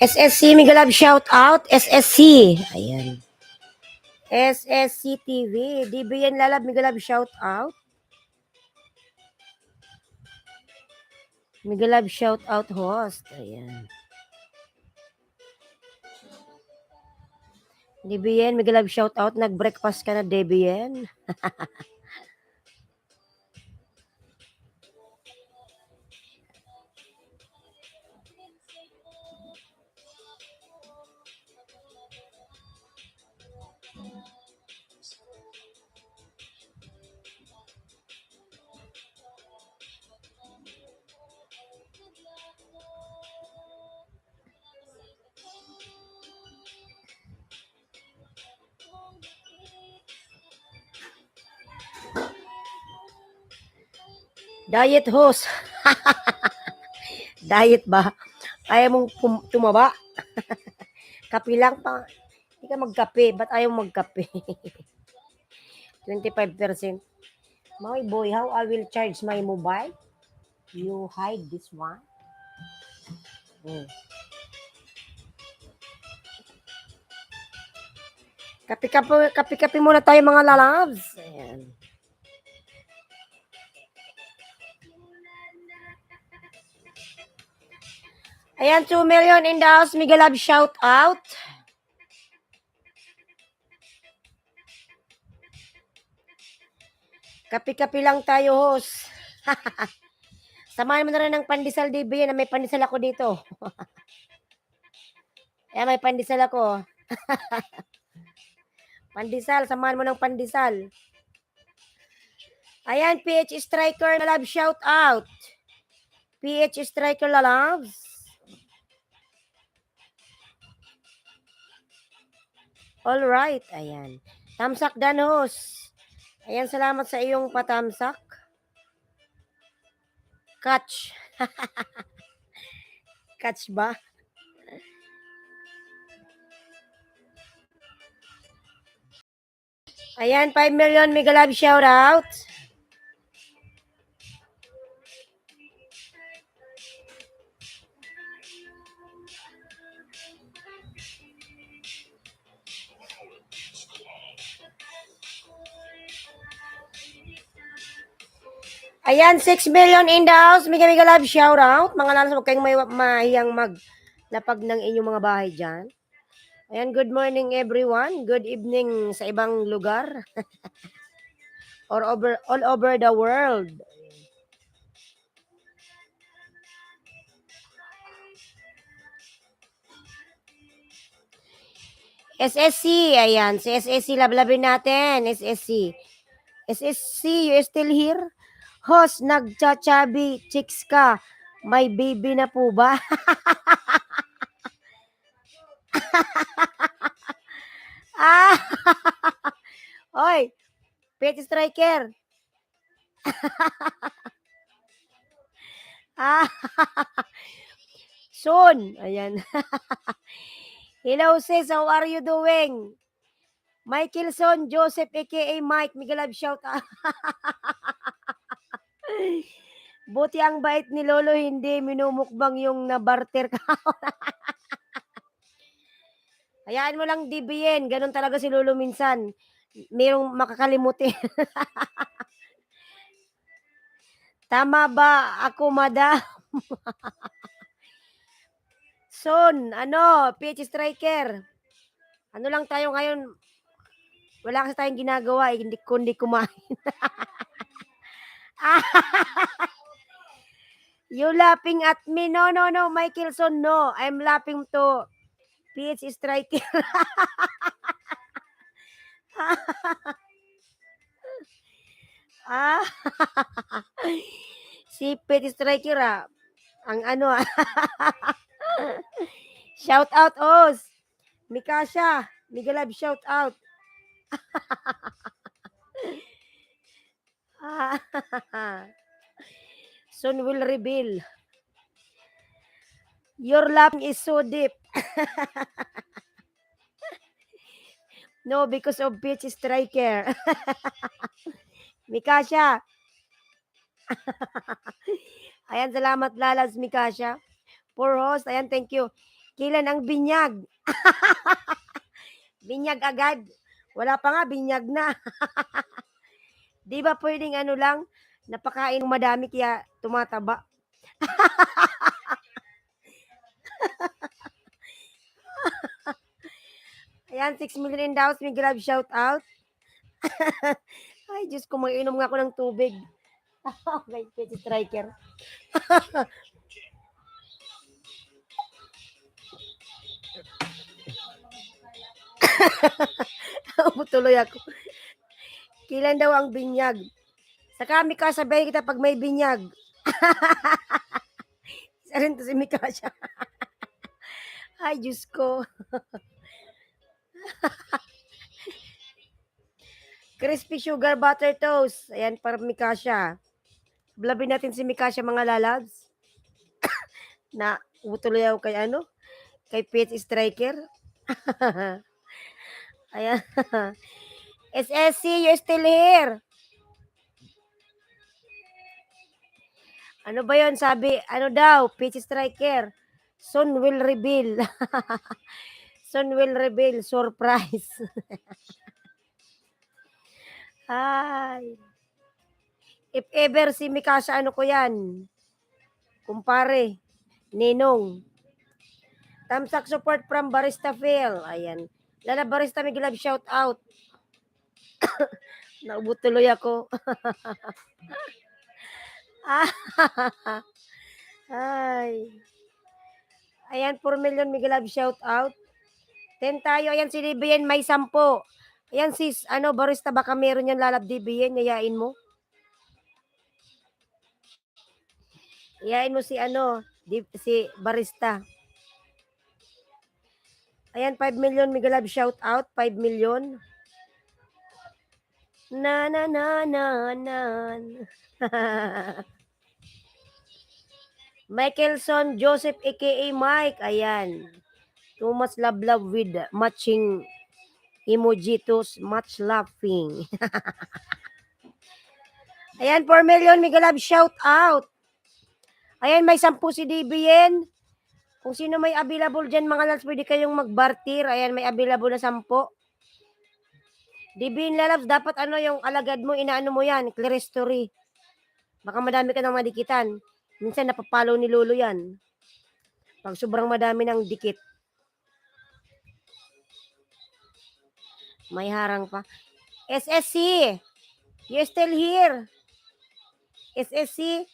SSC, Miguel Love, shout out. SSC. Ayan. SSC TV. DBN Lalab, Miguel Love, shout out. Miguel Love, shout out host. Ayan. DBN, Miguel Love, shout out. Nag-breakfast ka na, DBN. Diet host. Diet ba? Ayaw mong tumaba? Kape lang pa. Hindi ka magkape. Ba't ayaw magkape? 25%. My boy, how I will charge my mobile? You hide this one? Kape-kape muna tayo mga lalabs. Ayan. Ayan, 2 million in the house. Miguel Love, shout out. Kape-kape lang tayo, host. Samahan mo na rin ng pandesal, DB, na may pandesal ako dito. Ayan, may pandesal ako. Pandesal, samahan mo ng pandesal. Ayan, PH Striker na love, shout out. PH Striker na loves. Alright, ayan. Tamsak dan, host. Ayan, salamat sa iyong patamsak. Catch. Catch ba? Ayan, 5 million Miguel Love, shout out. Ayan, 6 million in the house. Miguel Love, shout out. Mga lalas, huwag kayong mahiyang maglapag ng inyong mga bahay dyan. Ayan, good morning everyone. Good evening sa ibang lugar. Or all over the world. SSC, ayan. Si SSC, lablabin natin. SSC. SSC, you still here? Host, nagchachabi chicks ka. May baby na po ba? Ah! Oy, pet striker. Ah! Soon. Ayan. Hello sis, how are you doing? Michaelson Joseph aka Mike, Miguel Love, shout out. Buti ang bait ni Lolo, hindi minumukbang yung nabarter ka. Hayaan mo lang, DBN. Ganun talaga si Lolo minsan. Mayroong makakalimutin. Tama ba ako, madam? Son, PH Striker. Ano lang tayo ngayon? Wala kasi tayong ginagawa, hindi kundi kumain. You laughing at me? No, Michaelson, no. I'm laughing to PH Striker. Si PH Striker, ang shout out, Os. Mikasha, Miguel Love, shout out. Soon will reveal. Your laughing is so deep. No, because of pitch striker. Mikasha. Ayan, salamat lalas, Mikasha. For host, ayan, thank you. Kailan ang binyag? Binyag agad. Wala pa nga, binyag na. Di ba pwedeng ano lang, napakain ng madami kaya tumataba? Ayan, 6 million in the house. May grab shout out. Ay, Diyos ko, mag-inom nga ako ng tubig. Okay, Petit Striker. Tuloy ako. Kailan daw ang binyag? Sa kami ka, sabihin kita pag may binyag. Isa rin to si Mikasha. Ay, Diyos ko. Crispy sugar butter toast. Ayan, para Mikasha. Blabin natin si Mikasha, mga lalabs. Na, tuloy ako kay ano? Kay Petit Striker. Ayan. SSC, you're still here. Ano ba yon? Sabi, ano daw, Petit Striker. Soon will reveal. Soon will reveal. Surprise. Ay. If ever si Mikasa, ano ko yan? Kumpare. Ninong. Tamsak support from Barista Phil. Ayan. Lala Barista, may love shout out. Naubot tuloy ako. Ay. Ayan, 4 million may love shout out. 10 tayo. Ayan, si DBN may 10. Ayan, sis, ano, Barista, baka meron yan lalab DBN. Yayain mo. Yayain mo si ano, si Barista. Ayan, 5 million may love shout out. 5 million. Na. Michaelson Joseph aka Mike. Ayan. Too much love with matching emoji to much laughing. Ayan, 4 million may love shout out. Ayan, may 10 si DBN. Kung sino may available dyan, mga loves, pwede kayong mag-barter. Ayan, may available na 10. DBN lalabs, dapat ano yung alagad mo, inaano mo yan, clear story. Baka madami ka nang madikitan. Minsan napapalo ni Lolo yan. Pag sobrang madami ng dikit. May harang pa. SSC, you're still here. SSC.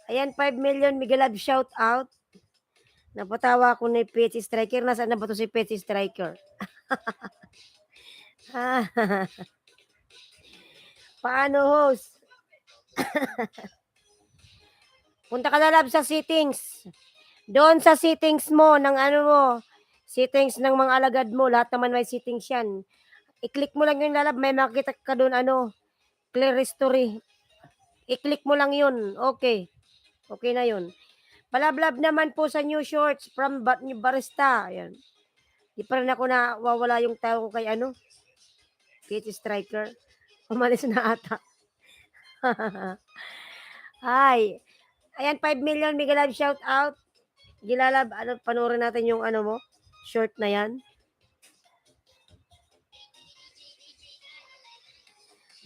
Ayan, 5 million, Miguelab shout out. Napatawa ko ni Petit Striker. Nasaan na ba to si Petit Striker? Paano, host? Punta ka na, lab, sa settings. Doon sa settings mo, ng ano mo, settings ng mga alagad mo, lahat naman may settings yan. I-click mo lang yung lalab, may makita ka doon, ano, clear history. I-click mo lang yun. Okay. Okay na yun. Palablab naman po sa new shorts from Barista. Ayan. Di pa rin ako nawawala yung tao ko kay ano, Petit Striker. Umalis na ata. Hi. Ayan, 5 million mega love shout out. Gilalab, ano, panoorin natin yung ano mo, short na yan.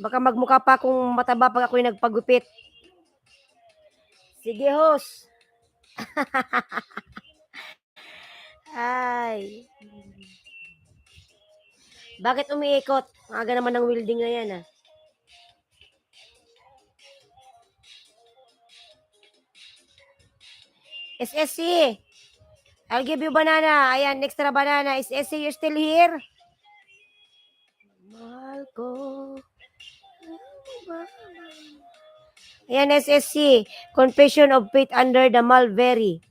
Baka magmukha pa akong mataba pag ako'y nagpagupit. Sige, host. Ay. Bakit umiikot? Aga naman ng welding na yan, ah. SSC. I'll give you banana. Ayan, extra banana. SSC, you're still here? Marco. Ayan, SSC. Confession of Faith under the Mulberry.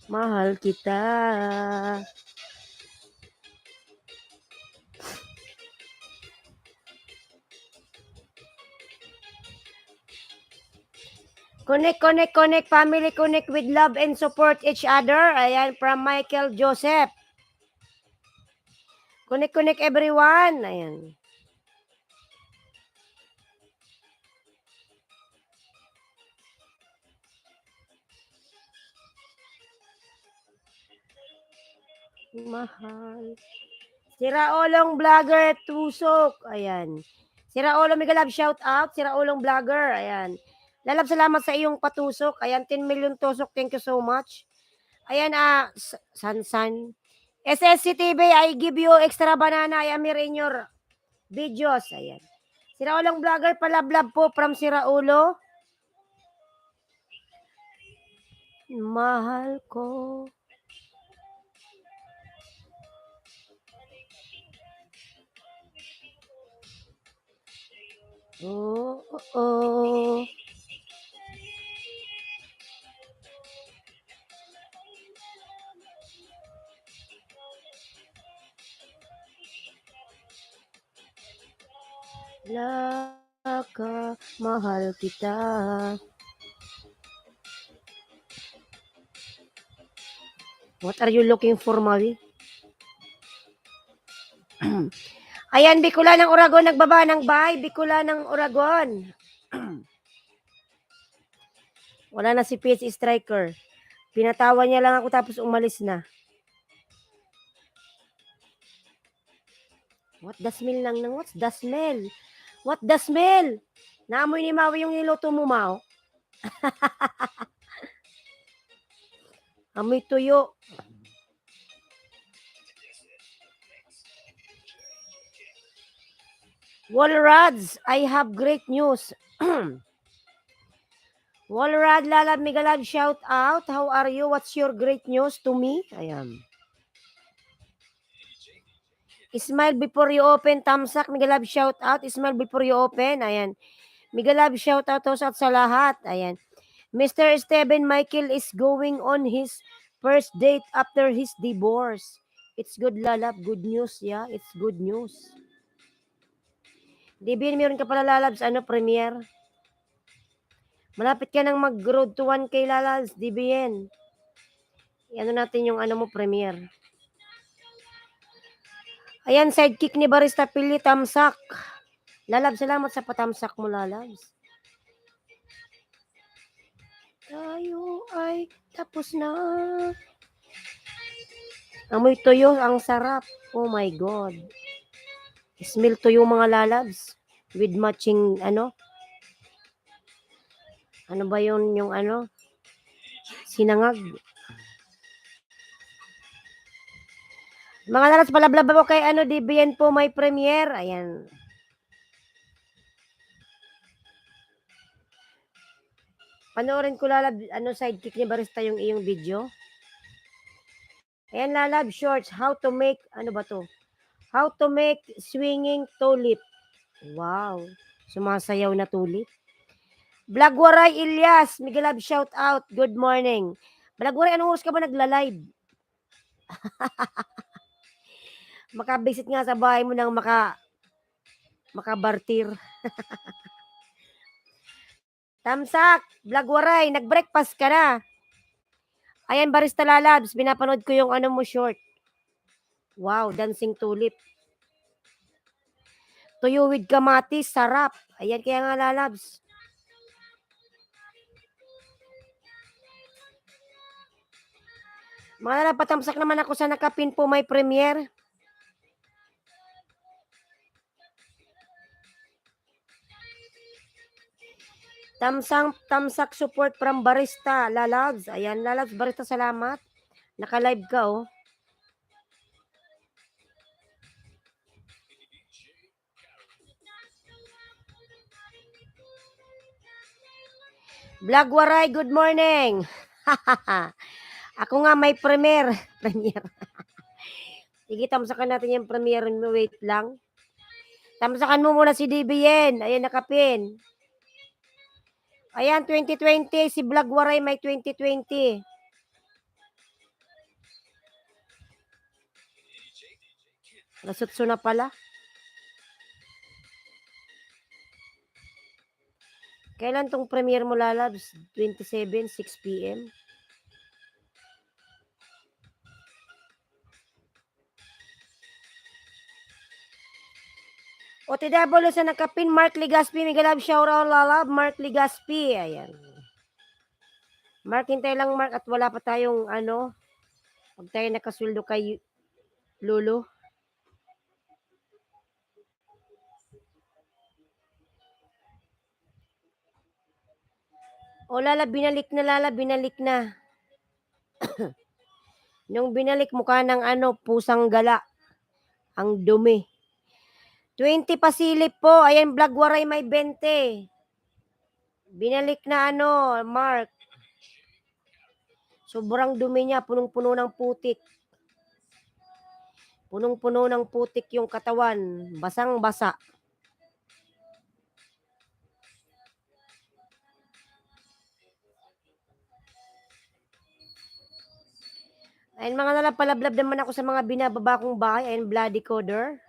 Mahal kita. Connect. Family connect with love and support each other. Ayan, from Michael Joseph. Connect everyone. Ayan. Mahal. Siraolong vlogger Tusok. Ayan. Siraolong Mega Love shout out. Siraolong vlogger. Ayan. Lalab, salamat sa iyong patusok. Ayan, 10 million tusok. Thank you so much. Ayan, Sansan. SSCTV, I give you extra banana. I am here in your videos. Ayan. Siraolong vlogger, palablab po from Siraulo. Mahal ko. Oh, oh. Laka, mahal kita. What are you looking for, Mawi? Ayan, Bicula ng Oragon, nagbaba ng bay. Bicula ng Oragon. Wala na si PH Striker. Pinatawa niya lang ako tapos umalis na. What the smell lang ng what's the smell? What the smell? Naamoy ni Maui yung niluto mo, Mao. Amoy tuyo. Walrads, I have great news. Walrad, Lalab, Migalab, shout out. How are you? What's your great news to me? Ayan. Smile before you open. Tamsak, Migalab, shout out. Smile before you open. Ayan. Migalab, shout out sa lahat. Ayan. Mr. Steven Michael is going on his first date after his divorce. It's good, Lalab. Good news, yeah. It's good news. DBN, meron ka pala, Lalabs, premiere? Malapit ka nang mag-road to 1K, Lalabs, DBN. Ano natin yung mo, premiere. Ayan, sidekick ni Barista Pili, tamsak. Lalabs, salamat sa patamsak mo, Lalabs. Tayo ay tapos na. Amoy tuyo, ang sarap. Oh my God. Smell tuyo, mga Lalabs. With matching, ano ba yun, yung sinangag. Mga Lalabs, palablab ako kay DBN po, may premiere. Ayan. Panoorin ko, Lalab, sidekick ni Barista yung iyong video. Ayan, Lalab, shorts, how to make, How to make swinging tulip. Wow. Sumasayaw na tulip. Blagwaray Ilyas, Miguelab, shout out. Good morning. Blagwaray, anong oras ka ba nagla-live? Makabisit nga sa bahay mo nang makabartir. Tamsak, Blagwaray, nag-breakfast ka na. Ayan, Barista Lalabs, pinapanood ko yung mo short. Wow, dancing tulip. Tuyo with kamatis, sarap. Ayan, kaya nga, Lalabs. Mga Lalabs, patamsak naman ako sa nakapin po, may premiere. Tamsak support from Barista, Lalabs. Ayan, Lalabs, Barista, salamat. Naka-live ka, oh. Blagwaray, good morning. Ako nga may premiere. Sige, tamsakan natin yung premiere. Wait lang. Tamsakan mo muna si DBN. Ayan, nakapin. Ayan, 2020. Si Blagwaray may 2020. Nasutso na pala. Kailan tong premiere mo, lalabs? 27, 6 p.m. OTW sa nakapin, Mark Legaspi, Migalab, shoutout, lalab, Mark Legaspi. Ayan. Mark, hintay lang, Mark, at wala pa tayong, pag tayo nakasweldo kay Lolo. O, lala, binalik na. Nung binalik, mukha ng pusang gala. Ang dumi. 20 pasilip po. Ayan, Vlog Waray may 20. Binalik na Mark. Sobrang dumi niya. Punong-puno ng putik. Punong-puno ng putik yung katawan. Basang-basa. Ayun, mga nalapalablab naman ako sa mga binababa kong bahay. Ayun, bloody coder.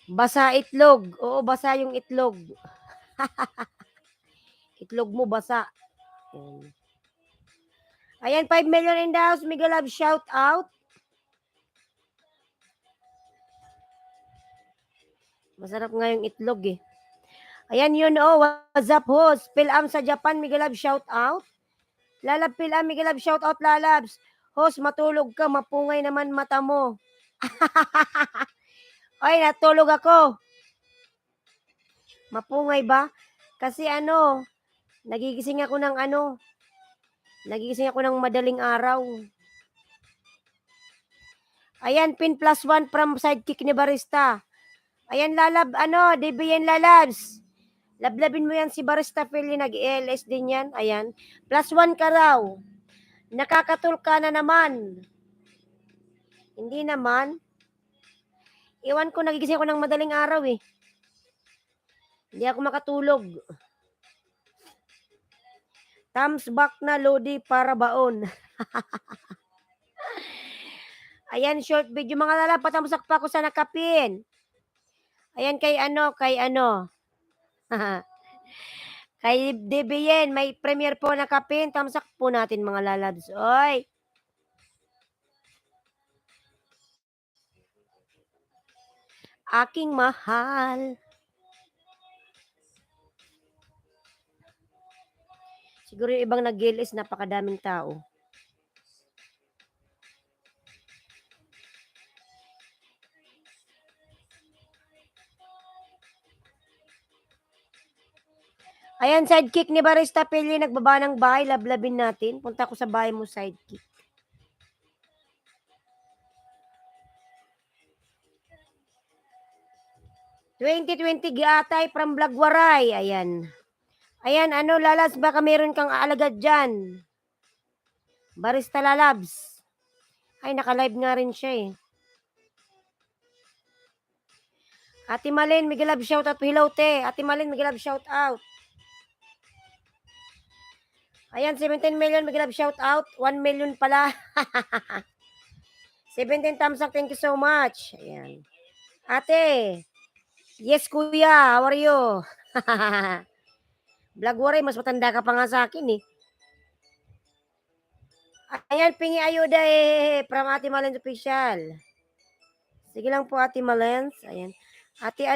Basa itlog. Oo, basa yung itlog. Itlog mo basa. Ayan, 5 million in the house. Miguel Love, shout out. Masarap nga yung itlog eh. Ayan yun, what's up, host? Pilam sa Japan, Miguel Love, shout out. Lalab, Pilam, Miguel Love, shout out, lalabs. Host, matulog ka, mapungay naman mata mo. Ay, natulog ako. Mapungay ba? Kasi nagigising ako ng madaling araw. Ayan, pin +1 from sidekick ni Barista. Ayan, lalab, DBN lalabs. Lablabin mo yan si Barista Philly, nag-ELS din yan. Ayan, +1 ka raw. Nakakatul ka na naman. Hindi naman. Iwan ko, nagigising ako ng madaling araw eh. Hindi ako makatulog. Thumbs back na, Lodi, para baon. Ayan, short video. Mga lalab, patamsak pa ako sa nakapin. Ayan, kay kay DBN, may premiere po na kapin. Tamsak po natin, mga lalabs. Oy! Aking mahal. Siguro yung ibang nag-GLS, napakadaming tao. Ayan, sidekick ni Barista Pili, nagbaba ng bahay, lablabin natin. Punta ko sa bahay mo, sidekick. '2020 giatay from Blagwaray. Ayan. Ayan, lalabs, baka meron kang aalagad dyan. Barista lalabs. Ay, naka-live nga rin siya eh. Ate Malin, Miguel Love, shout out. Hello, te. Ate Malin, Miguel Love, shout out. Ayan, 17 million, Miguel Love, shout out. 1 million pala. 17 thumbs up, thank you so much. Ayan. Ate, yes kuya, how are you? Vlog Waray, mas matanda ka pa nga sa akin eh. Ayan, pingi ayuda from Ate Malens Official. Sige lang po, Ate Malens. Ayan. Ate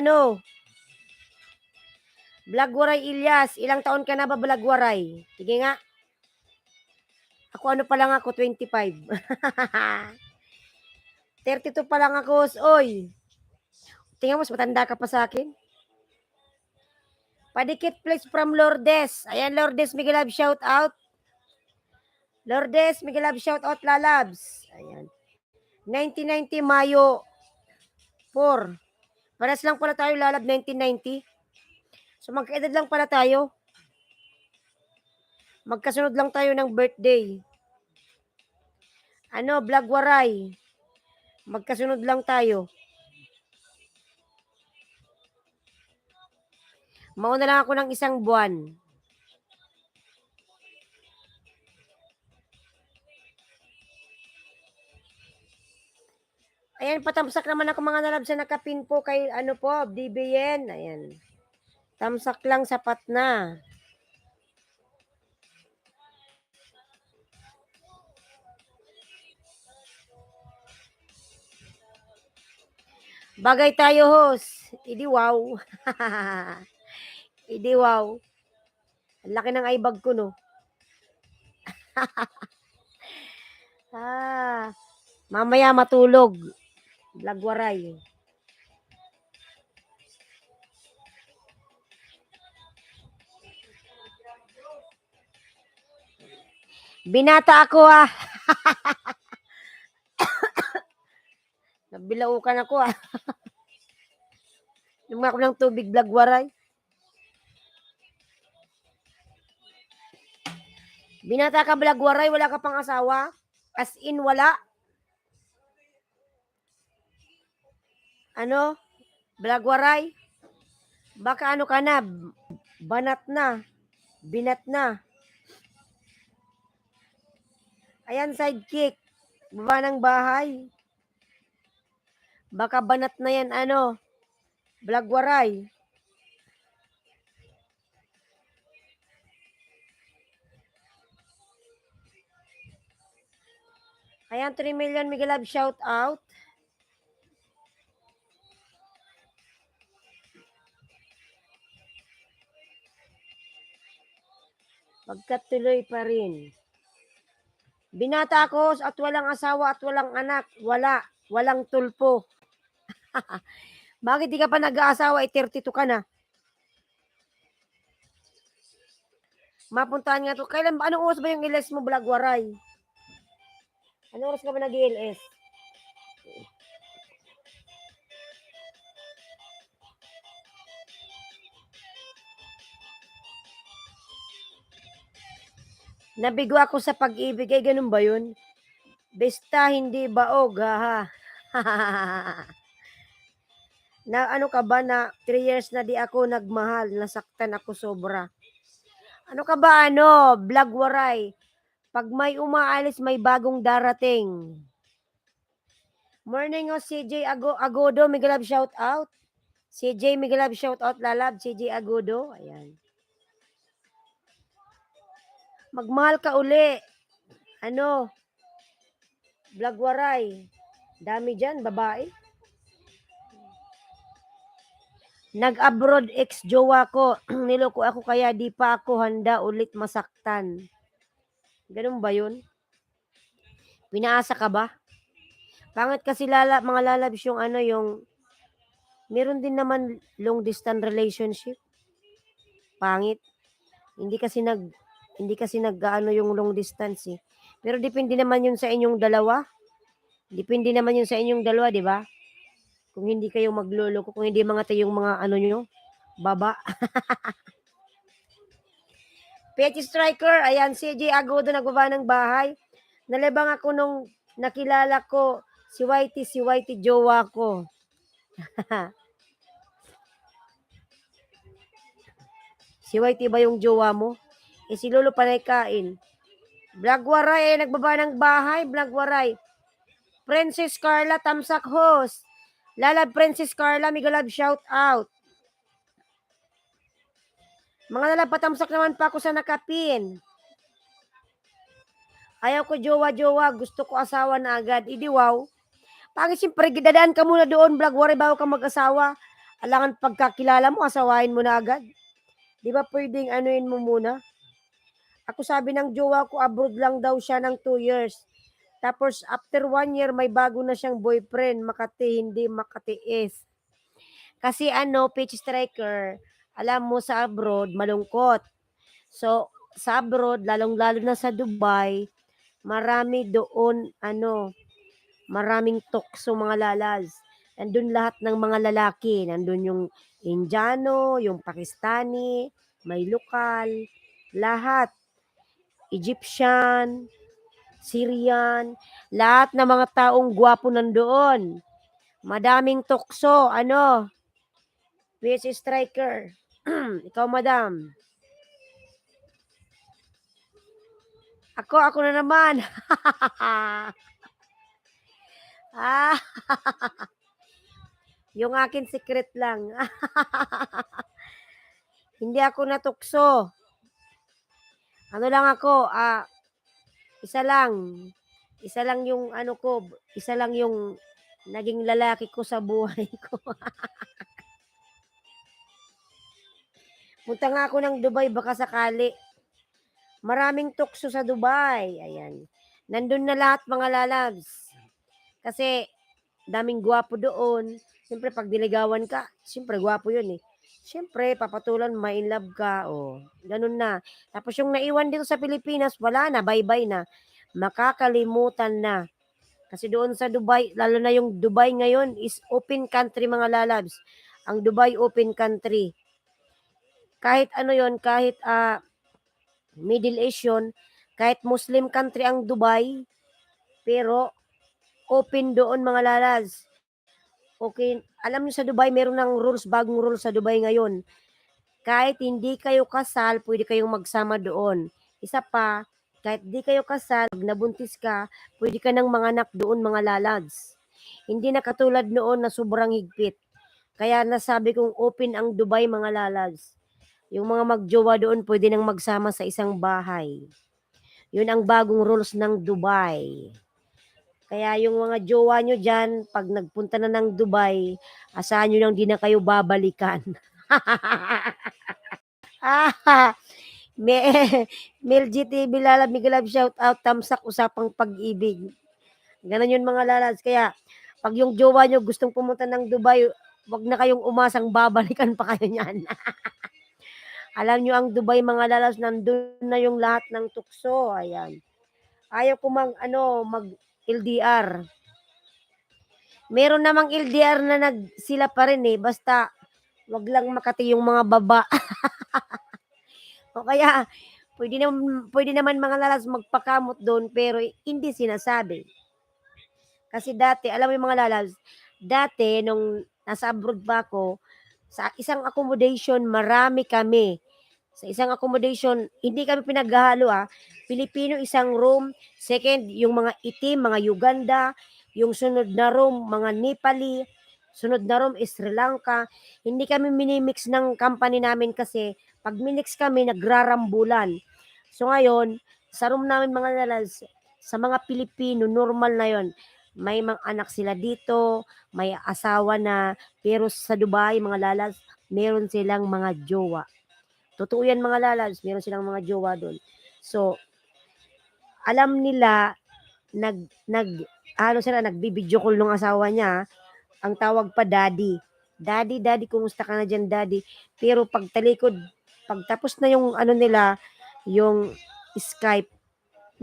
Vlog Waray Ilyas, ilang taon ka na ba, Vlog Waray? Sige nga. Ako pa lang ako, 25. 32 pa lang ako, oy. Tingnan mo, mas matanda ka pa sa akin. Padikit please from Lourdes. Ayan, Lourdes, Miguel Love, shout out. Lourdes, Miguel Love, shout out, lalabs. Ayan. 1990, Mayo 4. Paras lang pala tayo, lalab, 1990. So, magkaedad lang pala tayo. Magkasunod lang tayo ng birthday. Vlog Waray. Magkasunod lang tayo. Mauna lang ako ng isang buwan. Ayan, patamsak naman ako mga nalab sa nakapin po kay ano po, DBN. Ayan. Tamsak lang, sapat na. Bagay tayo, host. Idi wow. Idi wow. Ang laki ng ibag ko, no? Mamaya matulog. Lagwaray. Binata ako, ah. Nabilaukan ako, ah. Lumako ng tubig, lagwaray. Binata ka, lagwaray, wala ka pang asawa? As in, wala? Ano? Blagwaray? Baka ano ka na? Banat na. Binat na. Ayan, sidekick. Baba ng bahay. Baka banat na yan, ano? Blagwaray. Ayan, 3 million, Miguel Love, shout out. Pagkatuloy pa rin. Binata ako at walang asawa at walang anak. Wala. Walang tulpo. Bakit di ka pa nag-aasawa? 32 ka na. Mapuntahan nga to. Kailan ba? Anong oras ba yung iles mo, Blagwaray? Anong oras ka ba nag-ILS? Nabigo ako sa pag-ibig. Ay, ganun ba yun? Basta hindi baog, ha? Na ano ka ba na 3 years na di ako nagmahal, nasaktan ako sobra. Ano ka ba Blagwaray? Pag may umaalis, may bagong darating. Morning o CJ Agodo, Migalab shout out. CJ Migalab shout out, lalab, CJ Agodo. Ayan. Magmahal ka uli. Blagwaray. Dami dyan, babae. Nag-abroad ex-jowa ko. Niloko ako kaya di pa ako handa ulit masaktan. Ganun ba yun? Pinaasa ka ba? Pangit kasi mga lalabs yung yung meron din naman long distance relationship. Pangit. Hindi kasi yung long distance eh. Pero depende naman yun sa inyong dalawa. Depende naman yun sa inyong dalawa, di ba? Kung hindi kayo magloloko, kung hindi mga tayong mga nyo, baba. Petty Striker, ayan, CJ Agodo nagbaba ng bahay. Nalibang ako nung nakilala ko si Whitey jowa ko. Si Whitey ba yung jowa mo? Si Lolo panay kain. Blagwaray, nagbaba ng bahay, Blagwaray. Princess Carla, Tamsak host. Lalab Princess Carla, Migalab shout out. Mga lalab, patamsak naman pa ako sa nakapin. Ayaw ko jowa-jowa, gusto ko asawa na agad. Idi wow. Pangit siyempre, dadaan ka muna doon, Blagwaray, bago ka mag-asawa. Alangan pagkakilala mo, asawain mo na agad. Di ba pwedeng mo muna? Ako sabi ng jowa ko, abroad lang daw siya ng 2 years. Tapos after 1 year, may bago na siyang boyfriend. Makati, hindi makatiis. Kasi pitch striker, alam mo sa abroad, malungkot. So, sa abroad, lalong-lalo na sa Dubai, marami doon, maraming tukso mga lalas. Nandun lahat ng mga lalaki. Nandun yung Indiano, yung Pakistani, may lokal, lahat. Egyptian, Syrian, lahat ng mga taong gwapo nandoon. Madaming tukso, PH striker. Ikaw, madam. Ako na naman. Ah, yung akin secret lang. Hindi ako natukso. Ano lang ako, isa lang. Isa lang yung ano ko, isa lang yung naging lalaki ko sa buhay ko. Punta nga ako ng Dubai baka sakali. Maraming tukso sa Dubai. Ayan. Nandun na lahat mga lalabs. Kasi daming gwapo doon. Siyempre pag diligawan ka, siyempre gwapo yun eh. Siyempre, papatulan, may in love ka, o, ganun na. Tapos yung naiwan dito sa Pilipinas, wala na, bye-bye na. Makakalimutan na. Kasi doon sa Dubai, lalo na yung Dubai ngayon is open country mga lalabs. Ang Dubai open country. Kahit ano yon, kahit Middle East yun, kahit Muslim country ang Dubai, pero open doon mga lalabs. Okay, alam niyo sa Dubai meron ng rules, bagong rules sa Dubai ngayon. Kahit hindi kayo kasal, pwede kayong magsama doon. Isa pa, kahit di kayo kasal, pag nabuntis ka, pwede ka nang manganak doon mga lalads. Hindi na katulad noon na sobrang higpit. Kaya nasabi kong open ang Dubai mga lalads. Yung mga magjowa doon pwede nang magsama sa isang bahay. Yun ang bagong rules ng Dubai. Kaya yung mga jowa nyo dyan, pag nagpunta na ng Dubai, asahan nyo lang di na kayo babalikan. Ah, me Mel GTV Lalab, Miguelab, shout out, tamsak, usapang pag-ibig. Ganon yun mga lalads. Kaya, pag yung jowa nyo gustong pumunta ng Dubai, wag na kayong umasang babalikan pa kayo niyan. Alam nyo ang Dubai mga lalads, nandun na yung lahat ng tukso. Ayan. Ayaw ko mag LDR. Meron namang LDR na sila pa rin eh. Basta, wag lang makati yung mga baba. O kaya, pwede naman mga lalas magpakamot doon pero hindi sinasabi. Kasi dati, alam mo yung mga lalas, dati nung nasa abroad pa ako, sa isang accommodation, marami kami. Sa isang accommodation, hindi kami pinaghahalo Pilipino isang room, second yung mga itim, mga Uganda, yung sunod na room, mga Nepali, sunod na room is Sri Lanka. Hindi kami minimix ng company namin kasi pag minix kami, nagrarambulan. So ngayon, sa room namin mga lalas, sa mga Pilipino, normal na yon. May mga anak sila dito, may asawa na, pero sa Dubai, mga lalas, meron silang mga jowa. Totoo yan mga lalabs, meron silang mga jowa doon. So, alam nila, ano sila, nagbibideo call nung asawa niya, ang tawag pa daddy. Daddy, daddy, kumusta ka na dyan, daddy? Pero pag talikod, pag tapos na yung ano nila, yung Skype,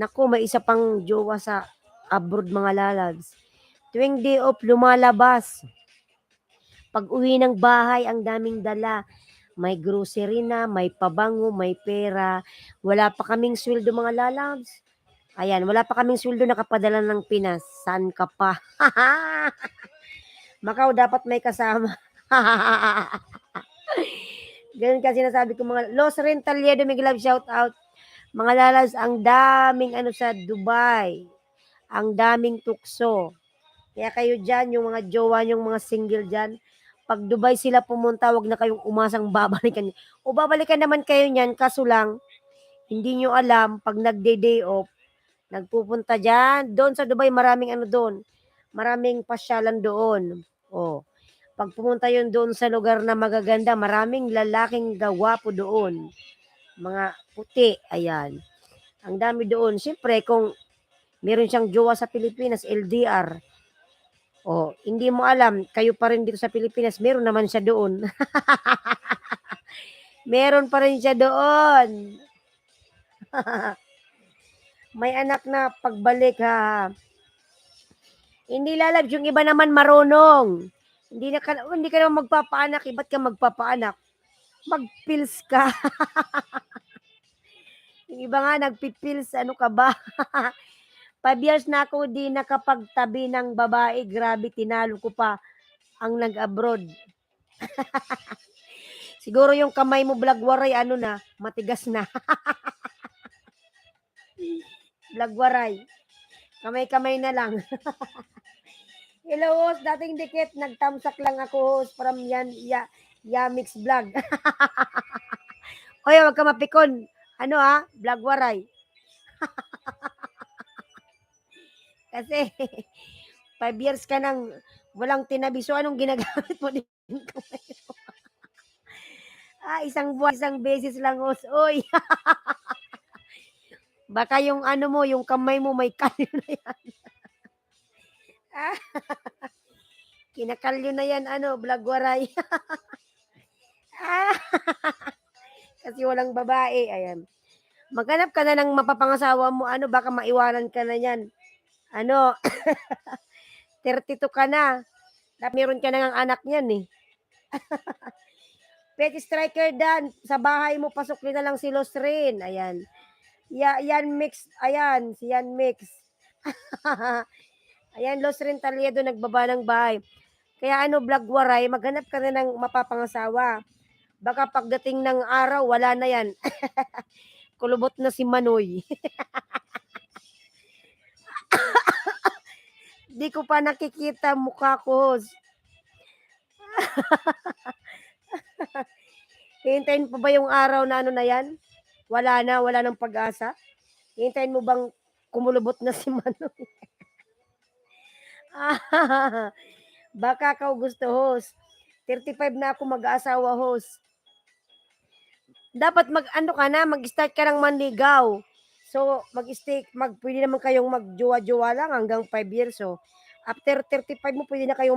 naku, may isa pang jowa sa abroad mga lalabs. Tuwing day off, lumalabas. Pag uwi ng bahay, ang daming dala. May grocery na, may pabango, may pera. Wala pa kaming sweldo mga lalabs. Ayan, wala pa kaming sweldo nakapadala ng Pinas. Saan ka pa? Macau dapat may kasama. Ganun kasi nasabi ko mga Los Rentaliedo, Miguel, shout out. Mga lalabs, ang daming ano sa Dubai. Ang daming tukso. Kaya kayo dyan, yung mga jowa yung mga single dyan, pag Dubai sila pumunta, wag na kayong umasang babalikan. O babalikan naman kayo niyan, kaso lang, hindi nyo alam, pag nagde-day off, nagpupunta dyan, doon sa Dubai, maraming ano doon, maraming pasyalan doon. O, pag pumunta yun doon sa lugar na magaganda, maraming lalaking gawapo doon. Mga puti, ayan. Ang dami doon. Siyempre, kung meron siyang jowa sa Pilipinas, LDR, hindi mo alam, kayo pa rin dito sa Pilipinas, meron naman siya doon. Meron pa rin siya doon. May anak na pagbalik Hindi lalabs, yung iba naman marunong. Hindi ka naman magpapaanak, ba't ka magpapaanak? Mag-pills ka. Yung iba nga nagpipills, ano ka ba? 5 years na ako di nakapagtabi ng babae, grabe, tinalo ko pa ang nag-abroad. Siguro yung kamay mo blagwaray, ano na, matigas na. Blagwaray. Kamay-kamay na lang. Hello, host. Dating dikit. Nagtamsak lang ako, host. From Yamix Vlog. Hoy, wag ka mapikon. Ano Vlog waray. Kasi 5 years ka nang walang tinabi. So, anong ginagamit mo din? Isang buwan, isang beses lang, host. Oy, baka yung ano mo, yung kamay mo may kalyo na yan. Kinakalyo na yan, vlog waray. Kasi walang babae. Ayan. Maghanap ka na ng mapapangasawa mo. Baka maiwanan ka na yan. 32 ka na. Meron ka na ng anak niyan eh. Pet striker Dan, sa bahay mo pasok na lang si Los Rin. Ayan. Yan mix. Ayan, si Yan mix. Ayan, Los Rin Taliedo nagbaba ng bahay. Kaya vlog waray, maghanap ka na ng mapapangasawa. Baka pagdating ng araw, wala na yan. Kulubot na si Manoy. Di ko pa nakikita mukha ko. Hintayin pa ba yung araw na na yan? Wala nang pag-asa? Hintayin mo bang kumulubot na si Manoy? Baka ka gusto, host. 35 na ako mag-aasawa, host. Dapat mag-start ka ng manligaw. So, pwede naman kayong magjowa-jowa lang hanggang 5 years. So, after 35 mo, pwede na kayong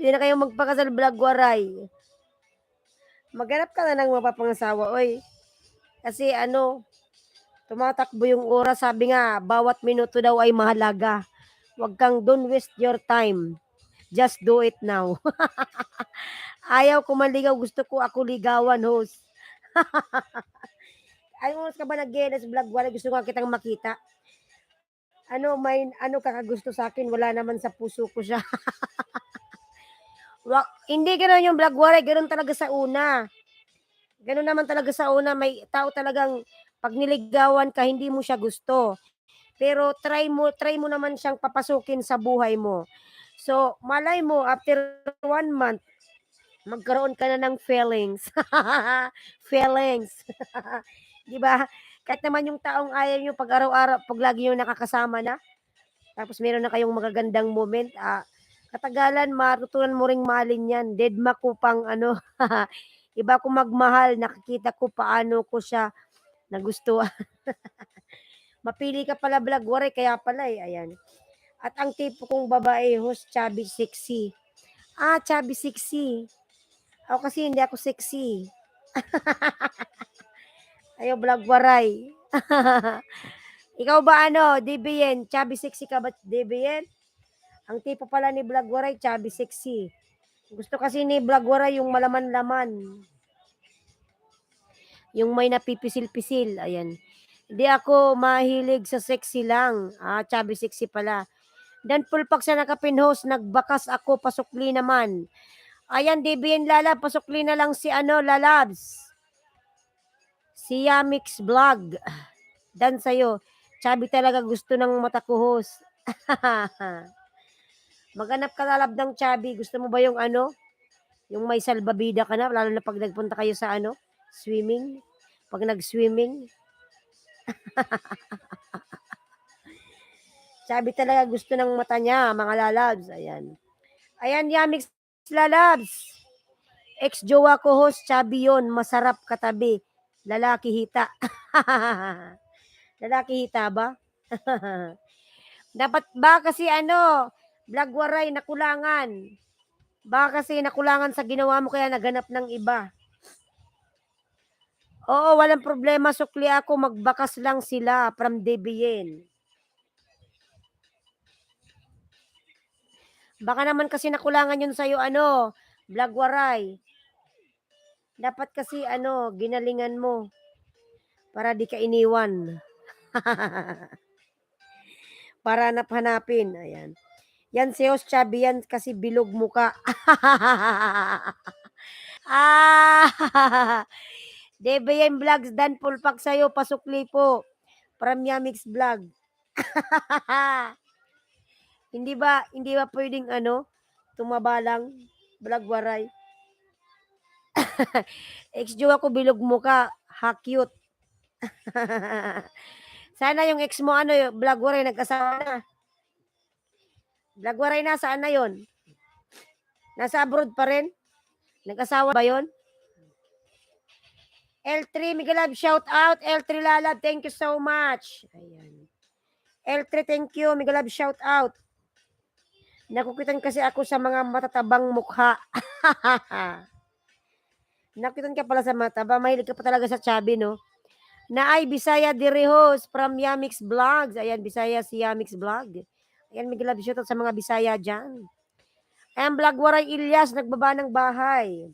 pwede na kayong magpakasal, vlog waray. Maghanap ka na ng mapapangasawa, oy. Kasi tumatakbo yung oras. Sabi nga, bawat minuto daw ay mahalaga. Huwag kang don't waste your time. Just do it now. Ayaw ko manligaw, gusto ko ako ligawan, host. Ayaw ka ba nag-GNS vlog waray? Gusto ko kitang makita. Kakagusto sa akin? Wala naman sa puso ko siya. Hindi gano'n yung vlog waray. Gano'n talaga sa una. Gano'n naman talaga sa una. May tao talagang pag niligawan ka, hindi mo siya gusto. Pero try mo naman siyang papasukin sa buhay mo. So, malay mo, after 1 month, magkaroon ka na ng feelings. Feelings. Di ba? Kahit naman yung taong ayaw nyo pag araw-araw, pag lagi nyo nakakasama na, tapos meron na kayong magagandang moment, katagalan, matutunan mo ring mahalin yan. Deadma ko pang iba ko magmahal, nakikita ko paano ko siya nagustuhan. Mapili ka pala vlog waray, kaya pala ayan. At ang tipo kong babae, host, chubby sexy. Chubby sexy. Ako kasi hindi ako sexy. Ayaw vlog waray. Ikaw ba DBN? Chubby sexy ka ba, DBN? Ang tipo pala ni vlog waray, chubby sexy. Gusto kasi ni vlog waray yung malaman-laman. Yung may napipisil-pisil. Ayan. Hindi ako mahilig sa sexy lang. Chubby sexy pala. Dan pulpak sa nakapinhost, nagbakas ako, pasukli naman. Ayan, DBN Lala, pasukli na lang si Lalabs. Si Yamix Vlog. Dan sa'yo. Chubby talaga gusto ng mata ko, host. Maghanap ka lalab ng chubby. Gusto mo ba yung yung may salbabida ka na, lalo na pag nagpunta kayo sa swimming? Pag nag-swimming. Chubby talaga gusto ng mata niya, mga lalabs. Ayan. Ayan, Yamix Lalabs. Ex-jowa ko, host, chubby yun. Masarap katabi. Lalaki hita. Lalaki hita ba? Dapat ba kasi vlog waray, nakulangan. Baka kasi nakulangan sa ginawa mo kaya naganap ng iba. Oo, walang problema. Sukli ako. Magbakas lang sila from DBN. Baka naman kasi nakulangan yun sa'yo, vlog waray. Dapat kasi, ginalingan mo. Para di ka iniwan. Para hanapin. Ayan. Yan si Host Chubby yan kasi bilog muka. DBN Vlogs, Dan Pulpak sa'yo. Pasukli po. From Yamix Vlog. Hindi ba pwedeng tumaba lang, Blagwaray? Ex-jowa ko bilog muka, ha-cute. Sana yung ex mo Blagwaray nag-asawa na. Blagwaray na, saan na yon? Nasa abroad pa rin? Nag-asawa ba yon? L3, Migalab, shout out. L3 Lalab, thank you so much. Ayan. L3, thank you. Migalab, shout out. Nakukitan kasi ako sa mga matatabang mukha. Nakukitan ka pala sa mataba. Mahilig ka pa talaga sa chubby, no? Naay, Bisaya Direhos from Yamix Vlogs. Ayan, Bisaya si Yamix Vlog. Ayan, Migalab, shout out sa mga Bisaya dyan. Ayan, Blagwaray Ilyas, nagbaba ng bahay.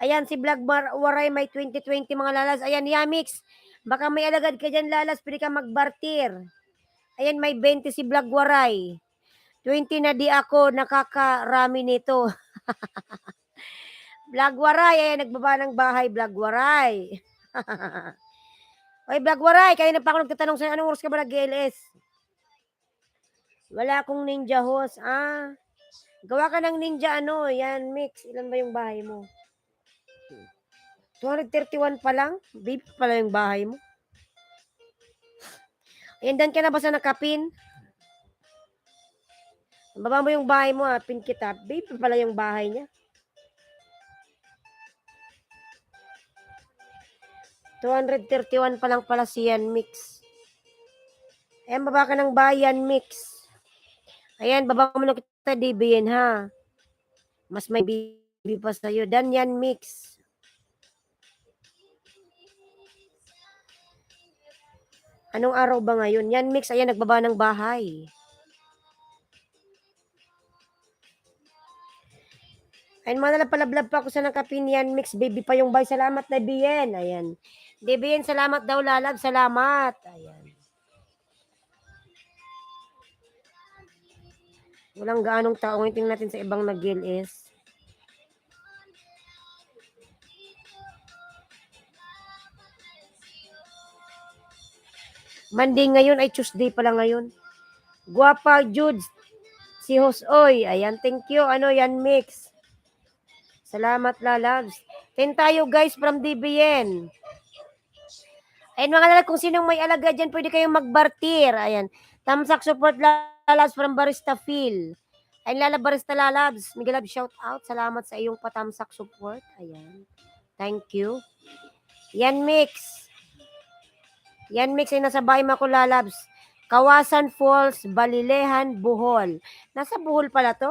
Ayan, si Blagwaray may 2020 mga lalas. Ayan, Yamix. Baka may alagad ka dyan, lalas. Pwede ka magbartir. Ayan, may 20 si Blagwaray. 20 na di ako, nakakarami nito. Blagwaray, ayan, nagbaba ng bahay, Blagwaray. Oy, Blagwaray, kayo na pa ako nagtatanong sa'yo, anong oras ka ba nag-GLS? Wala akong ninja host. Gawa ka ng ninja yan, mix. Ilan ba yung bahay mo? 231 pa lang? Babe pala yung bahay mo. Ayan, dan ka na ba sa nakapin? Baba mo yung bahay mo, pin kita. Babe pala yung bahay niya. 231 pa lang pala si Yan Mix. Ayan, baba ka ng bayan Mix. Ayan, baba mo na kita, DBN, ha. Mas may bibi pa sa'yo. Dan Yan Mix. Anong araw ba ngayon? Yan Mix, ayan, nagbaba ng bahay. Ayan, mga napalablab pa ako sa nakapin Yan Mix. Baby pa yung bay. Salamat na BN. Ayan. DBN, salamat daw, Lalab. Salamat. Ayan. Walang gaanong tao. Ngayon tingnan natin sa ibang nag-GLS. Monday ngayon ay Tuesday pala ngayon. Guwapa Jude. Si Hosoy. Ayan, thank you. Yan Mix. Salamat, Lalabs. 10 tayo, guys, from DBN. Ayan, mga lalab, kung sinong may alaga dyan, pwede kayong magbartir. Ayan. Tamsak support, Lalabs, from Barista Phil. Ayan, Lalab, Barista Lalabs. Migalab, shout out. Salamat sa iyong patamsak support. Ayan. Thank you. Yan Mix. Yan Mix ay nasa bahay ko, Lalabs. Kawasan Falls, Balilehan, Bohol. Nasa Bohol pala to.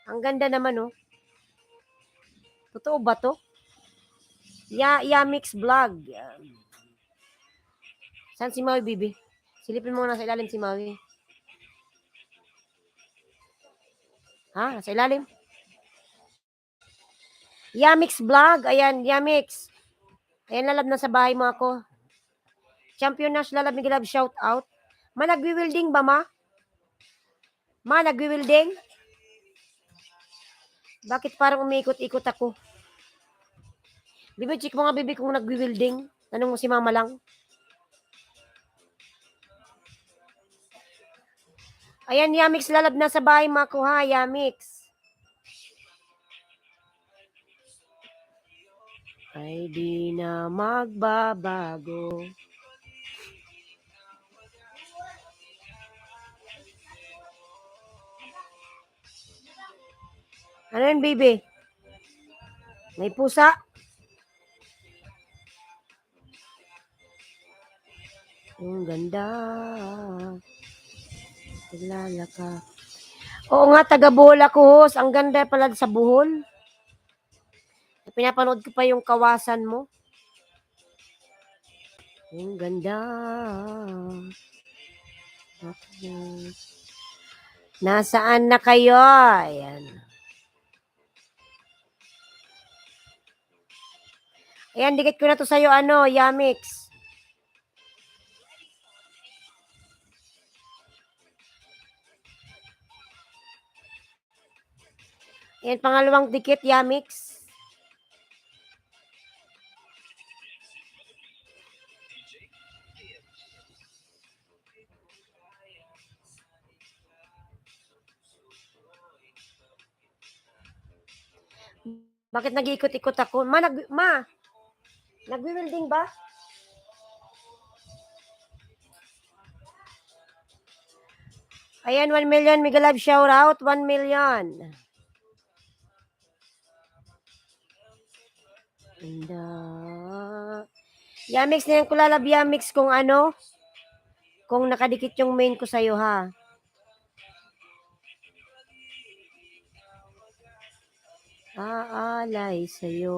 Ang ganda naman, oh. Totoo ba to? Mix vlog. Saan si Maui, Bibi? Silipin mo nasa ilalim si Maui. Ha? Nasa ilalim? Mix vlog. Ayan, Mix. Ayan, Lalab, nasa bahay mo ako. Champion Nash, Lalab, Migalab, shout out. Ma, nagwi-wielding ba, Ma? Ma, nagwi-wielding? Bakit parang umiikot-ikot ako? Bibi, check mo nga, Bibi, kung nagwi-wielding. Tanong mo si Mama lang. Ayan, Yamix, Lalab na sa bahay mo ako, ha, Yamix. Ay di na magbabago. Ano yun, Bibi? May pusa? Ang ganda. Kilala ka. Oo nga, taga Bohol ako, host. Ang ganda pala sa Bohol. Pinapanood ko pa yung kawasan mo. Ang ganda. Okay. Nasaan na kayo? Ayan. Ayan, dikit ko na to sa'yo, Yamix. Ayan, pangalawang dikit, Yamix. Bakit nag-iikot-ikot ako? Nagwi-welding ba? Ayan, 1 million. Mega Love shout out. 1 million. Yamix na yan ko lalab Yamix kung ano. Kung nakadikit yung main ko sa'yo ha. Aalay sa'yo.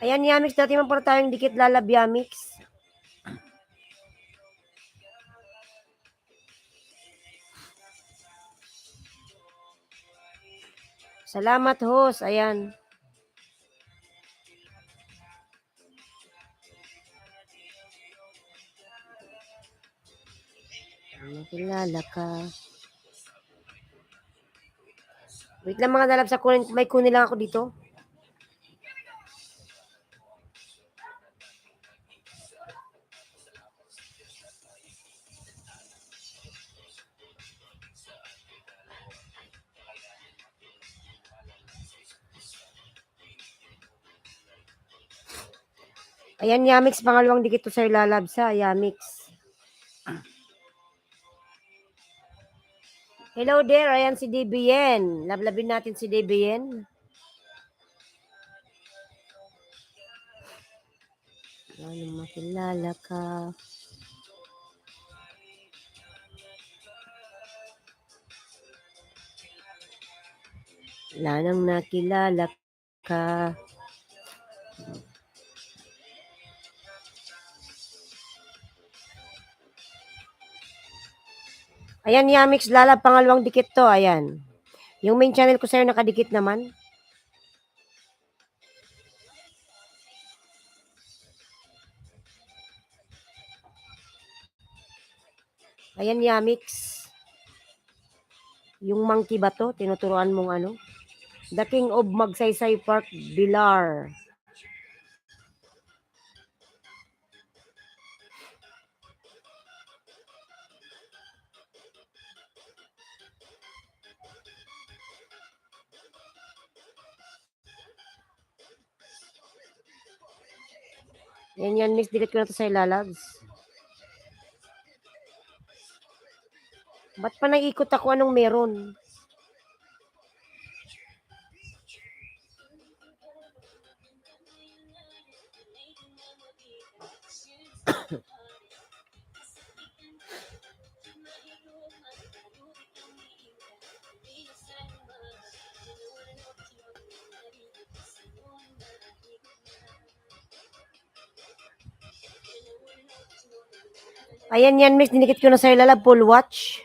Ayan, Yamix, dati man pala tayong dikit lalab Yamix. Salamat, host. Ayan. Nakilala ka. Wait lang mga dalab sa kunin. May kunin lang ako dito. Ayan, Yamix. Pangalawang dikit to sa lalab sa Yamix. Hello there. Ayan si DBN. Lablabin natin si DBN. Ano makilala ka. Wala nang nakilala ka. Ayan, Yamix, lalab pangalawang dikit to. Ayan. Yung main channel ko sa'yo nakadikit naman. Ayan, Yamix. Yung monkey ba to? Tinuturuan mong ano? The King of Magsaysay Park, Bilar. Yan, mix. Dikit ko na to sa ilalabs. Ba't pa nag-ikot ako? Anong meron? Ayan yan, mix. Dinikit ko na sa ilalab. Full watch.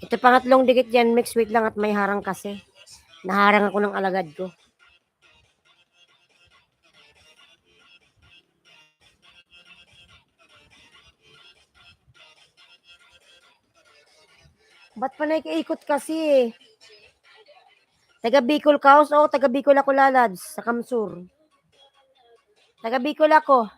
Ito pangatlong dikit yan, mix. Wait lang at may harang kasi. Naharang ako ng alagad ko. Ba't pa naiikot kasi? Taga Bicol ka, o taga Bicol ako lalabs sa Kamsur. Taga Bicol ako.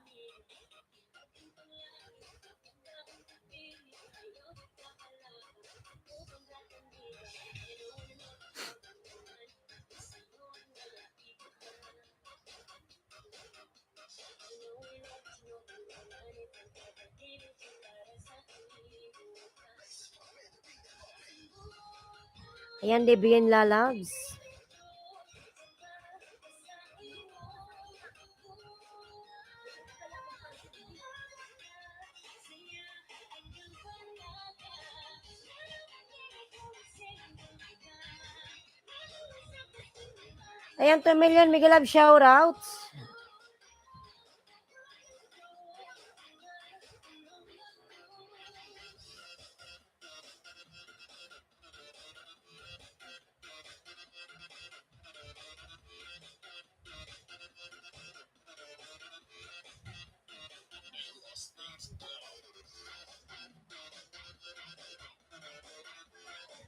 Ayan, Debian lalabs. Ayan, 2 million Mega Love shoutouts.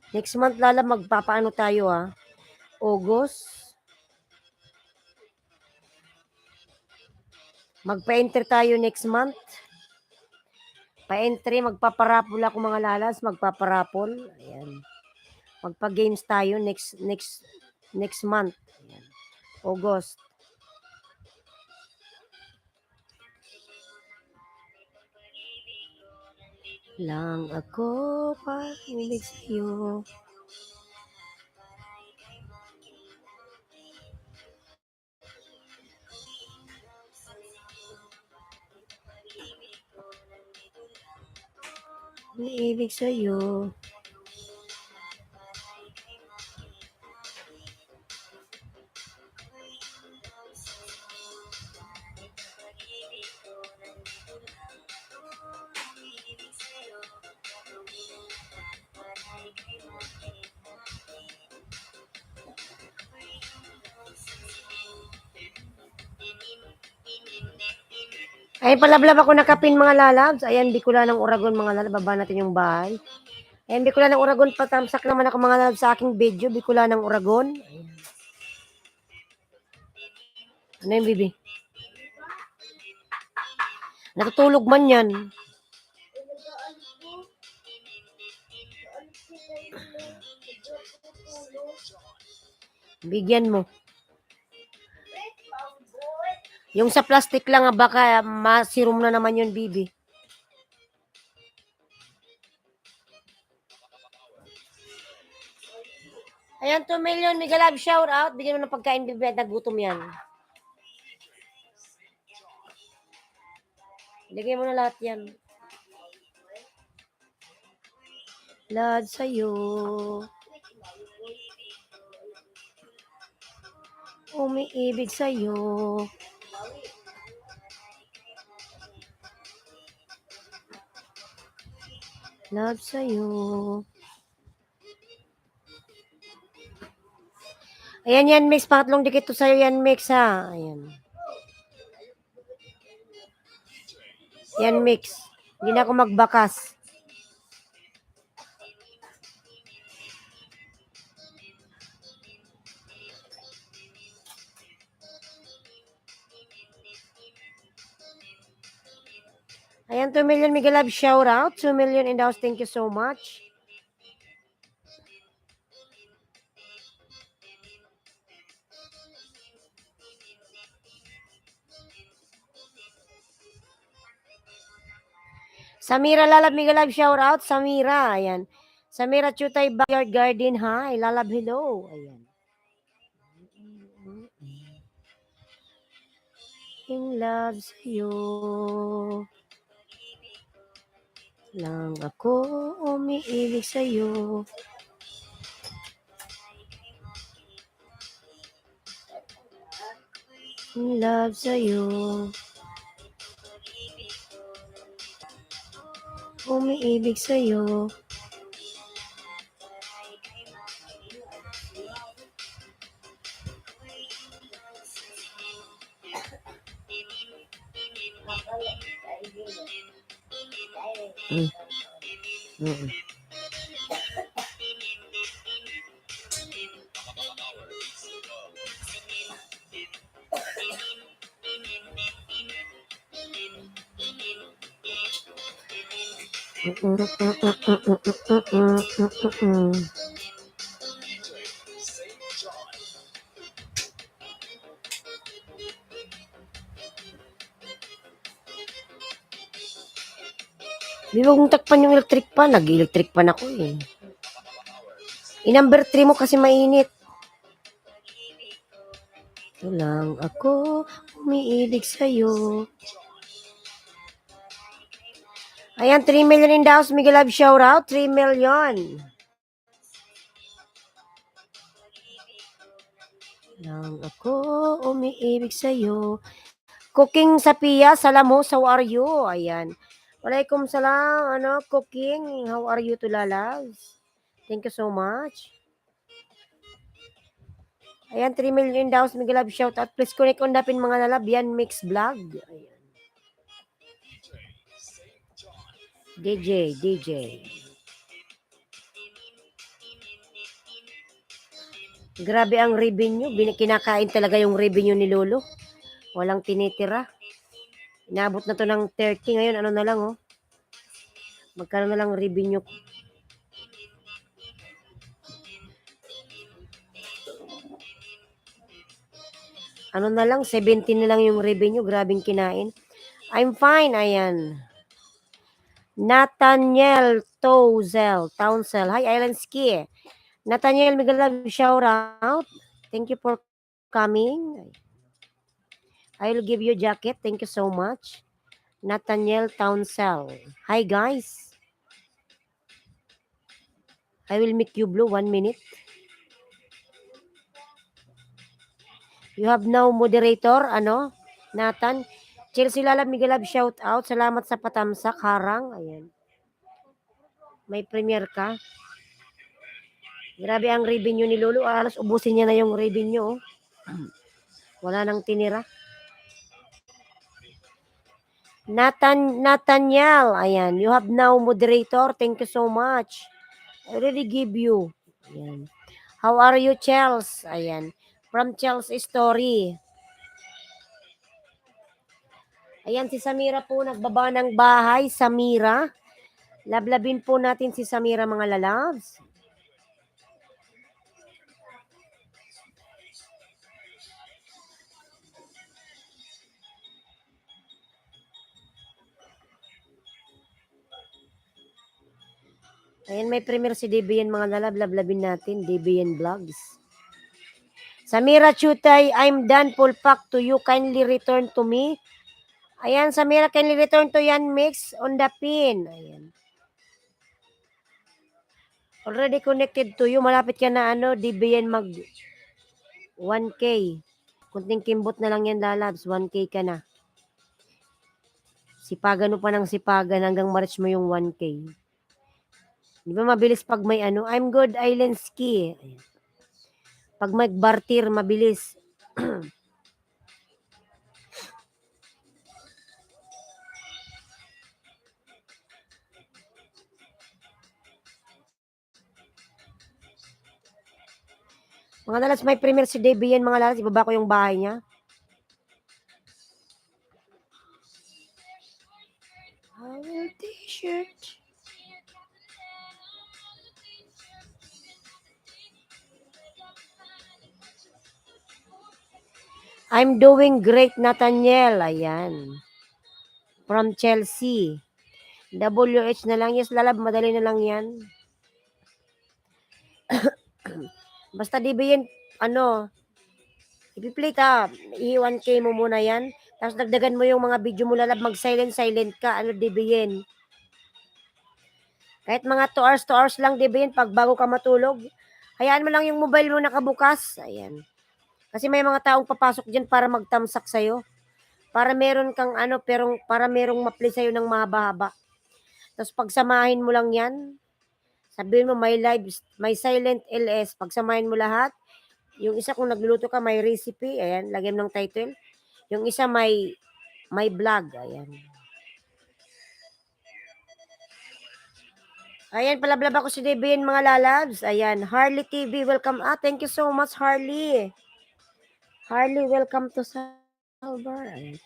Next month, Lala, magpapaano tayo August. Magpa-enter tayo next month. Pa-entry, magpaparapol ako mga lalas, magpaparapol. Ayan. Magpa-games tayo next month. Ayan. August. Lang ako pag-ibig sa'yo. Umiibig sa'yo. Ay, palablab ako nakapin mga lalabs. Ayan, Bicolanang Uragon mga lalabs. Baba natin yung bahay. Ayan, Bicolanang Uragon. Patamsak naman ako mga lalabs sa aking video. Bicolanang Uragon. Ayan. Ano yung bibi? Natutulog man yan. Bigyan mo. Yung sa plastic lang baka masirum na naman yun, bibi. Ayan, 2 million. Mega Love shout out. Bigyan mo ng pagkain, bibi. At nagutom yan. Lagay mo na lahat yan. Love sa'yo. Umiibig sa'yo. Love sa'yo. Ayan yan, Mix. Pangatlong dikit to sa'yo yan, Mix, ha. Ayan. Yan, Mix. Hindi na ako magbakas. Ayan, 2 million Mega Love shout out. 2 million in the house. Thank you so much. Samira Lalab Mega Love shout out. Samira, ayan. Samira Chutay Backyard Garden, hi. Lalab, hello. Ayan. In love sa'yo. Lang ako umiibig sa'yo. In love sa'yo. Umiibig sa'yo. Di ba kung takpan yung electric pan? Nag-electric pan ako eh. I-number 3 mo kasi mainit. Ito lang ako umiibig sa'yo. Ayan, 3 million in the house. Mega Love shout out. 3 million. Lang ako umiibig sa'yo. Cooking sa Pia, Salamos, how are you? Ayan. Walaikum salam, Cooking, how are you, Tulalabs? Thank you so much. Ayan, 3 million daw, Miguel Love, shout out. Please connect on dapin mga lalab, yan, mix vlog. Ayan. DJ. Grabe ang revenue, kinakain talaga yung revenue ni Lolo. Walang tinitira. Inabot na to ng 30 ngayon, ano na lang, oh. Magkano na lang revenue. Ano na lang, 17 na lang yung revenue, grabing kinain. I'm fine, ayan. Nathaniel Townsell. Hi, Island Ski. Nathaniel, Miguel, shout out. Thank you for coming. I'll give you a jacket. Thank you so much. Nathaniel Townsell. Hi, guys. I will make you blue 1 minute. You have now moderator, Nathan. Chelsea Lalab, Miguel Lab, shout out. Salamat sa patamsak, harang. Ayan. May premier ka. Grabe ang revenue ni Lolo. Alas ubusin niya na yung revenue. Wala nang tinira. Nathaniel, ayan. You have now moderator. Thank you so much. I already give you. Ayan. How are you, Chels? Ayan. From Chels Story. Ayan, si Samira po nagbaba ng bahay. Samira. Lablabin po natin si Samira, mga lalabs. Ayan, may premier si DBN, mga lalab. Lablabin natin. DBN Vlogs. Samira Chutay, I'm done. Full pack to you. Kindly return to me. Ayan, Samira, kindly return to yan mix on the pin. Ayan. Already connected to you. Malapit ka na, DBN mag 1K. Kunting kimbot na lang yan, lalabs. 1K ka na. Sipagan mo pa ng sipagan hanggang ma-reach mo yung 1K. Di ba mabilis pag may I'm good, Island Ski. Ayan. Pag mag-bartir, mabilis. Mga lalas, may premier si DBN, mga lalas. Ibaba ko yung bahay niya. T-shirt. I'm doing great, Nathaniel. Ayan. From Chelsea. WH na lang. Yes, lalab. Madali na lang yan. Basta DBN, ipi-play ka. I-1K mo muna yan. Tapos dagdagan mo yung mga video mo, lalab. Mag-silent ka. DBN. Kahit mga 2 hours lang, DBN, pag bago ka matulog. Hayaan mo lang yung mobile mo nakabukas. Ayan. Kasi may mga taong papasok dyan para magtamsak sa'yo. Para meron kang para merong ma-play sa'yo ng mahaba-haba. Tapos pagsamahin mo lang yan, sabihin mo may silent LS, pagsamahin mo lahat. Yung isa kung nagluluto ka, may recipe, ayan, lagyan ng title. Yung isa may vlog, ayan. Ayan, palablab ako si DBN, mga lalabs. Ayan, Harley TV, welcome. Thank you so much, Harley. Harley, welcome to Salvar. Ayan.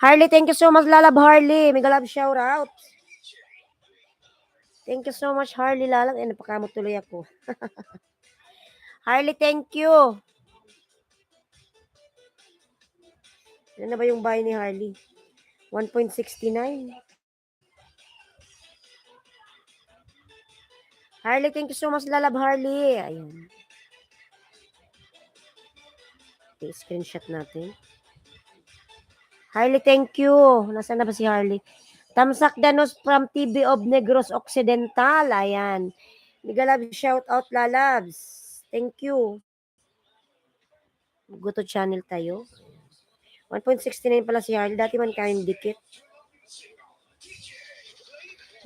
Harley, thank you so much, lalab Harley. Mega love shout out. Thank you so much, Harley Lalang. Napakamot tuloy ako. Harley, thank you. Ano na ba yung bahay ni Harley? 1.69. Harley, thank you so much, lalab Harley. Ayan. Okay, screenshot natin. Harley, thank you. Nasaan na ba si Harley? Tamsak Danos from TV of Negros Occidental. Ayan. Mega love shout out, lalabs. Thank you. Guto channel tayo. 1.69 pala si Harley. Dati man kayong dikit.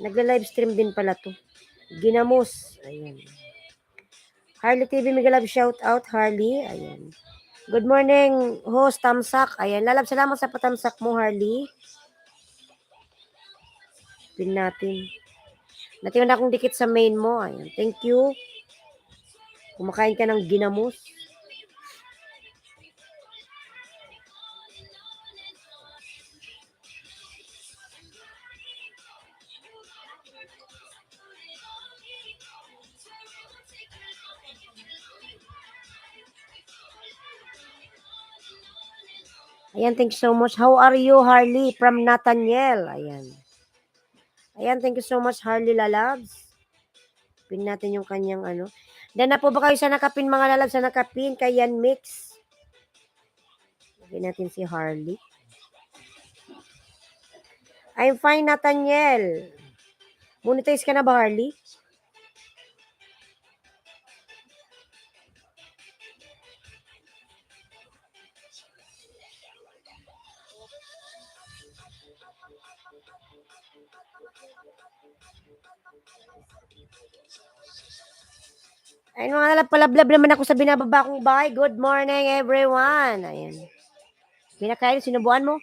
Nagla-live stream din pala to. Ginamos. Ayan. Harley TV, mega love shout out, Harley. Ayan. Good morning, host Tamsak. Ayan. Lalab, salamat sa patamsak mo, Harley. Pin natin. Natingnan akong dikit sa main mo. Ayan. Thank you. Kumakain ka ng ginamos. Ayan, thank you so much. How are you, Harley? From Nathaniel. Ayan. Ayan, thank you so much, Harley Lalabs. Pin natin yung kanyang ano. Dan na po ba kayo sa nakapin, mga lalabs, sa nakapin? Kay Yan Mix. Pin natin si Harley. I'm fine, Nathaniel. Monetize ka na ba, Harley? Ayun mga lalab, palablab naman ako sa binababa kong bahay. Good morning, everyone. Ayan. Pinakain, sinubuan mo?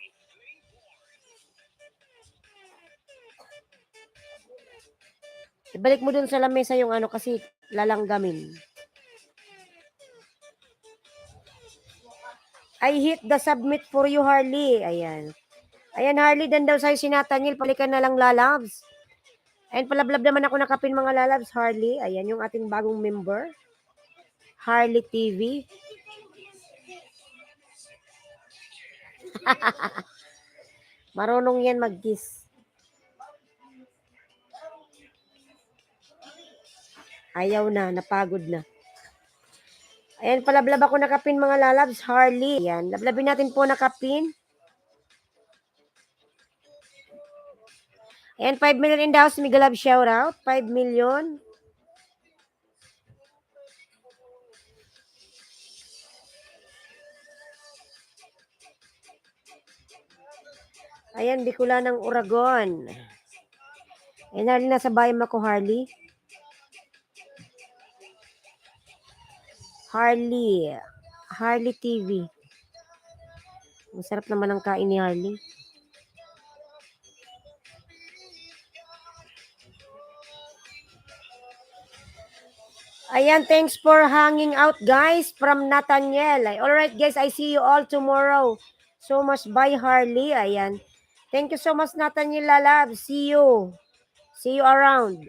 Ibalik mo dun sa lamesa yung ano kasi lalanggamin. I hit the submit for you, Harley. Ayan. Ayan, Harley, dan daw sa'yo si Nathaniel. Palikan na lang, lalabs. Ayan, palablab naman ako nakapin, mga lalabs, Harley. Ayan, yung ating bagong member. Harley TV. Marunong yan mag-kiss. Ayaw na, napagod na. Ayan, palablab ako nakapin, mga lalabs, Harley. Ayan, lablabin natin po nakapin. Ayan, 5 million in the house. Mega love shout out. 5 million. Ayan, Bicula ng Uragon. Ayan, Harley, nasa bayan mo ko, Harley. Harley. Harley TV. Masarap naman ang kain ni Harley. Ayan, thanks for hanging out, guys, from Nathaniel. Alright, guys, I see you all tomorrow. So much, bye, Harley. Ayan. Thank you so much, Nathaniel Lalab. See you. See you around.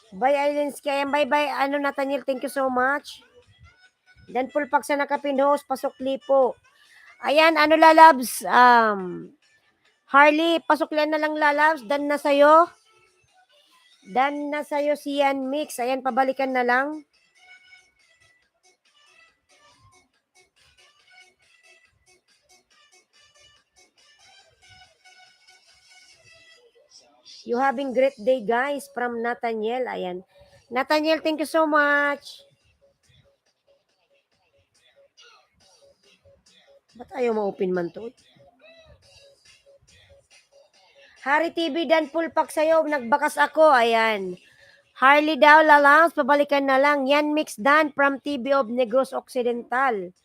Bye, Ailenski. Ayan, bye-bye. Ano, Nathaniel, thank you so much. Dan pulpak sa nakapin host, pasukli po. Ayan, ano, Lalabs? Harley, pasuklian na lang, Lalabs. Dan na sa'yo. Dan na sa'yo si Yan Mix. Ayan, pabalikan na lang. You having great day, guys, from Nathaniel. Ayan. Nathaniel, thank you so much. Ba't ayaw ma-open man to? Harry TV, Dan pulpak sa'yo. Nagbakas ako. Ayan. Harley daw, Lalabs, pabalikan na lang. Yan Mix Dan from TV of Negros Occidental.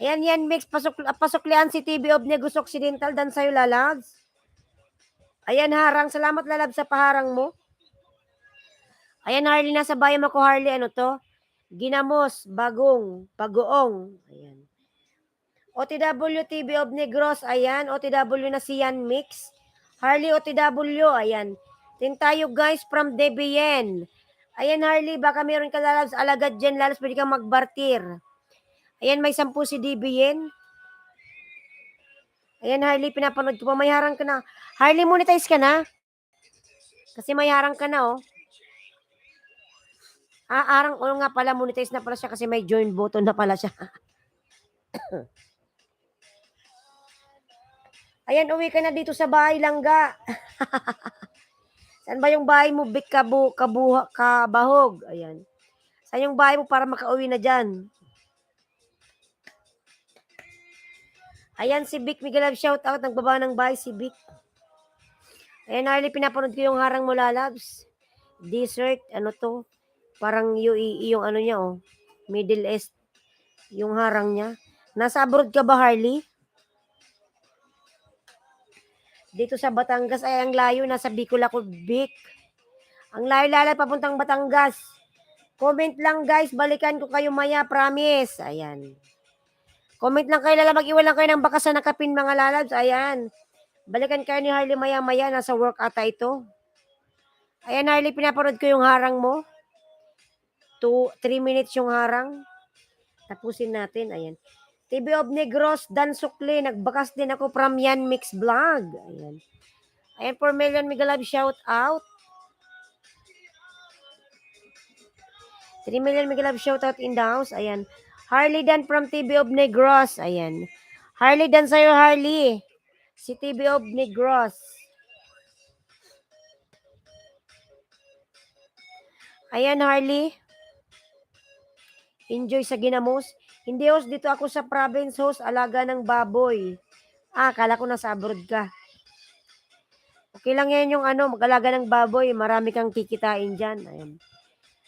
Ayan, Yan Mix, pasuklian si TV of Negros Occidental. Dan sa'yo, Lalabs. Ayan, Harang. Salamat, Lalabs, sa paharang mo. Ayan, Harley, nasa bayan mo ko, Harley. Ano to? Ginamos, bagoong. Ayan. OTW TV of Negros, ayan. OTW na si Yan Mix. Harley OTW, ayan. Tin tayo, guys, from DBN. Ayan, Harley, baka meron ka, Lalabs, alagad dyan, Lalabs, pwede kang magbartir. Ayan, may 10 si DBN. Ayan, Harley, pinapanood ko pa. May harang ka na. Harley, monetize ka na? Kasi may harang ka na, oh. Arang, nga pala, monetize na pala siya kasi may join button na pala siya. Ayan, uwi ka na dito sa bahay, Langga. Saan ba yung bahay mo? Kabahog. Ayan. Saan yung bahay mo para makauwi na dyan? Ayan si Vic Miguelab, shout out. Nagbaba ng bahay si Vic. Ayan, Harley, pinapanood ko yung harang mo, lalabs. Dessert, ano to? Parang UAE yung ano niya, oh. Middle East. Yung harang niya. Nasa abroad ka ba, Harley? Dito sa Batangas, ay ang layo. Nasa Bicol ako, Vic. Ang layo-lala papuntang Batangas. Comment lang, guys. Balikan ko kayo maya, promise. Ayan. Comment lang kayo, lala. Mag-iwan lang kayo ng bakas na nakapin, mga lalabs. Ayan. Balikan kayo ni Harley maya-maya. Nasa work ata ito. Ayan, Harley, pinapanood ko yung harang mo. 3 minutes yung harang. Tapusin natin. Ayan. TV of Negros, Dan Sukli. Nagbakas din ako from Yan Mix Vlog. Ayan. Ayan, 4 million Migalab, shout out. 3 million Migalab, shout out in the house. Ayan. Harley Dan from TV of Negros. Ayan. Harley Dan sa'yo, Harley. Si TV of Negros. Ayan, Harley. Enjoy sa ginamos. Hindi, host. Dito ako sa province, host. Alaga ng baboy. Kala ko nasa abroad ka. Okay lang yan yung ano, mag-alaga ng baboy. Marami kang kikitain dyan. Ayan.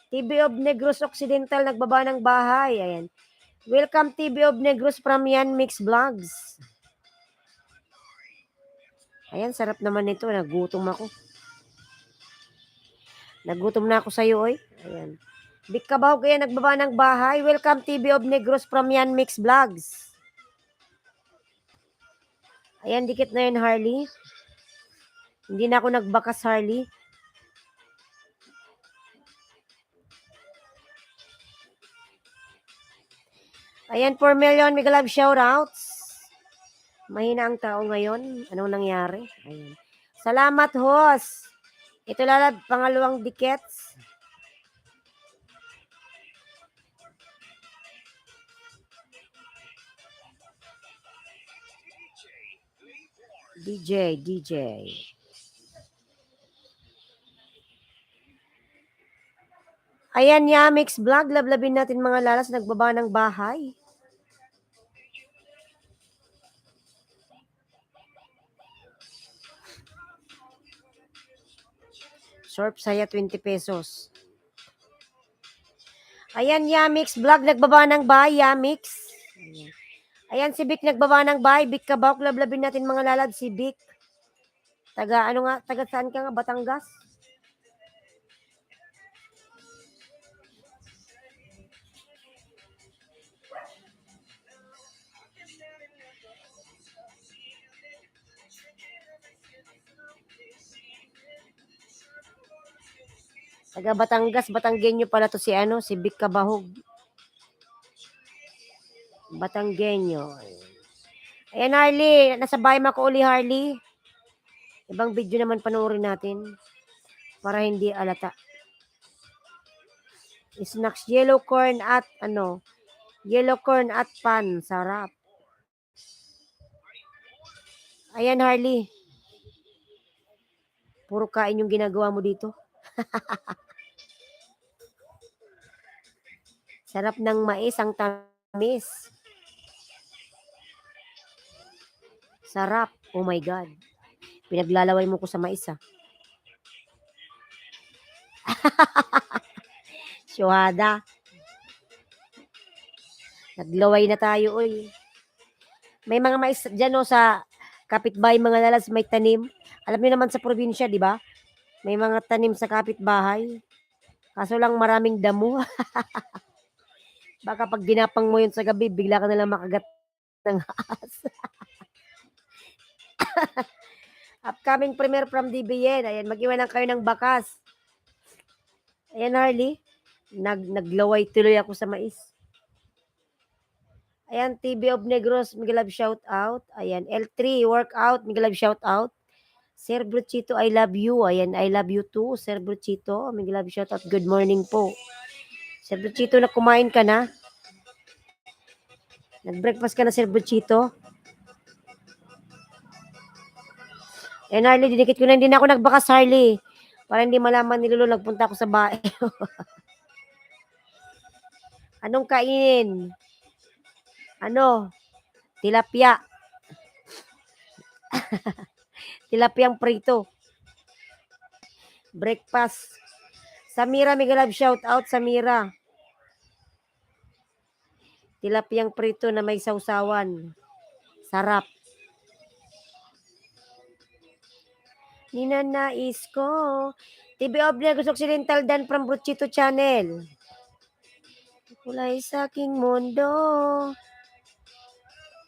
TV of Negros Occidental, nagbaba ng bahay. Ayan. Welcome TV of Negros from Yan Mix Vlogs. Ayan, sarap naman nito. Nagutom ako. Nagutom na ako sa'yo, oy. Ayan. Big Kabaw, kaya nagbaba ng bahay. Welcome TV of Negros from Yan Mix Vlogs. Ayan, dikit na yun, Harley. Hindi na ako nagbakas, Harley. Ayan, 4 million. Mega love shoutouts. Mahina ang tao ngayon. Anong nangyari? Ayan. Salamat, host. Ito lalab, pangalawang dikets. DJ. Ayan, Yamix Vlog. Lablabin natin mga lalas. Nagbaba ng bahay. Sorb saya 20 pesos. Ayan, Yamix Vlog. Nagbaba ng bahay, Yamix. Ayan, si Vic nagbaba ng bahay. Vic Kabaw. Lablabin natin mga lalad. Si Vic. Taga saan ka nga? Batangas? Taga Batangas, Batanggenyo pala to si Vic Kabahog. Batanggenyo. Ayan, Harley. Nasa bahay mo ako uli, Harley. Ibang video naman panoorin natin. Para hindi alata. Snacks, yellow corn at yellow corn at pan. Sarap. Ayan, Harley. Puro kain yung ginagawa mo dito. Sarap ng mais, ang tamis. Sarap. Oh my God. Pinaglalaway mo ko sa mais, Syuhada. Naglaway na tayo, oy. May mga mais dyan, sa kapitbahay mga lalas, may tanim. Alam niyo naman sa probinsya, di ba? May mga tanim sa kapitbahay. Kaso lang maraming damo. Baka pag ginapang mo yun sa gabi, bigla ka nalang makagat ng ahas. Upcoming premiere from DBN. Ayan, mag-iwan lang kayo ng bakas. Ayan, Harley. Naglaway tuloy ako sa mais. Ayan, TV of Negros, Miguelab shout out. Ayan, L3 workout, Miguelab shout out. Sir Bruchito, I love you. Ayan, I love you too, Sir Bruchito. Miguelab shout out. Good morning po. Sir Bruchito, na kumain ka na? Nag-breakfast ka na, Sir Bruchito? Ayan, Harley, didikit ko na. Hindi na ako nagbakas, Harley. Para hindi malaman ni Lolo, nagpunta ako sa bahay. Anong kainin? Ano? Tilapia. Tilapiyang prito. Breakfast. Samira Migalab, shout out Samira. Tilapiyang prito na may sausawan. Sarap. Ninanais ko. TV Obligos Occidental Dan from Bruchito Channel. Kulay sa aking mundo.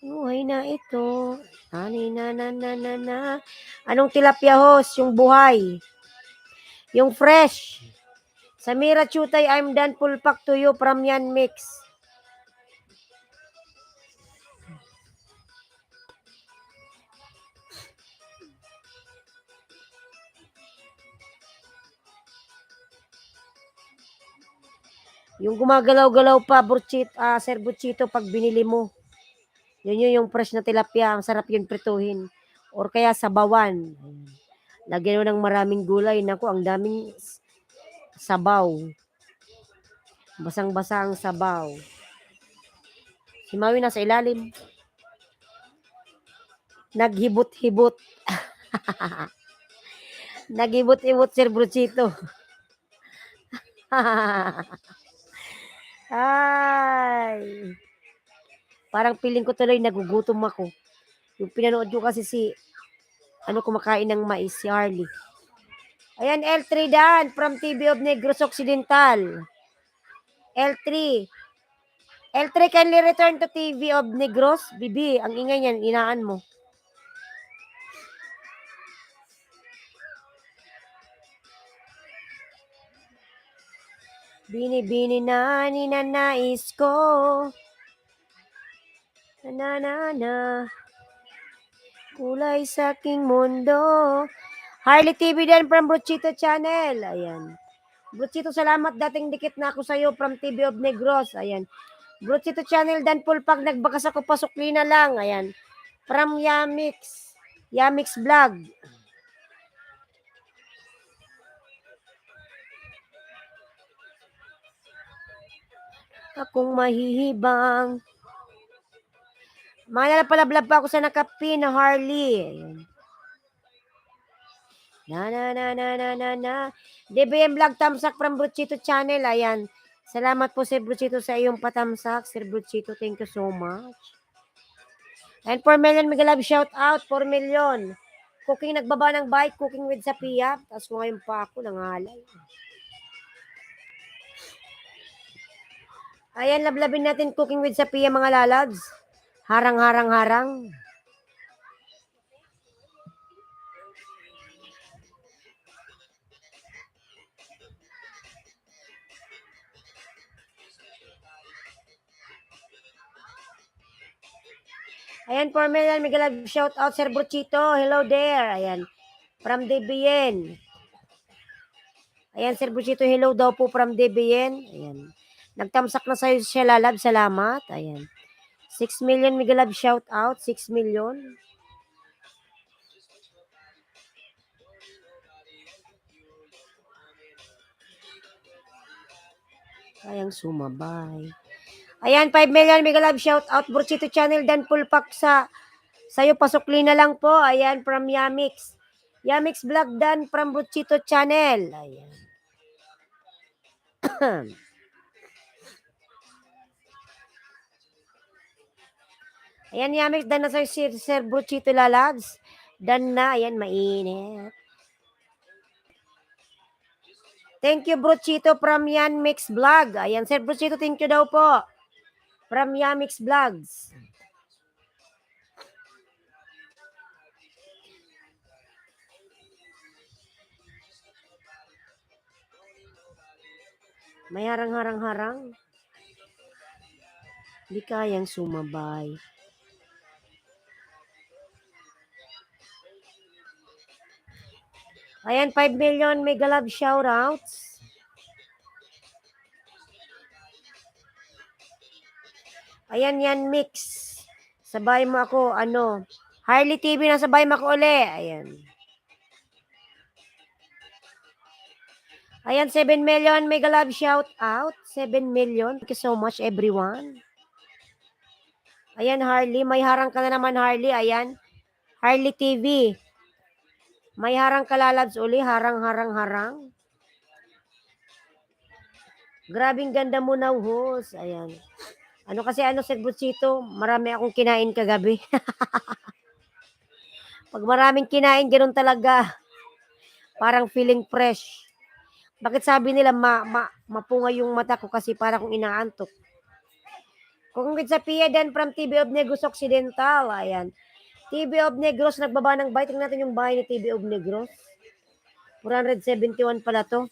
Buhay na ito. Ani na na na na na. Anong tilapia host? Yung buhay. Yung fresh. Samira Chutay, I'm done. Full pack to you from Yan Mix. Yung gumagalaw-galaw pa, Sir Buchito, pag binili mo. Yun yung fresh na tilapia. Ang sarap yun prituhin. Or kaya sabawan. Lagyan mo ng maraming gulay. Naku, ang daming sabaw. Basang-basa ang sabaw. Si Maui nasa ilalim. Naghibot-hibot. Naghibot-hibot, Sir Bruchito. Ay. Parang feeling ko tuloy nagugutom ako. Yung pinanood ko kasi kumakain ng mais, si Harley. Ayan, L3 Dan from TV of Negros Occidental. L3. L3, kindly return to TV of Negros. Bibi, ang ingay niyan, inaan mo. Bini-bini na ninanais ko. Na. Kulay sa aking mundo. Harley TV Dan from Bruchito Channel. Ayan. Bruchito, salamat. Dating dikit na ako sa'yo from TV of Negros. Ayan. Bruchito Channel Dan Pulpag. Nagbakas ako, pasukli na lang. Ayan. From Yamix. Yamix Vlog. Akong mahihibang. Manalapalablab pa ako sa nakapin na Harley. Ayan. Na. DBM Vlog Tamsak from Bruchito Channel. Ayan. Salamat po Sir Bruchito sa iyong patamsak. Sir Bruchito, thank you so much. And 4 million Migalab, shout out. 4 million. Cooking nagbaba ng bike. Cooking with Sapia. Tapos ngayon pa ako nangalay. Ayan, lablabin natin cooking with Sapia mga lalads. Harang. Ayan, 4 million Migalab, shout out Sir Bruchito. Hello there. Ayan. From DBN. Ayan, Sir Bruchito, hello daw po from DBN. Ayan. Nagtamsak na sa'yo siya lalab. Salamat. Ayan. 6 million Migalab, shout out. 6 million. Kayang sumabay. Ayan, 5 million Migalab, shout out. Bruchito Channel Dan Pulpak sa'yo. Pasukli na lang po. Ayan, from Yamix. Yamix Vlog Dan from Bruchito Channel. Ayan. Ayan, Yamix, dan na sa Sir Bruchito lalabs. Dan na, ayan, mainit. Thank you, Bruchito, from Yan Mix Vlog. Ayan, Sir Bruchito, thank you daw po. From Yamix Vlogs. May harang. Di kayang sumabay. Ayan, 5 million Megalab shoutouts. Ayan, Yan Mix. Sabay mo ako, Harley TV na sabay mo ako uli. Ayan. Ayan, 7 million mega love shout out. 7 million. Thank you so much, everyone. Ayan, Harley. May harang ka na naman, Harley. Ayan. Harley TV. May harang ka lalabs uli. Harang, harang, harang. Grabing ganda mo na, host. Ayan. Ano kasi Sir Butsito, marami akong kinain kagabi. Pag maraming kinain, ganun talaga. Parang feeling fresh. Bakit sabi nila mapunga yung mata ko kasi para kong inaantok. Kung sa Pia Dan from TV of Negros Occidental, ayan. TV of Negros, nagbaba ng bahay. Tingnan natin yung bahay ni TV of Negros. 471 pala to.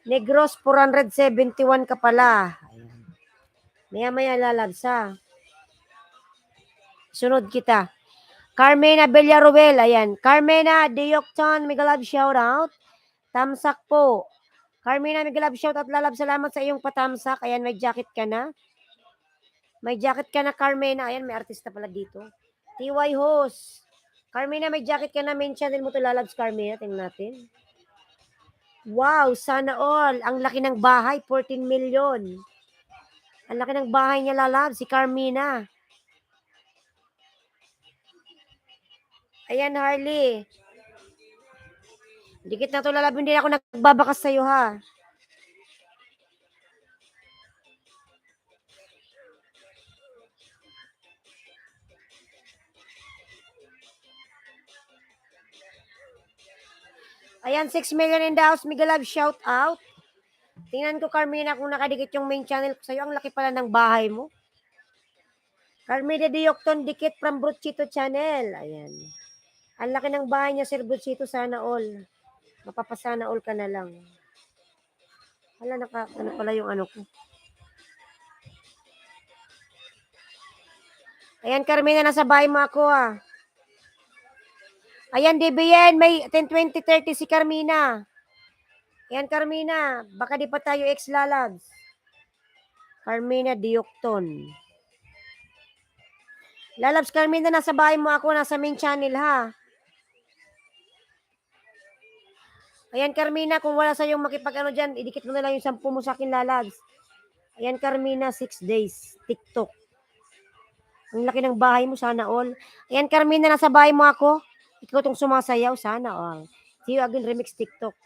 Negros, 471 ka pala. Ayan. Maya-maya lalabsa. Sunod kita. Carmena Villaruel, ayan. Carmena Diocton, mega love shout out. Tamsak po. Carmena, mega love shout out. Lalab, salamat sa iyong patamsak. Ayan, may jacket ka na. May jacket ka na, Carmena. Ayan, may artista pala dito. TY Host. Carmena, may jacket ka na. Main channel mo to, Lalabs, Carmena. Tingnan natin. Wow, sana all. Ang laki ng bahay, 14 million. Ang laki ng bahay niya, Lalabs, si Carmena. Ayan, Harley. Dikit na to, Lalab. Hindi ako nagbabakas sa'yo, ha. Ayan, 6 million in the house. Mega love, shout out. Tingnan ko, Carmina, kung nakadikit yung main channel ko sa'yo. Ang laki pala ng bahay mo. Carmina Diocton, dikit from Bruchito Channel. Ayan. Ang laki ng bahay niya, Sir Bruchito. Sana all. Mapapasana all ka na lang. Hala, ano pala yung ano ko. Ayan, Carmina, nasa bahay mo ako, ah. Ayan, DBN, may 10, 20, 30 si Carmina. Ayan, Carmina, baka di pa tayo ex-lalabs. Carmina Diocton. Lalabs, Carmina, nasa bahay mo ako, nasa main channel, ha. Ayan, Carmina, kung wala sa'yong makipag-ano dyan, idikit mo na lang yung 10 mo sa akin, Lalabs. Ayan, Carmina, 6 days, TikTok. Ang laki ng bahay mo, sana all. Ayan, Carmina, nasa bahay mo ako. Ikaw tong sumasayaw, sana all. See you again, Remix TikTok.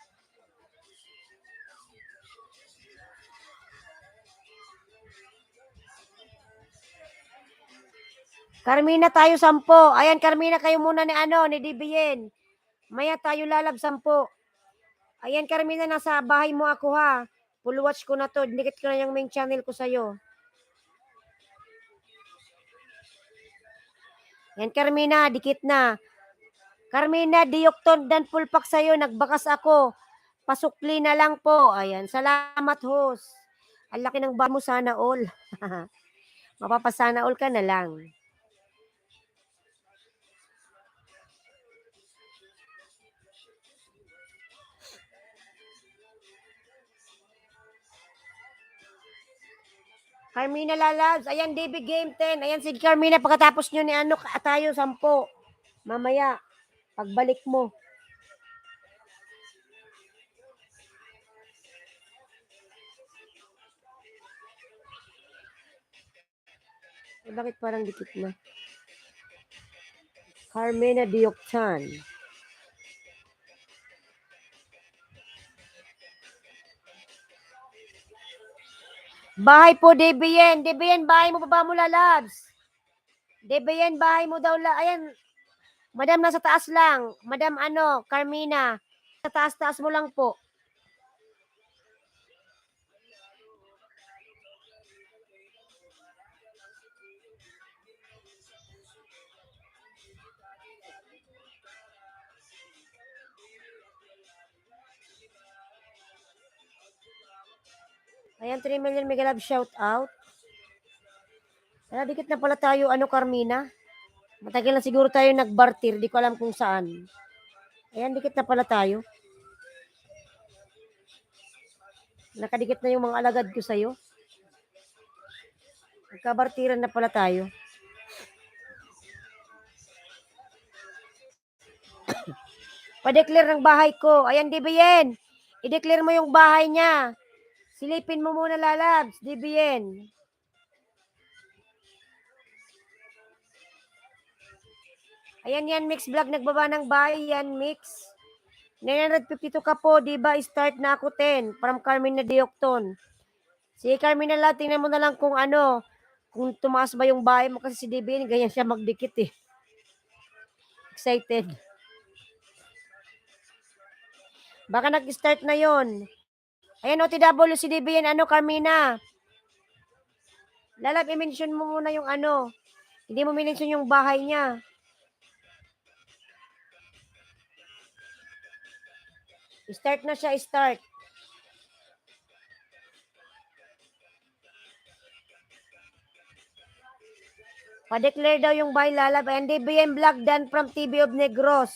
Carmina, tayo 10. Ayan, Carmina, kayo muna ni DBN. Maya tayo lalab 10. Ayan, Carmina, nasa bahay mo ako, ha. Full watch ko na to. Dikit ko na yung main channel ko sa'yo. Ayan, Carmina, dikit na. Carmina, Diocton, dan full pack sa'yo. Nagbakas ako. Pasukli na lang po. Ayan, salamat, host. Ang laki ng bahay mo, sana all. Mapapasana all ka na lang. Carmina Lalabs. Ayan, DB Game 10. Ayan, sige Carmina, pagkatapos nyo ni tayo 10. Mamaya, pagbalik mo. Eh, bakit parang dikit na? Carmina Dioctan. Bahay po, DBN. DBN, bahay mo pa ba mo, Lalabs? DBN, bahay mo daw. Ayan, Madam, nasa taas lang. Madam, Carmina. Sa taas-taas mo lang po. Ayan, 3 million mega love shout out. Ayan, dikit na pala tayo, Carmina. Matagal na siguro tayo nagbartir. Di ko alam kung saan. Ayan, dikit na pala tayo. Nakadikit na yung mga alagad ko sa'yo. Nagkabartiran na pala tayo. Pa-declare ng bahay ko. Ayan, DBN. I-declare mo yung bahay niya. Silipin mo muna, lalabs. DBN. Ayan yan, Mix Vlog. Nagbaba ng bahay yan, Mix. 952 ka po, di ba? Start na ako 10 from Carmina Diocton. Si Carmina lang, tingnan mo na lang kung ano, kung tumaas ba yung bahay mo kasi si DBN, ganyan siya magdikit eh. Excited. Baka nag-start na yon. Ayan, OTW si DBN, ano, Carmina. Lalab, i-mention mo muna yung ano. Hindi mo mention yung bahay niya. Start na siya, start. Pa-declare daw yung bahay, lalab. Ayan, DBN Vlog dan from TV of Negros.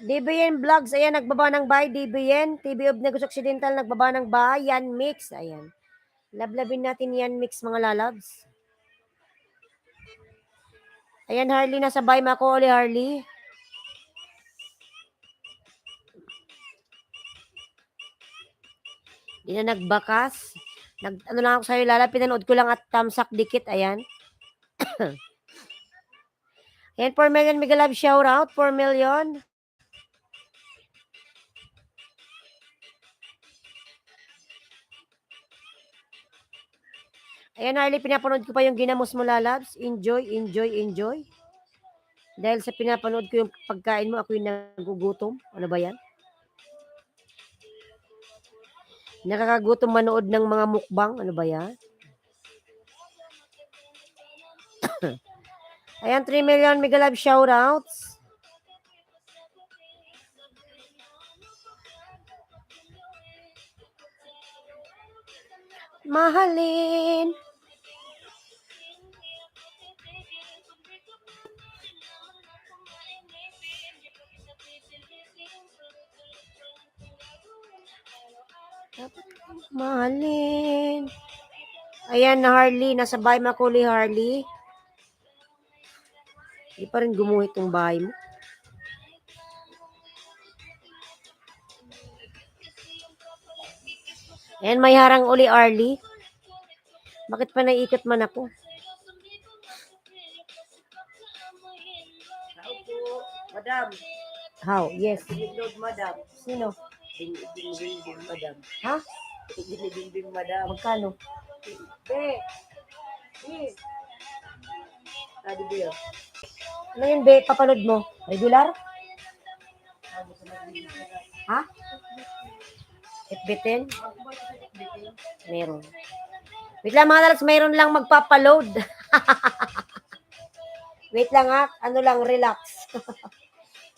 DBN Vlogs, ayan, nagbaba ng bahay. DBN, TV of Negros Occidental, nagbaba ng bahay. Yan, Mix, ayan. Lablabin natin yan, Mix, mga lalabs. Ayan, Harley, nasa bahay mo ako, Harley. Di na nagbakas. Ano lang ako sa'yo, Lala, pinanood ko lang at tamsak dikit, ayan. Ayan, 4 million, mega love shout out, 4 million. Ayan, Harley, pinapanood ko pa yung ginamos mo, lalabs. Enjoy, enjoy, enjoy. Dahil sa pinapanood ko yung pagkain mo, ako yung nagugutom. Ano ba yan? Nakakagutom manood ng mga mukbang. Ano ba yan? Ayan, 3 million, mega love shout outs. Mahalin. Mahalin. Ayan na Harley, nasa bahay Makuli Harley. Hindi pa rin gumuhit yung bahay mo. Ayan, may harang uli Arlie. Bakit pa naiikot man ako? How po, madam? How? Yes. Binigload, madam. Sino? Binigload, madam. Ha? Binigload, madam. Magkano? Be. Be. Adi Be. Ano yun, Be? Papanood mo? Regular? Ha? FB10? Meron. Wait lang mga lalas, mayroon lang magpapaload. Wait lang ha, ano lang, relax.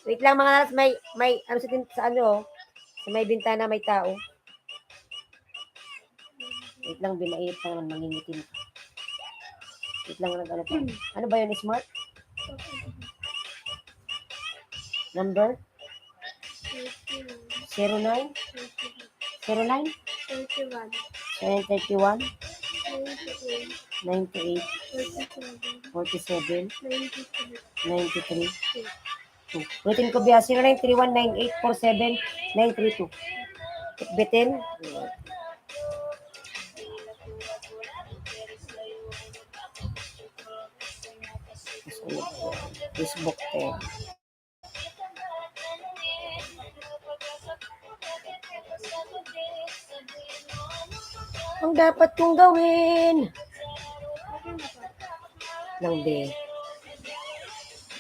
Wait lang mga lalas, may ano sa ano, sa may bintana may tao. Wait lang, binait pa naman, mangingitin. Wait lang, ano pa. Ano ba yun, smart? Number? 09? 09? 31? 98? 47? 93? Ulitin ko biya, 09319847-932. Bitin? Facebook 10. Ang dapat kong gawin. Lang be.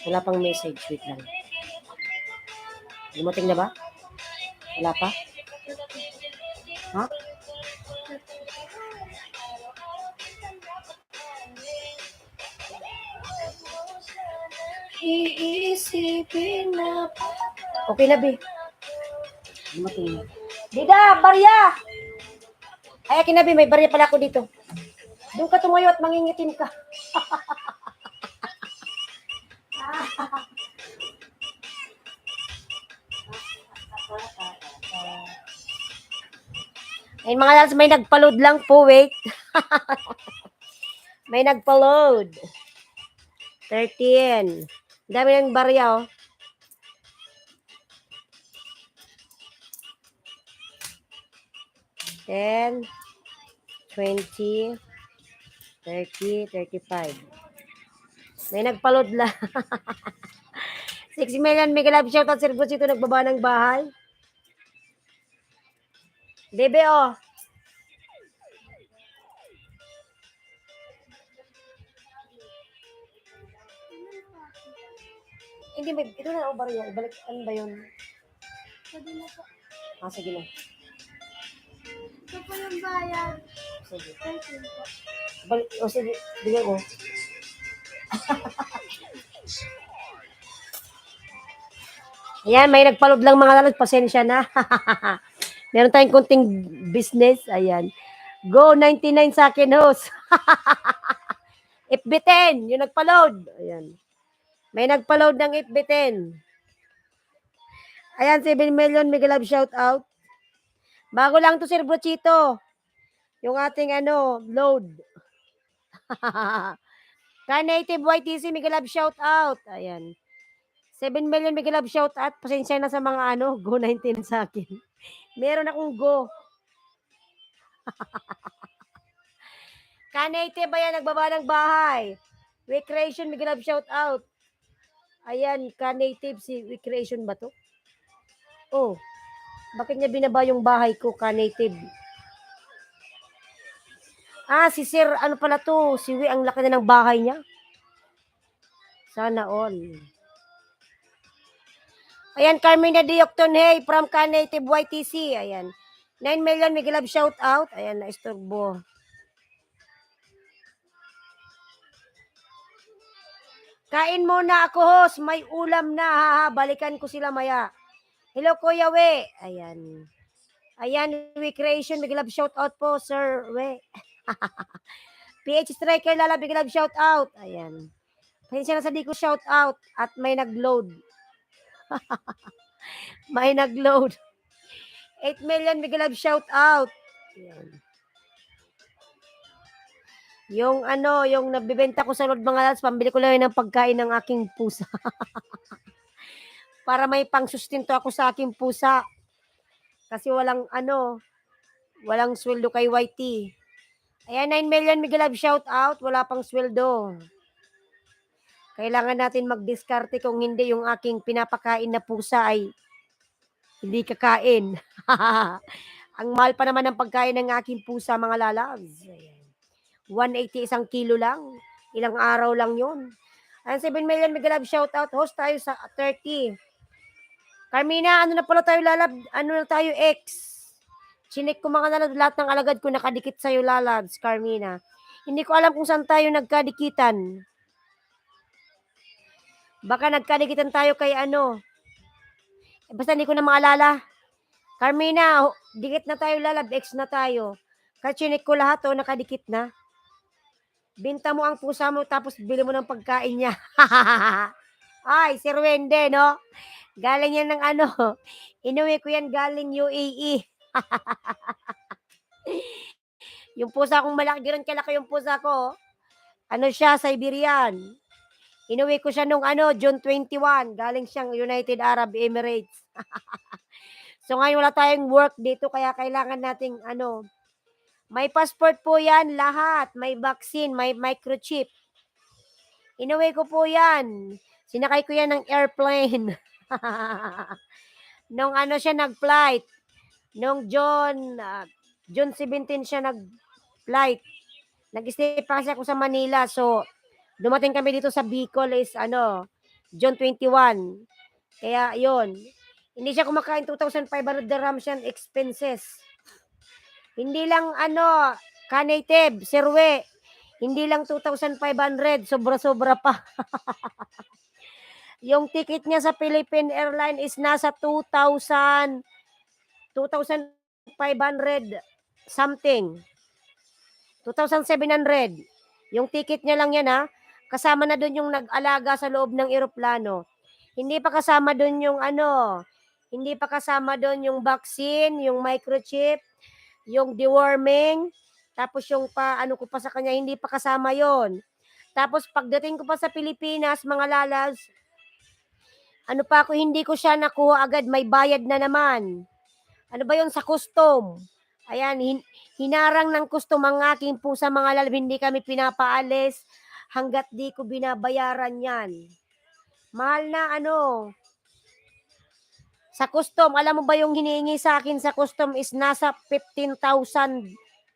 Wala pang message. Wait lang. Dumating na ba? Wala pa? Ha? Iisipin na. Okay na, be. Dumating na. Dida, barya! Ay, kinabi, may barya pala ako dito. Doon ka tumayo at mangingitim ka. Ayun mga lads, may nagpa-load lang po, wait. May nagpa-load. 13. Dami ng barya, oh. $10, $20, $30, $35. May nagpa-load lang. 6 million mega love shoutout Sir Busito nagbaba ng bahay. Bebe, oh. Hindi, ito na ako barya. Ibalik, ano ba yun? Sige na. Ito po yung bayad. Sige. Thank you po. Balik, sige, bigay ko. Ayan, may nagpa-load lang mga lalag. Pasensya na. Meron tayong kunting business. Ayan. Go 99 sa akin, host. FB10, yung nagpa-load. Ayan. May nagpa-load ng FB10. Ayan, 7 million mega love shout out. Bago lang to Sir Brochito. Yung ating load. Ka-native YTC mega love shout out. Ayan. 7 million mega love shout out. Pasensya na sa mga go 19 sa akin. Meron akong go. Ka-native ba yan? Nagbaba ng bahay. Recreation mega love shout out. Ayan, ka-native si Recreation ba to? Oh. Bakit niya binaba yung bahay ko, ka-native? Si Sir, ano pala to? Si Wi, ang laki na ng bahay niya. Sana all. Ayan, Carmina Diocton, hey, from ka-native YTC. Ayan. 9 million, may love shout out. Ayan, naisturbo. Kain muna ako, host. May ulam na, haha. Balikan ko sila maya. Hello, Kuya We. Ayan. Ayan, We Creation. Big love shout out po, Sir We. PH Striker, Lala, big love shout out. Ayan. Pasensya na sa di ko shout out at may nag-load. May nag-load. 8 million, big love shout out. Ayan. Yung yung nabibenta ko sa Lord mga lads, pambili ko lang ng pagkain ng aking pusa. Para may pangsustinto ako sa aking pusa. Kasi walang walang sweldo kay YT. Ayan, 9 million mega love shout out. Wala pang sweldo. Kailangan natin mag-diskarte kung hindi yung aking pinapakain na pusa ay hindi kakain. Ang mahal pa naman ng pagkain ng aking pusa mga lalabs. Ayan. 180 isang kilo lang. Ilang araw lang yun. Ayan, 7 million mega love shout out. Host tayo sa 30. Carmina, ano na pala tayo lalab? Ano na tayo X? Chinik ko mga lalabs. Lahat ng alagad ko nakadikit sa'yo lalabs, Carmina. Hindi ko alam kung saan tayo nagkadikitan. Baka nagkadikitan tayo kay basta hindi ko na maalala. Carmina, dikit na tayo lalab. X na tayo. Kachinik ko lahat nakadikit na. Binta mo ang pusa mo tapos bili mo ng pagkain niya. Ay, Sir Wende, no? Galing yan ng inuwi ko yan galing UAE. Yung pusa kong malaki, gano'n kalaki yung pusa ko. Ano siya, Siberian. Inuwi ko siya nung June 21. Galing siyang United Arab Emirates. So ngayon wala tayong work dito kaya kailangan nating may passport po yan lahat. May vaccine, may microchip. Inuwi ko po yan. Sinakay ko yan ng airplane. Nung siya nag-flight. Nung June 17 siya nag-flight. Nag-stay pa kasi ako sa Manila. So, dumating kami dito sa Bicol is June 21. Kaya, yon. Hindi siya kumakain 2,500 dirhams yan expenses. Hindi lang ka-native, Sirwe. Hindi lang 2,500, sobra-sobra pa. Yung ticket niya sa Philippine Airlines is nasa 2,500 something. 2,700. Yung ticket niya lang yan kasama na doon yung nag-alaga sa loob ng eroplano. Hindi pa kasama doon yung hindi pa kasama doon yung vaccine, yung microchip, yung deworming, Tapos yung ano ko pa sa kanya, hindi pa kasama yon. Tapos pagdating ko pa sa Pilipinas, mga lalas, ano pa ako, hindi ko siya nakuha agad, may bayad na naman. Ano ba yon sa custom? Ayan, hinarang ng custom ang aking pusa mga lalab, hindi kami pinapaalis hanggat di ko binabayaran yan. Mahal na sa custom, alam mo ba yung hinihingi sa akin sa custom is nasa 15,000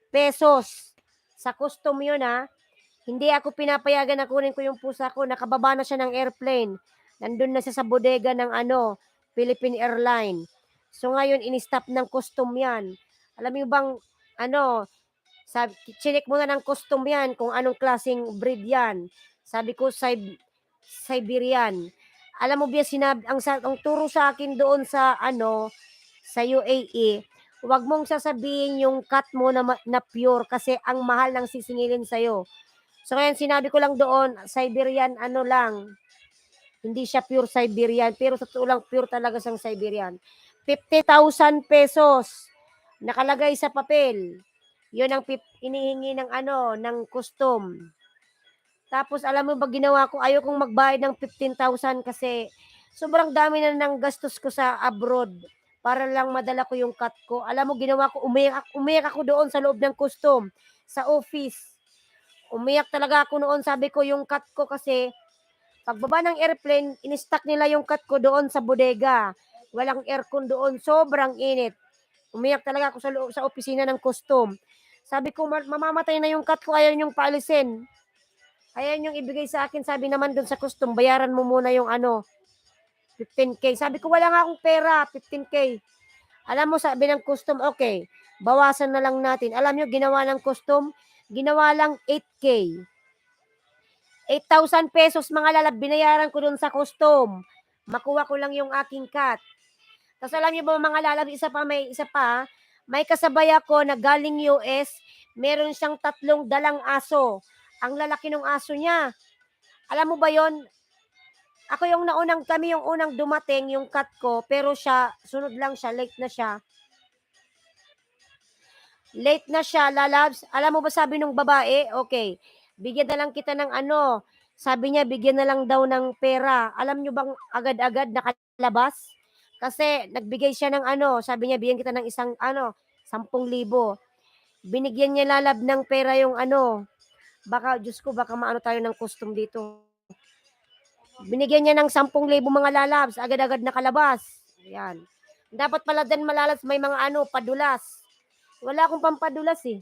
pesos. Sa custom yun ha. Hindi ako pinapayagan na kunin ko yung pusa ko. Nakababa na siya ng airplane. Nandun na siya sa bodega ng Philippine Airline. So ngayon, in-stop ng custom yan. Alam mo bang, chinik mo na ng custom yan kung anong klaseng breed yan. Sabi ko, Siberian. Alam mo ba, ang turo sa akin doon sa sa UAE, huwag mong sasabihin yung cut mo na pure kasi ang mahal ng sisingilin sa'yo. So ngayon sinabi ko lang doon, Siberian lang. Hindi siya pure Siberian, pero sa totoo lang pure talaga siyang Siberian. 50,000 pesos nakalagay sa papel. 'Yun ang inihingi ng ng custom. Tapos alam mo ba ginawa ko, ayaw kong magbayad ng 15,000 kasi sobrang dami na ng gastos ko sa abroad para lang madala ko yung cut ko. Alam mo ginawa ko, umiyak ako doon sa loob ng custom, sa office. Umiyak talaga ako noon, sabi ko yung cut ko kasi pagbaba ng airplane, in-stock nila yung cut ko doon sa bodega. Walang aircon doon, sobrang init. Umiyak talaga ako sa opisina ng custom. Sabi ko, mamamatay na yung cut ko, ayaw yung paalisin. Ayan yung ibigay sa akin, sabi naman doon sa custom, bayaran mo muna yung 15K. Sabi ko, wala nga akong pera, 15K. Alam mo, sabi ng custom, okay, bawasan na lang natin. Alam nyo, ginawa ng custom, ginawa lang 8K. 8,000 pesos mga lalab, binayaran ko doon sa custom. Makuha ko lang yung aking cut. Tapos alam niyo ba mga lalab, may isa pa, may kasabay ako na galing US, meron siyang 3 dalang aso. Ang lalaki ng aso niya. Alam mo ba yon? Kami yung unang dumating, yung cut ko, pero siya, sunod lang siya, late na siya. Late na siya, lalabs. Alam mo ba sabi nung babae? Okay, bigyan na lang kita ng sabi niya, bigyan na lang daw ng pera. Alam niyo bang agad-agad nakalabas? Kasi nagbigay siya ng sabi niya, bigyan kita ng isang 10,000. Binigyan niya lalab ng pera yung baka, Diyos ko, baka maano tayo ng custom dito. Binigyan niya ng 10,000 mga lalabs, agad-agad nakalabas. Ayan. Dapat pala din malalas, may mga padulas. Wala akong pampadulas eh.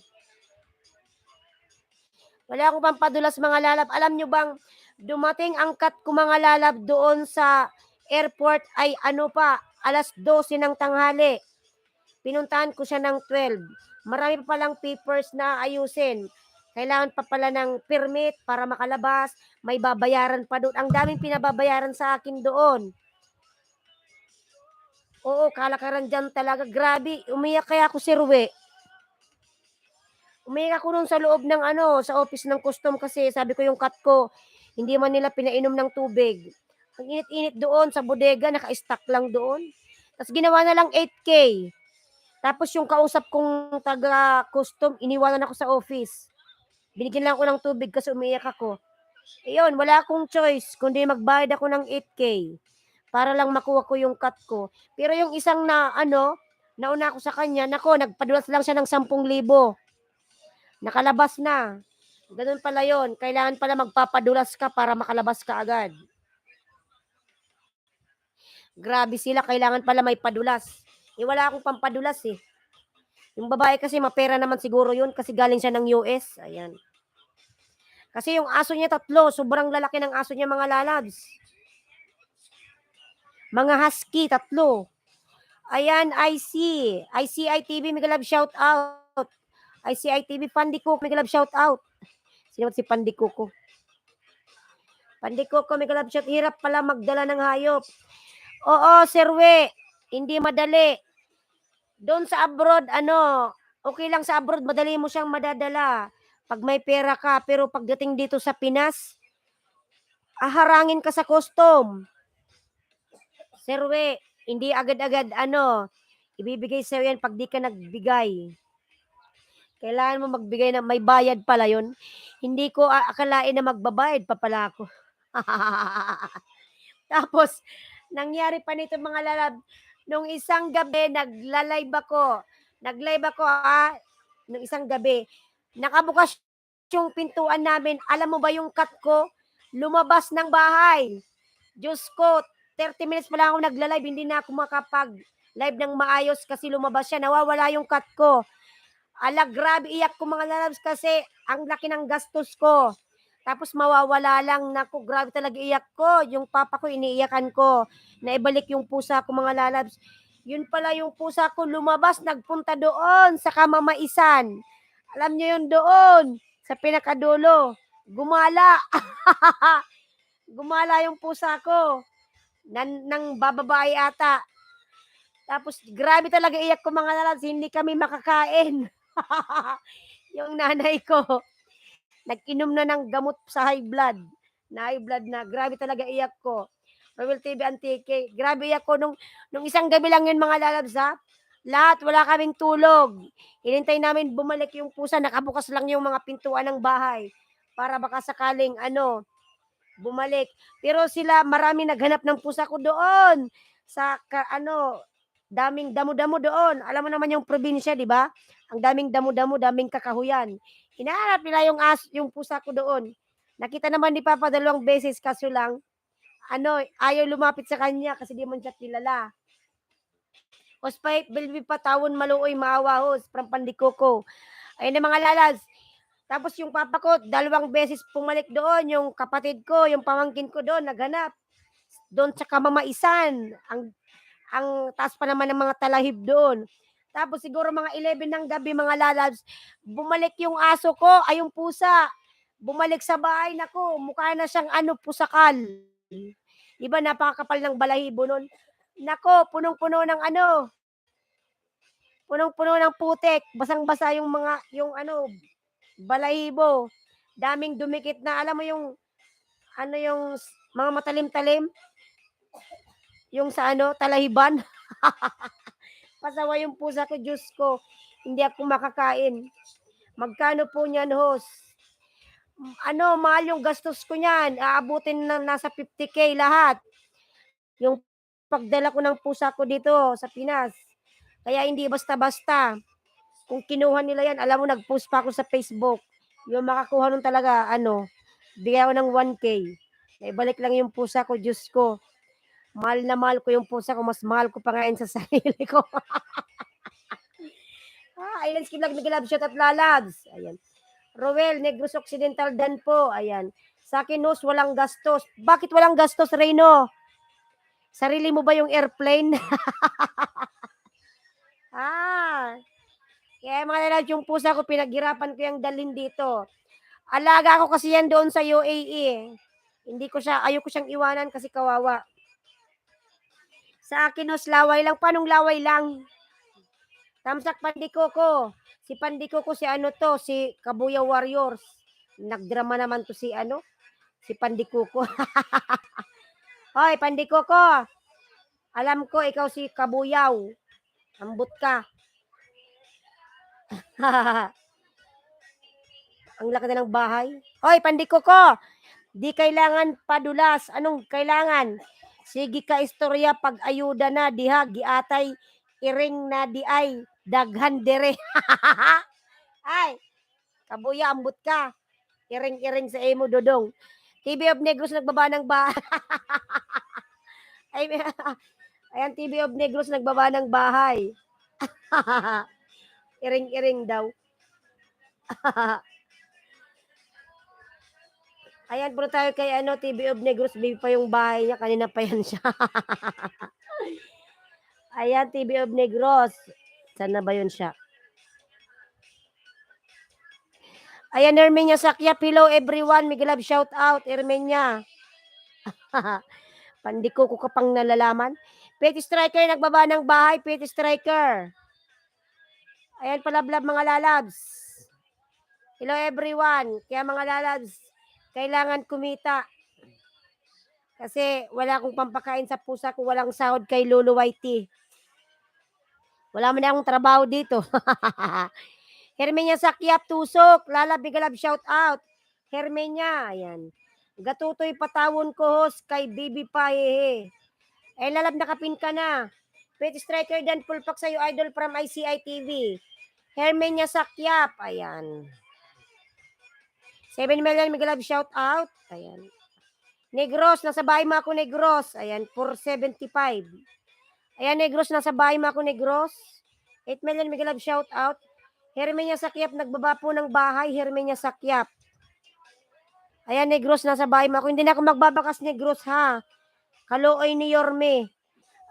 Wala akong pampadulas mga lalab. Alam nyo bang, dumating ang cut ko mga lalab doon sa airport ay alas 12 ng tanghali. Pinuntahan ko siya ng 12. Marami pa palang papers na ayusin. Kailangan pa pala ng permit para makalabas. May babayaran pa doon. Ang daming pinababayaran sa akin doon. Oo, kalakaran dyan talaga. Grabe, umiyak kaya ako si Ruwe. Umiyak ako nun sa loob ng sa office ng custom kasi sabi ko yung cut ko, hindi man nila pinainom ng tubig. Ang init-init doon sa bodega, naka-stack lang doon. Tapos ginawa na lang 8K. Tapos yung kausap kong taga-custom, iniwanan ako sa office. Binigyan lang ako ng tubig kasi umiyak ako. Ayun, wala akong choice kundi magbayad ako ng 8K para lang makuha ko yung cut ko. Pero yung isang nauna ako sa kanya, nagpadulas lang siya ng 10,000. Nakalabas na. Ganun pala yon. Kailangan pala magpapadulas ka para makalabas ka agad. Grabe sila, kailangan pala may padulas. Wala akong pampadulas eh. Yung babae kasi mapera naman siguro yun kasi galing siya ng US. Ayan. Kasi yung aso niya 3, sobrang lalaki ng aso niya mga lalabs. Mga husky, 3. Ayan, ICITV, may galab shout out. ICITV, Pandikok, may galab shout out. Sino si Pandikoko? Pandikoko, may galab shout. Hirap pala magdala ng hayop. Oo, Sir We, hindi madali. Doon sa abroad, okay lang sa abroad, madali mo siyang madadala. Pag may pera ka, pero pagdating dito sa Pinas, aharangin ka sa custom. Sir We, hindi agad-agad ibibigay sa'yo yan pag di ka nagbigay. Kailangan mo magbigay ng may bayad pala yun. Hindi ko akalain na magbabayad pa pala ako. Tapos, nangyari pa nito mga lalab, nung isang gabi, Nag-live ako, nung isang gabi. Nakabukas yung pintuan namin. Alam mo ba yung cat ko? Lumabas ng bahay. Diyos ko, 30 minutes pa lang ako nagla-live, hindi na ako makapag-live ng maayos kasi lumabas siya. Nawawala yung cat ko. Ala, grabe, iyak ko mga lalabs kasi ang laki ng gastos ko. Tapos mawawala lang, naku, grabe talaga iyak ko. Yung papa ko, iniiyakan ko. Naibalik yung pusa ko mga lalabs. Yun pala yung pusa ko lumabas, nagpunta doon sa kamamaisan. Alam niyo yun doon, sa pinakadulo. Gumala. Gumala yung pusa ko. Nang bababae ata. Tapos grabe talaga iyak ko mga lalabs, hindi kami makakain. Yung nanay ko, nag-inom na ng gamot sa high blood. Na high blood na. Grabe talaga iyak ko. Royal TV Antique. Grabe iyak ko. Nung isang gabi lang yun mga lalabs ha. Lahat, wala kaming tulog. Hinintay namin bumalik yung pusa. Nakabukas lang yung mga pintuan ng bahay. Para baka sakaling bumalik. Pero sila, marami naghanap ng pusa ko doon. Sa, daming damo-damo doon. Alam mo naman yung probinsya, di ba? Ang daming damo-damo, daming kakahuyan. Hinahanap nila yung pusa ko doon. Nakita naman ni Papa 2 beses, kaso lang, ayaw lumapit sa kanya kasi di man siya kilala. Hospay, bilbi pa tawon maluoy maawahos, from Pandikoko. Ayun na mga lalas. Tapos yung papa ko, 2 beses pumalik doon, yung kapatid ko, yung pamangkin ko doon, naghanap. Doon sa kamamaisan. Ang taas pa naman ng mga talahib doon. Tapos siguro mga 11 ng gabi mga lalabs, bumalik yung aso ko, ay yung pusa. Bumalik sa bahay, nako, mukha na siyang pusakal. Diba napakakapal ng balahibo nun? Nako, punong-puno ng putik. Basang-basa yung balahibo. Daming dumikit na, alam mo yung mga matalim-talim. Yung sa talahiban. Pasawa yung pusa ko, Diyos ko. Hindi ako makakain. Magkano po niyan, host? Mahal yung gastos ko niyan. Aabutin na nasa 50K lahat. Yung pagdala ko ng pusa ko dito sa Pinas. Kaya hindi basta-basta. Kung kinuha nila yan, alam mo, nag-post pa ako sa Facebook. Yung makakuha nun talaga, bigyan ko ng 1K. Naibalik lang yung pusa ko, Diyos ko. Mahal na mahal ko yung pusa ko. Mas mahal ko pa nga sa sarili ko. Island Skin Vlog, Miguel Shot at Lalabs. Ayan. Roel, Negros Occidental Dan po. Ayan. Sa akin, Nos, walang gastos. Bakit walang gastos, Reyno? Sarili mo ba yung airplane? Kaya mga lalabs, yung pusa ko, pinaghirapan ko yung dalhin dito. Alaga ko kasi yan doon sa UAE. Ayoko siyang iwanan kasi kawawa. Sa akin, Nos, laway lang. Paanong laway lang? Tamsak Pandikoko. Si Pandikoko, si Kabuya Warriors. Nagdrama naman to si Pandikoko. Hoy, Pandikoko. Alam ko, ikaw si Kabuyaw. Ambot ka. Ang laki na ng bahay. Hoy, Pandikoko. Di kailangan padulas. Anong kailangan? Sige ka istorya pag ayuda na diha giatay iring na di ay daghan dere. Ay, Kabuya, ambot ka. Iring-iring sa imo dodong. TV of Negros nagbaba ng bahay. Ayan, TV of Negros nagbaba ng bahay. Iring-iring daw. Ayan, puro tayo kay TV of Negros. Baby pa yung bahay niya. Kanina pa yan siya. Ayan, TV of Negros. Saan na ba yun siya? Ayan, Ermenia Sakyap. Hello everyone. Miguel Love, shout out. Ermenia. Pandiko ko kapang nalalaman. Petty Striker, nagbaba ng bahay. Petty Striker. Ayan, palablab mga lalabs. Hello everyone. Kaya mga lalabs, kailangan kumita. Kasi wala akong pampakain sa pusa ko. Walang sahod kay Lolo Whitey. Wala man akong trabaho dito. Hermenia Sakyap Tusok, Lala Bigalab shout out. Hermenia, ayan. Gatutoy Patawon ko host kay Bibi Pahehe. Ay lalab nakapin ka na. Pet Striker dan pulpak sa'yo idol from ICI TV. Hermenia Sakyap, ayan. 7 million Bigalab shout out. Ayan. Negros, nasa bahay mo ako Negros. Ayan, 475. Ayan, Negros, nasa bahay mo ako Negros. 8 million Migalab shout out. Hermenia Sakyap, nagbaba po ng bahay. Hermenia Sakyap. Ayan, Negros, nasa bahay mo ako. Hindi na ako magbabakas Negros ha. Kalooy ni Yorme.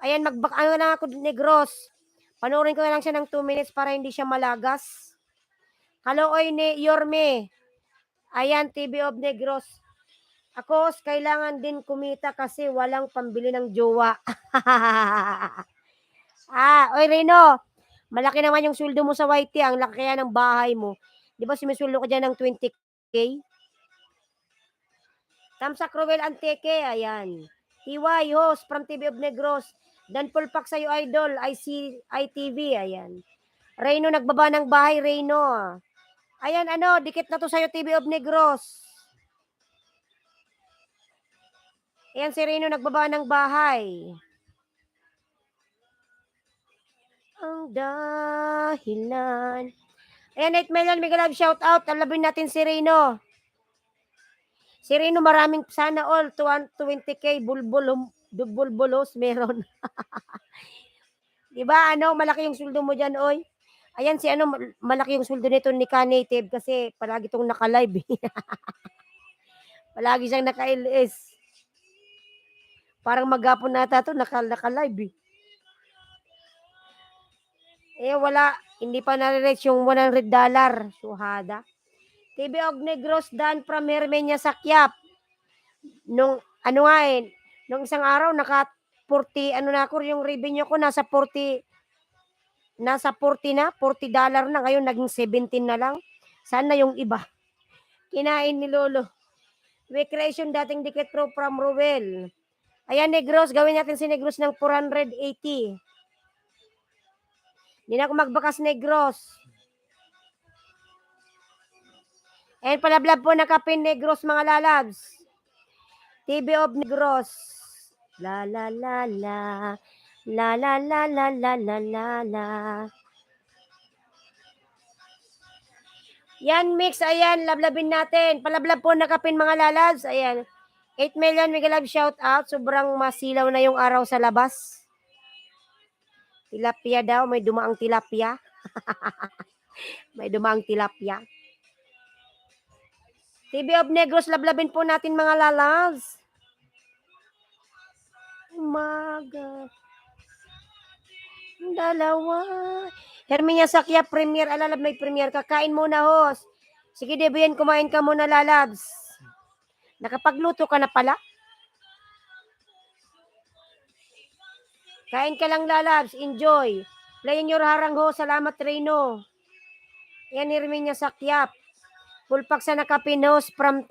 Ayan, ano lang ako Negros. Panoorin ko na lang siya ng 2 minutes para hindi siya malagas. Kalooy ni Yorme. Ayan, TV of Negros. Ako, kailangan din kumita kasi walang pambili ng jowa. Oy Reno, malaki naman yung sweldo mo sa YT, ang laki kaya ng bahay mo. Di ba sumisweldo ka dyan ng 20K? Tamsa Cruel Anteke, ayan. TY, host from TV of Negros. Dan Pulpak sa'yo, idol, ITV, ayan. Reno, nagbaba ng bahay, Reno. Ayan, dikit na to sa'yo, TV of Negros. Ayan si Reno nagbaba ng bahay. Ang dahilan. Ayan, 8 million, mega love shout out. Alabin natin si Reno. Si Reno maraming sana all. 20K bulbulos meron. Diba, malaki yung sweldo mo dyan, oy. Ayan si malaki yung sweldo nito ni Ka-Native kasi palagi itong naka-live. Palagi siyang naka-LS. Parang maghapon nata ito, naka-live. Wala. Hindi pa na-reach yung $100. Suhada. TV Og Negros Dan from Hermenia Sakyap. Nung isang araw naka 40 na ako yung revenue ko nasa 40 na, $40 na ngayon naging 17 na lang. Sana yung iba. Kinain ni Lolo. Recreation dating dikit pro from Ruel. Ayan Negros, gawin natin si Negros ng 480. Hindi na ako magbakas Negros. And palablab po na Kapin Negros mga lalabs. TV of Negros. La la la la. La la la la la la la la. Yan mix, ayan, lablabin natin. Palablab po na Kapin mga lalabs. Ayan. 8 million mega love shout out. Sobrang masilaw na yung araw sa labas. Tilapia daw, may dumaang tilapia. May dumaang tilapia. TV of Negros, lablabin po natin mga lalabs. Umaga. Dalawa. Hermenia Sakya, premier. Alalab, may premier. Kakain muna, host. Sige, Debian, kumain ka muna, lalabs. Nakapagluto ka na pala? Kain ka lang, lalabs. Enjoy. Playing your harang, host. Salamat, Reno. Yan, Hermenia Sakyap. Pulpak sa nakapinos from,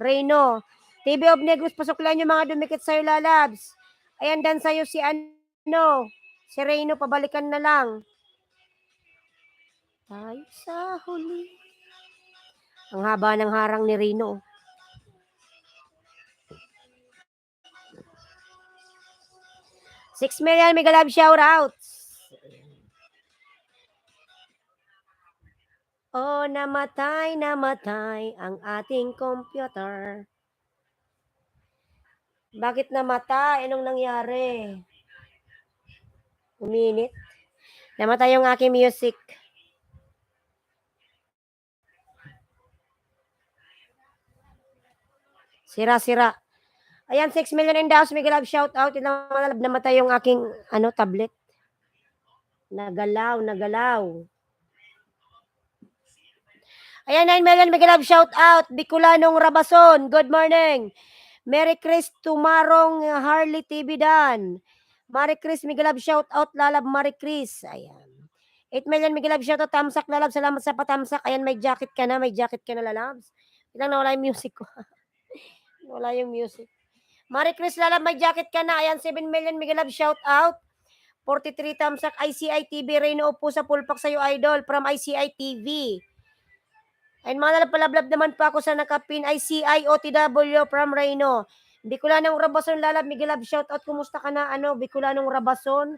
Reno. TV of Negros, pasok lang yung mga dumikit sa'yo, lalabs. Ayan, dan sa'yo si, si Reno, pabalikan na lang. Tayo sa huli. Ang haba ng harang ni Reno. $6 million mega love shoutouts. Oh, namatay ang ating computer. Bakit namatay? Anong nangyari? Uminit. Namatay yung aking music. Sira. Ayan, 6 million in the house. Mega love shoutout. Namatay yung aking tablet. Nagalaw. Ayan, 9 million mega love shoutout. Bicolanong Rabason. Good morning. Merry Chris Tumarong Harley TV Dan. Merry Chris mega love shoutout. Lalab Merry Chris. Ayan. 8 million mega love shoutout. Tamsak lalab. Salamat sa patamsak. Ayan, may jacket ka na. Lalabs. Ilang nawala yung music ko. Wala yung music. Marie Chris lalab, may jacket ka na. Ayan, 7 million mega love shout out. 43 tamsak ICI TV. Reyno po sa pulpak sa'yo, idol. From ICI TV. And mga nalapalablab naman pa ako sa nakapin. ICI OTW from Reyno. Bicolanong Rabason, lalab. Miguel Lab, shoutout. Kumusta ka na? Bicolanong Rabason.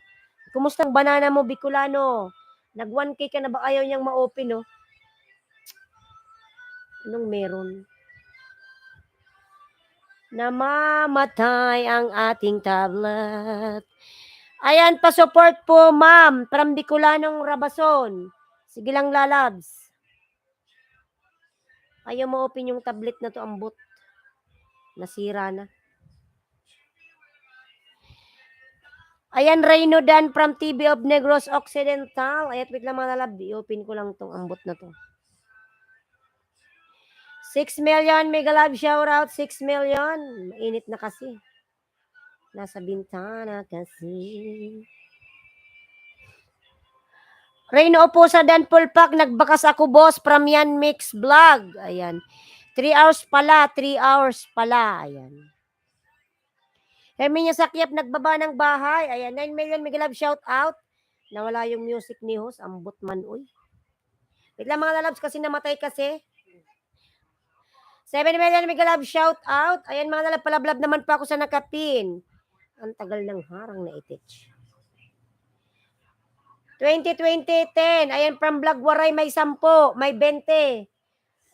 Kumusta ang banana mo, Bicolano? Nag 1K ka na ba? Ayaw niyang ma-open, no? Anong meron? Namamatay ang ating tablet. Ayan, pa-support po, ma'am. From Bicolanong Rabason. Sige lang, lalabs. Ayaw ma-open yung tablet na to, ambot. Nasira na. Ayan, Reyno Dan from TV of Negros Occidental. Ayat, wait lang mga lalab. I-open ko lang tong ambot na to. 6 million, mega love shoutout. 6 million. Mainit na kasi. Nasa bintana kasi. Reyno po sa Dan Pulpak. Nagbakas ako, boss, from Yan Mix Vlog. Ayan. 3 hours pala. 3 hours pala. Ayan. Herminia Sakyap, nagbaba ng bahay. Ayan, 9 million, mega love shoutout. Nawala yung music ni host. Ambot man, uy. Wait lang mga lalabs kasi namatay kasi. 7 million, mega love shoutout. Ayan mga lalab, palablab naman pa ako sa nakapin. Ang tagal ng harang na itich. 20-20-10. Ayan, from Vlog Waray may 10, may 20.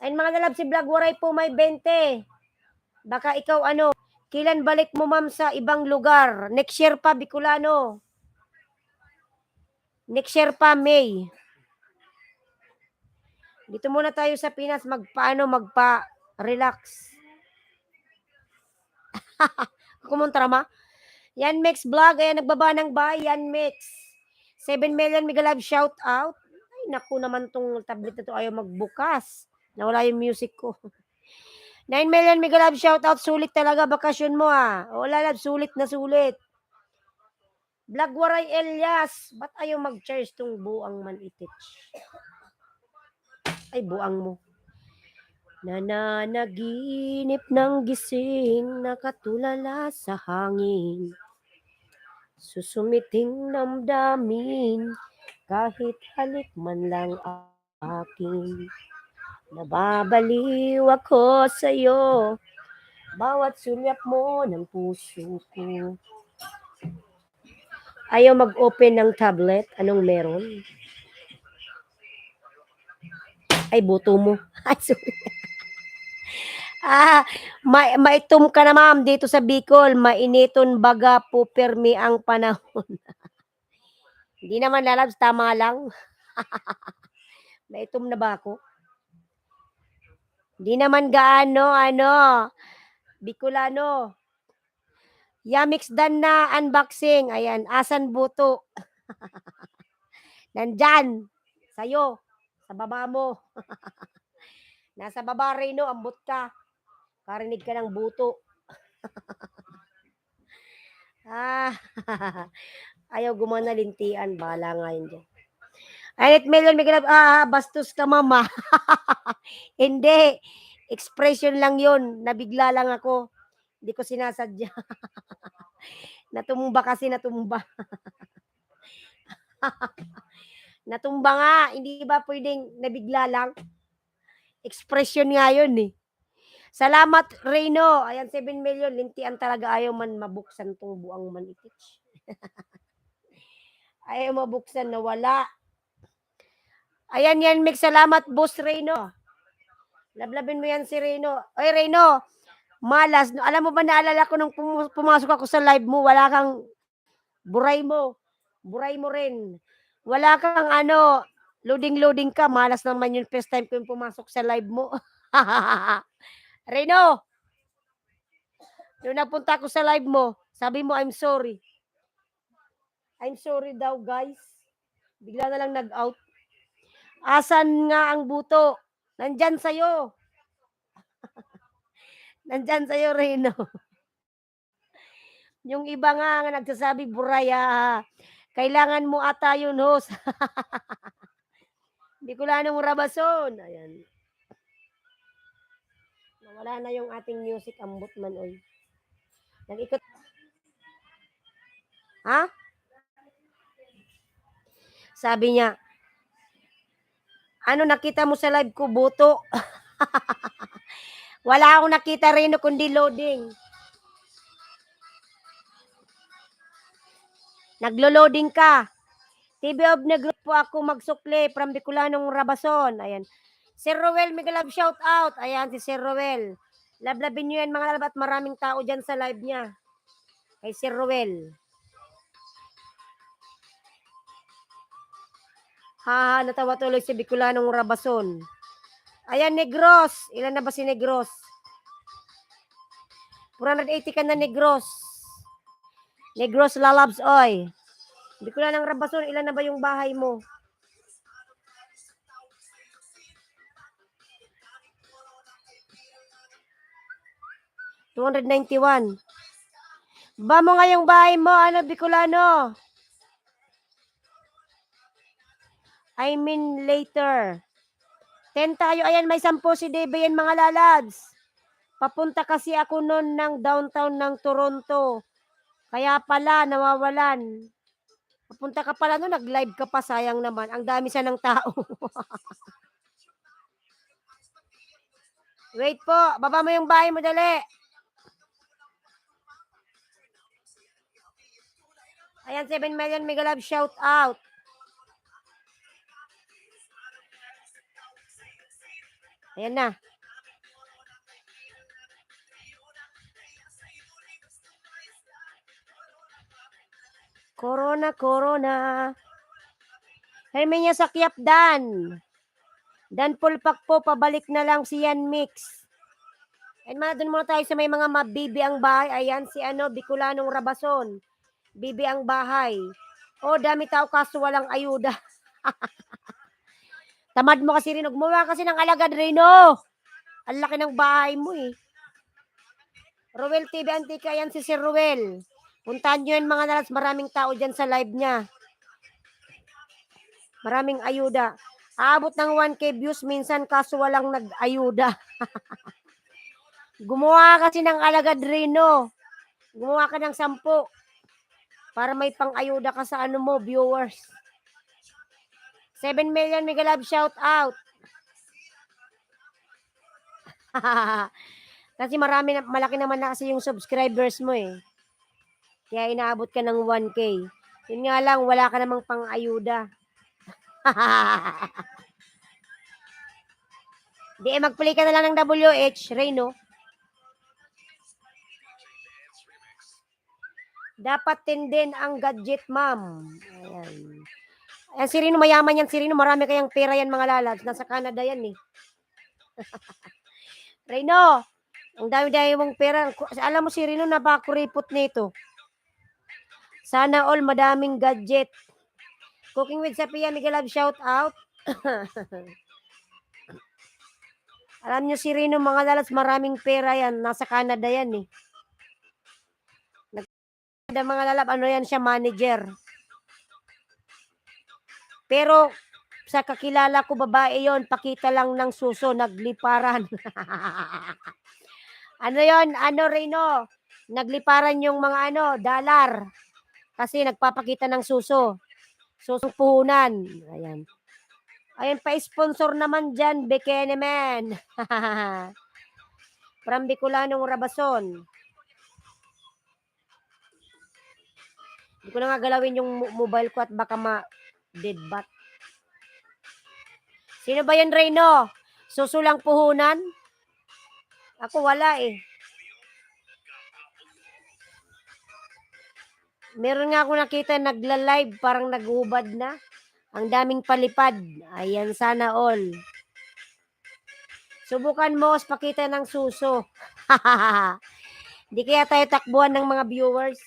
Ayan mga lalab, si Vlog Waray po may 20. Baka ikaw kailan balik mo ma'am sa ibang lugar? Next year pa, Bicolano. Next year pa, May. Dito muna tayo sa Pinas, magpa-relax. Kumontra ma. Yan Mix Vlog, ayan nagbaba ng bahay, Yan Mix. 7 million, mega love shout out. Ay, naku naman tong tablet na to, ayaw magbukas. Nawala yung music ko. 9 million, mega love shout out. Sulit talaga bakasyon mo Wala love, sulit na sulit. Vlog Waray Elias, ba't ayaw mag-charge tong buang man itich? Ay, buang mo. Nananaginip ng gising, nakatulala sa hangin. Susumiting damdamin, kahit halik man lang akin. Nababaliw ako sa'yo, bawat sulyap mo ng puso ko. Ayaw mag-open ng tablet, anong meron? Ay, buto mo. Ay, sorry. Maitom ka na ma'am dito sa Bicol. Mainiton baga po permi ang panahon. Hindi naman lalabs, tama lang. Maitom na ba ako? Hindi naman gaano, Bicolano. Yamix Dan na unboxing. Ayan, asan buto? Nandyan. Sa'yo. Sa baba mo. Nasa baba, Reyno, ambot ka. Karinig ka ng buto. Ayaw gumana lintian. Bahala nga yun dyan. Alit million, may ganap, bastos ka mama. Hindi. Expression lang yun. Nabigla lang ako. Hindi ko sinasadya. Natumba kasi, natumba. Natumba nga. Hindi ba pwedeng nabigla lang? Expression nga yun eh. Salamat, Reyno. Ayan, 7 million. Lintian talaga. Ayaw man mabuksan tong buang manitich. Ayaw mabuksan, nawala. Ayan yan, Mick. Salamat, Boss Reyno. Lablabin mo yan si Reyno. Oy, Reyno. Malas. Alam mo ba, naalala ko nung pumasok ako sa live mo, wala kang buray mo. Buray mo rin. Wala kang loading ka. Malas naman yung first time ko yung pumasok sa live mo. Reyno. Nung napunta ako sa live mo, sabi mo, I'm sorry. I'm sorry daw, guys. Bigla na lang nag-out. Asan nga ang buto? Nandyan sa'yo. Nandyan sa'yo, Reyno. Yung iba nga nagsasabi, Buraya, kailangan mo ata yun, host. Hindi ko lang ng Rabason. Ayan. Nawala na yung ating music, ambot man, oy. Nag-ikot. Ha? Sabi niya, ano nakita mo sa live ko, buto? Wala akong nakita rin kundi loading. Naglo-loading ka. TV of Negros po ako magsukli from Bicolanong Rabason. Ayan. Sir Roel, mega love shout out. Ayan si Sir Roel. Lablabin nyo yan mga lalab at maraming tao dyan sa live niya. Kay Sir Roel. Haha, natawa tuloy si Bicolanong Rabason. Ayan, Negros. Ilan na ba si Negros? 480 ka na, Negros. Negros lalabs, oy. Bicolanong Rabason, ilan na ba yung bahay mo? $291. Ba mo nga yung bahay mo, ano, Bicolano? I mean later. 10 tayo. Ayan, may 10 si Debe yan mga lalads. Papunta kasi ako noon ng downtown ng Toronto. Kaya pala, nawawalan. Papunta ka pala noon, nag-live ka pa, sayang naman. Ang dami siya ng tao. Wait po, baba mo yung bahay mo, dali. Ayan, 7 million mega love shout out. Ayan na. Corona, Corona. Herminia Sakyap Dan. Dan Pulpak po, pabalik na lang si Yan Mix. And doon muna tayo sa may mga mabibi ang bahay. Ayan si ano, Bicolanong Rabason. Bibi ang bahay. Oh, dami tao kaso walang ayuda. Tamad mo kasi rin. Gumawa kasi ng alagad rin, oh. Ang laki ng bahay mo eh. Ruel TV Antika, yan si Sir Ruel. Puntahan nyo yan mga nalas, maraming tao dyan sa live niya. Maraming ayuda. Aabot ng 1K views minsan kaso walang nag-ayuda. Gumawa kasi ng alagad rin, oh. Gumawa ka ng 10 para may pang-ayuda ka sa ano mo, viewers. 7 million mega love shout out. Kasi malaki naman na kasi yung subscribers mo eh. Kaya inaabot ka ng 1K. Yun nga lang, wala ka namang pang-ayuda. Di mag-play ka na lang ng WH, Reyno. Dapat tindin ang gadget, ma'am. Ayan. Ayan, si Rino, mayaman yan. Si Rino, marami kayang pera yan, mga lalads. Nasa Canada yan eh. Rino, ang dami-dami mong pera. Alam mo si Rino, napakuripot nito. Sana all madaming gadget. Cooking with Sapia, Miguel Love, shout out. Alam nyo si Rino, mga lalas, maraming pera yan. Nasa Canada yan eh. Mga lalab, ano yan siya, manager. Pero sa kakilala ko, babae yon, pakita lang ng suso, nagliparan. Ano yon, ano Rino? Nagliparan yung mga ano, dollar. Kasi nagpapakita ng suso. Susong puhunan. Ayan. Ayan, pa-sponsor naman dyan, Bikini Man. From Bicolanong Rabason. Hindi ko na nga galawin yung mobile ko at baka ma-deadbat. Sino ba yan, Reyno? Susulang puhunan? Ako wala eh. Meron nga ako nakita nagla-live, parang naghubad na. Ang daming palipad. Ayan, sana all. Subukan mo, pakita ng suso. Di kaya tayo takbuhan ng mga viewers.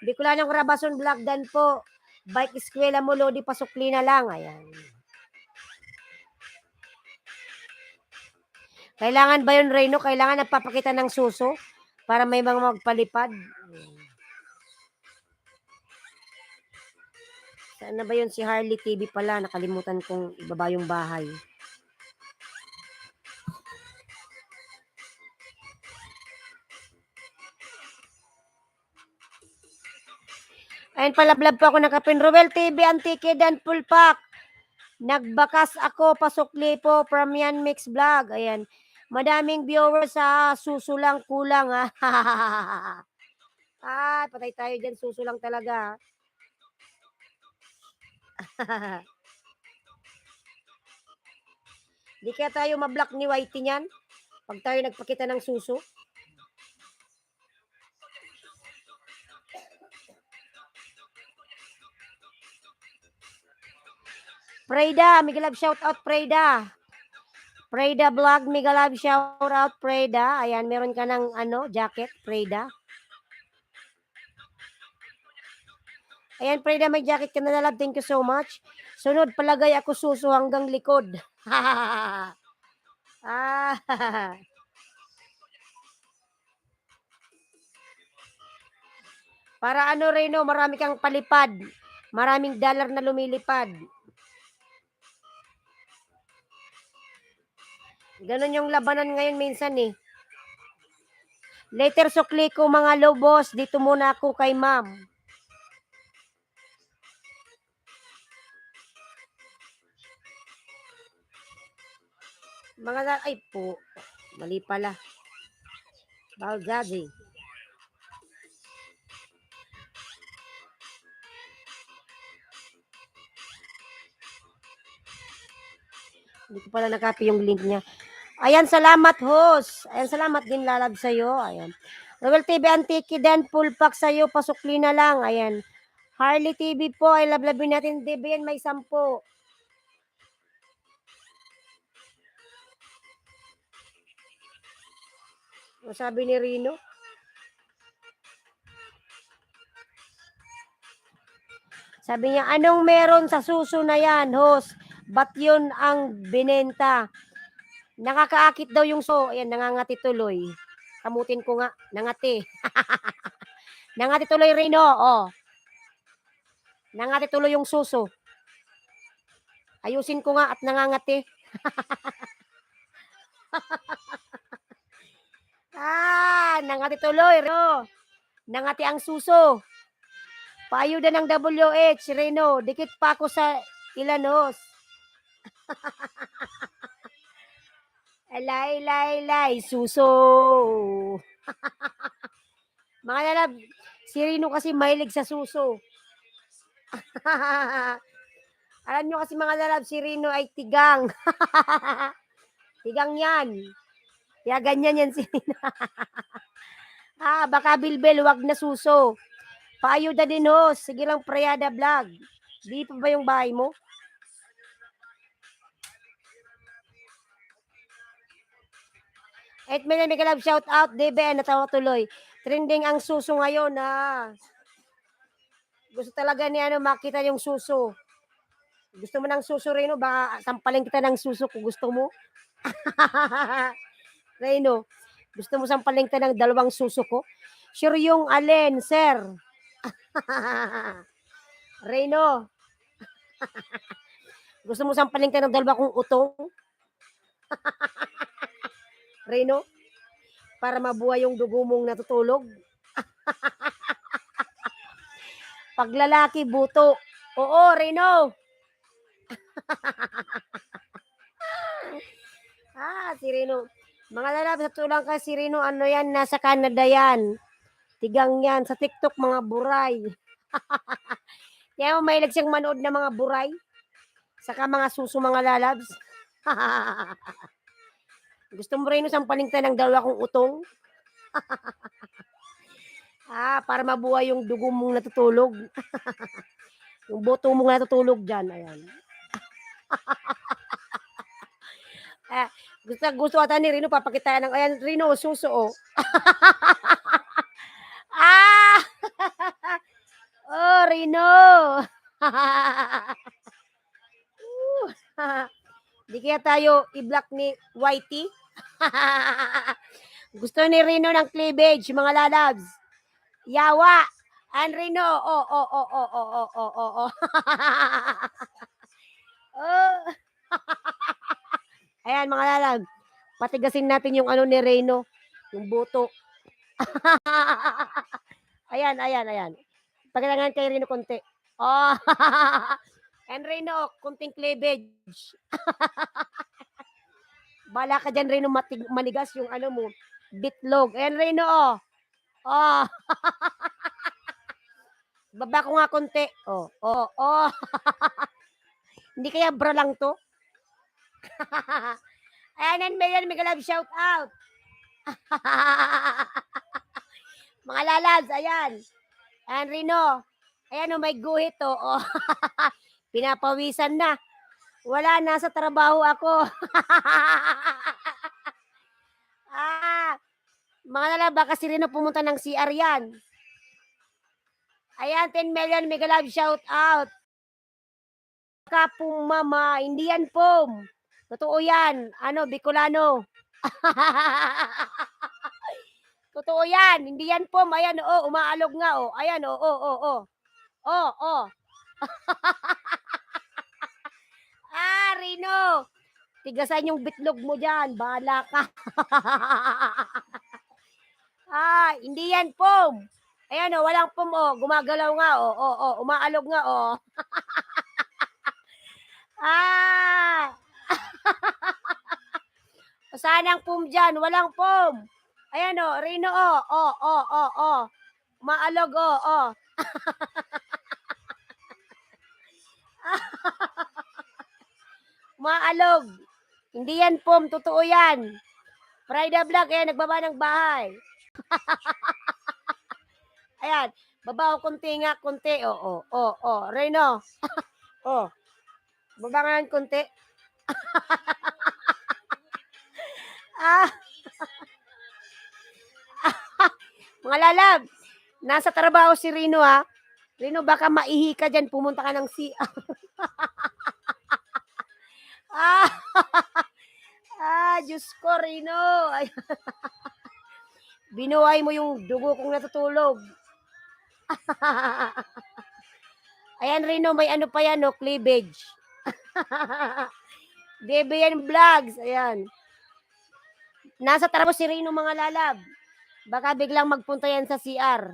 Bicolanong Rabason Vlog Dan po. Bike eskwela mo, Lodi, pasukli na lang. Ayan. Kailangan ba yun, Reyno? Kailangan nagpapakita ng suso para may mga magpalipad. Saan na ba yun si Harley TV pala? Nakalimutan kong ibaba yung bahay. Ayan, palablab po ako ng Kapin Ruel TV, Antique Dan Pulpak. Nagbakas ako, pasukli po from Yan Mix Vlog. Ayan. Madaming viewers sa susulang kulang. Ay, patay tayo dyan. Susulang talaga. Di kaya tayo mablock ni Whitey niyan pag tayo nagpakita ng suso. Preda, Migalab shout out Preda. Preda vlog, Migalab shout out Preda. Ayan, meron ka ng jacket, Preda. Ayan, Preda, may jacket ka na love. Thank you so much. Sunod, palagay ako suso hanggang likod. Para Reno, marami kang palipad. Maraming dollar na lumilipad. Ganon yung labanan ngayon minsan eh. Later sukli ko mga lobos. Dito muna ako kay ma'am. Ay po. Mali pala. Bawal gabi. Hindi ko pala nakapi yung link niya. Ayan, salamat host. Ayan, salamat din lalab sa'yo. Ayan. Roel TV Antique Dan Pulpak sa'yo. Pasukli na lang. Ayan. Harley TV po. Ay lablabin natin. DBN may 10. Sabi ni Rino. Sabi niya, anong meron sa suso na yan, host? Ba't yun ang binenta? Nakakaakit daw yung ayan, nangangati tuloy. Kamutin ko nga, nangati. Nangati tuloy, Rino, oh. Nangati tuloy yung suso. Ayusin ko nga at nangangati. Nangati tuloy, Rino. Nangati ang suso. Paayuda ng WH, Reno. Dikit pa ako sa Ilanos. Lay, suso. Mga lalab, si Reno kasi mahilig sa suso. Alam nyo kasi mga lalab, si Reno ay tigang. Tigang yan. Kaya ganyan yan si Reno. Baka bilbel, wag na suso. Paayuda din host. Sige lang, Prayada Vlog. Di pa ba yung bahay mo? At may love shout out, DBN, natawa tuloy. Trending ang suso ngayon na gusto talaga ni makita yung suso. Gusto mo ng suso, Reno? Baka sampalin kita ng suso kung gusto mo. Reno, gusto mo sampalin kita ng 2 suso ko? Sure yung alin, sir. Reno, gusto mo sampalin kita ng 2 kong utong? Reno, para mabuhay yung dugo mong natutulog. Paglalaki, buto. Oo, Reno. Si Reno. Mga lalab, sa tulang ka si Reno, yan, nasa Canada yan. Tigang yan. Sa TikTok, mga buray. Kaya mo mahilig siyang manood ng mga buray. Saka mga suso, mga lalabs. Gusto mo Reno, sampaling tayo ng 2 kong utong? Para mabuhay yung dugo mong natutulog. Yung buto mong natutulog dyan. Ayan. Gusto ata ni Rino, papakita ng, ayan, Rino, suso, oh. Oh, Rino. Di kaya tayo i-block ni Whitey. Gusto ni Rino ng cleavage, mga lalabs. Yawa. And Rino, oh. Ayan, mga lalab. Patigasin natin yung ni Reno. Yung buto. Ayan. Pagkailangan kay Rino konti. Oh. And Rino, kunting cleavage. Bala ka dyan, Rino, manigas yung ano mo, bitlog. And Rino, oh. Oh. Baba ko nga konti. Oh, oh, oh. Hindi kaya bra lang to? Ayan, and Mayan, may love shout out. Mga lalabs, ayan. Ayan, Rino. Ayan, oh, may guhit, oh. Oh. Pinapawisan na. Wala, nasa trabaho ako. Mga lalab, baka si Rino pumunta ng CR yan. Ayan, 10 million, mega love shout out. Kapong mama, hindi yan pom. Totoo yan. Ano, Bicolano. Totoo yan. Hindi yan pom. Ayan, oh, umaalog nga, oh. Ayan, oh, oh, oh, oh. Oh, oh. Rino. Tigasan yung bitlog mo dyan. Bahala ka. Hindi yan pom. Ayan, oh, walang pom, oh. Gumagalaw nga, oh, oh, oh. Umaalog nga, oh. Sanang pom dyan. Walang pom. Ayan, oh. Rino, oh. Oh, oh, oh, oh. Umaalog, oh, oh. Umaalog. Hindi yan pom. Totoo yan. Pride Vlog, ayan, nagbaba ng bahay. Ayan, baba ko kunti nga, kunti. Oh, oh, oh, oh. Reno. Oh. Baba nga ng kunti. Mga lalab, nasa trabaho si Rino, ha. Rino, baka maihi ka dyan, pumunta ka ng CR. Diyos ko, Rino. Binuhay mo yung dugo kong natutulog. Ayan, Rino, may ano pa yan, no? Cleavage. DBN Vlogs, ayan. Nasa trabaho si Rino, mga lalab. Baka biglang magpunta yan sa CR.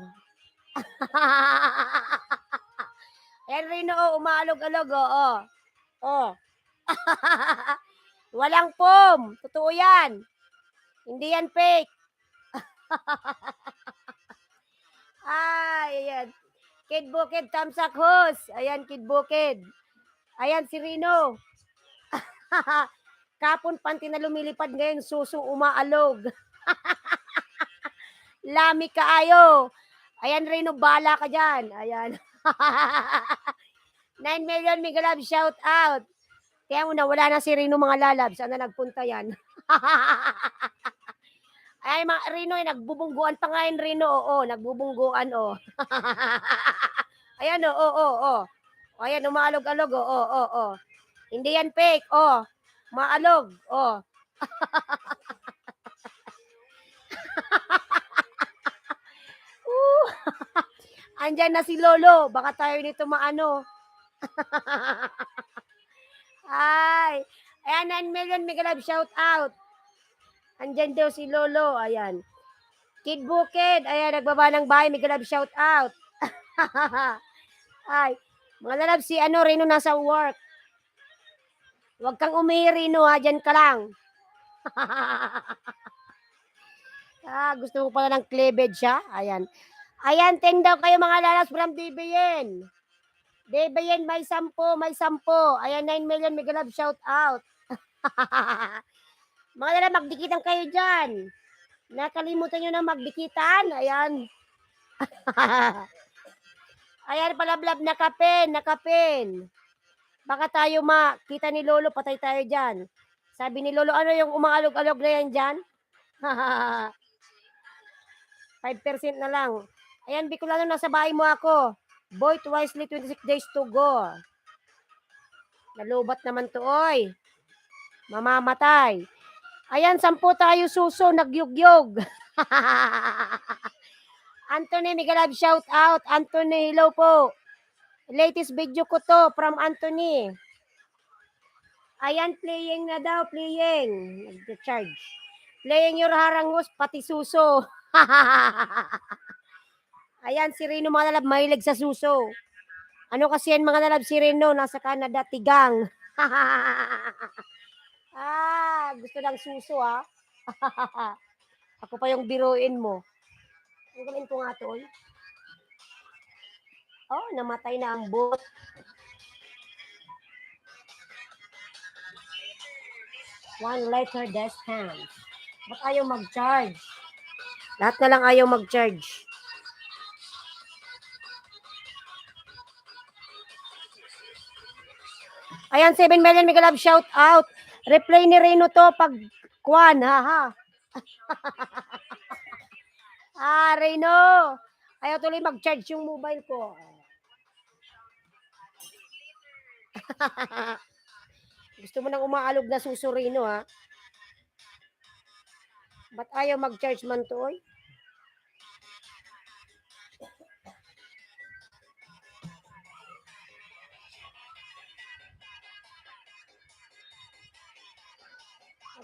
Ayan, Rino, oh, umaalog-alog, oh, oh. Oh. Walang pom. Totoo yan. Hindi yan fake. Ayan. Kid Bukid, Tamsak Hus. Ayan, Kid Bukid. Ayan, si Rino. Kapon panty na lumilipad ngayon, suso umaalog. Lami kaayo. Ayan, Rino, bala ka dyan. Ayan. 9 million, mega love, shout out. Kaya mo na, wala na si Rino, mga lalab. Saan na nagpunta yan? Ay, mga Rino, nagbubungguan pa nga yun, Rino. Oo, nagbubungguan, oh. Ayan, oh, oh, oh. Ayan, umaalog-alog, oh, oh, oh, oh. Hindi yan fake, oh. Maalog, oh. Andyan na si Lolo. Baka tayo nito maano. Ay. Ayan, 9 million, mega love, shout out. Andyan daw si Lolo. Ayan. Kid Bukid. Ayan, nagbaba ng bahay. Mega love, shout out. Ay. Mga lalab, si ano, Rino nasa work. Huwag kang umihi, Rino, ha. Dyan ka lang. Gusto mo pala ng cleavage, ha? Ayan. Ayan, ting daw kayo, mga lalas from DBN. DBN, may 10, may 10. Ayan, 9 million, mega love, shout out. Mga lalab, magdikitan kayo dyan. Nakalimutan nyo na magdikitan. Ayan. Ayan, palablab, nakapin, nakapin. Baka tayo makita ni Lolo, patay tayo dyan. Sabi ni Lolo, ano yung umaalog-alog na yan dyan? 5% na lang. Ayan, Bicolano, nasa bahay mo ako. Boy, wisely, 26 days to go. Nalubat naman to, oy. Mamamatay. Ayan, 10 tayo suso, nagyugyog. Anthony, mega love, shout out. Anthony, hello po. Latest video ko to from Anthony. Ayan, playing na daw, playing. Nag-charge. Playing your harangos, pati suso. Ayan, si Rino mga lalab, mahilig sa suso. Ano kasi yan mga lalab, si Rino, nasa Canada, tigang. Gusto ng suso Ako pa yung biruin mo. Ang galing ko nga to. Oh, namatay na ang bot. One letter distance. Ba't ayaw mag-charge? Lahat na lang ayaw mag-charge. Ayan, 7 million mega love shout out. Replay ni Reno to pag kwan, haha. Reno. Ayaw tuloy mag-charge yung mobile ko. Gusto mo nang umaalog na suso, Reno, ha? Ba't ayaw mag-charge man to, oy?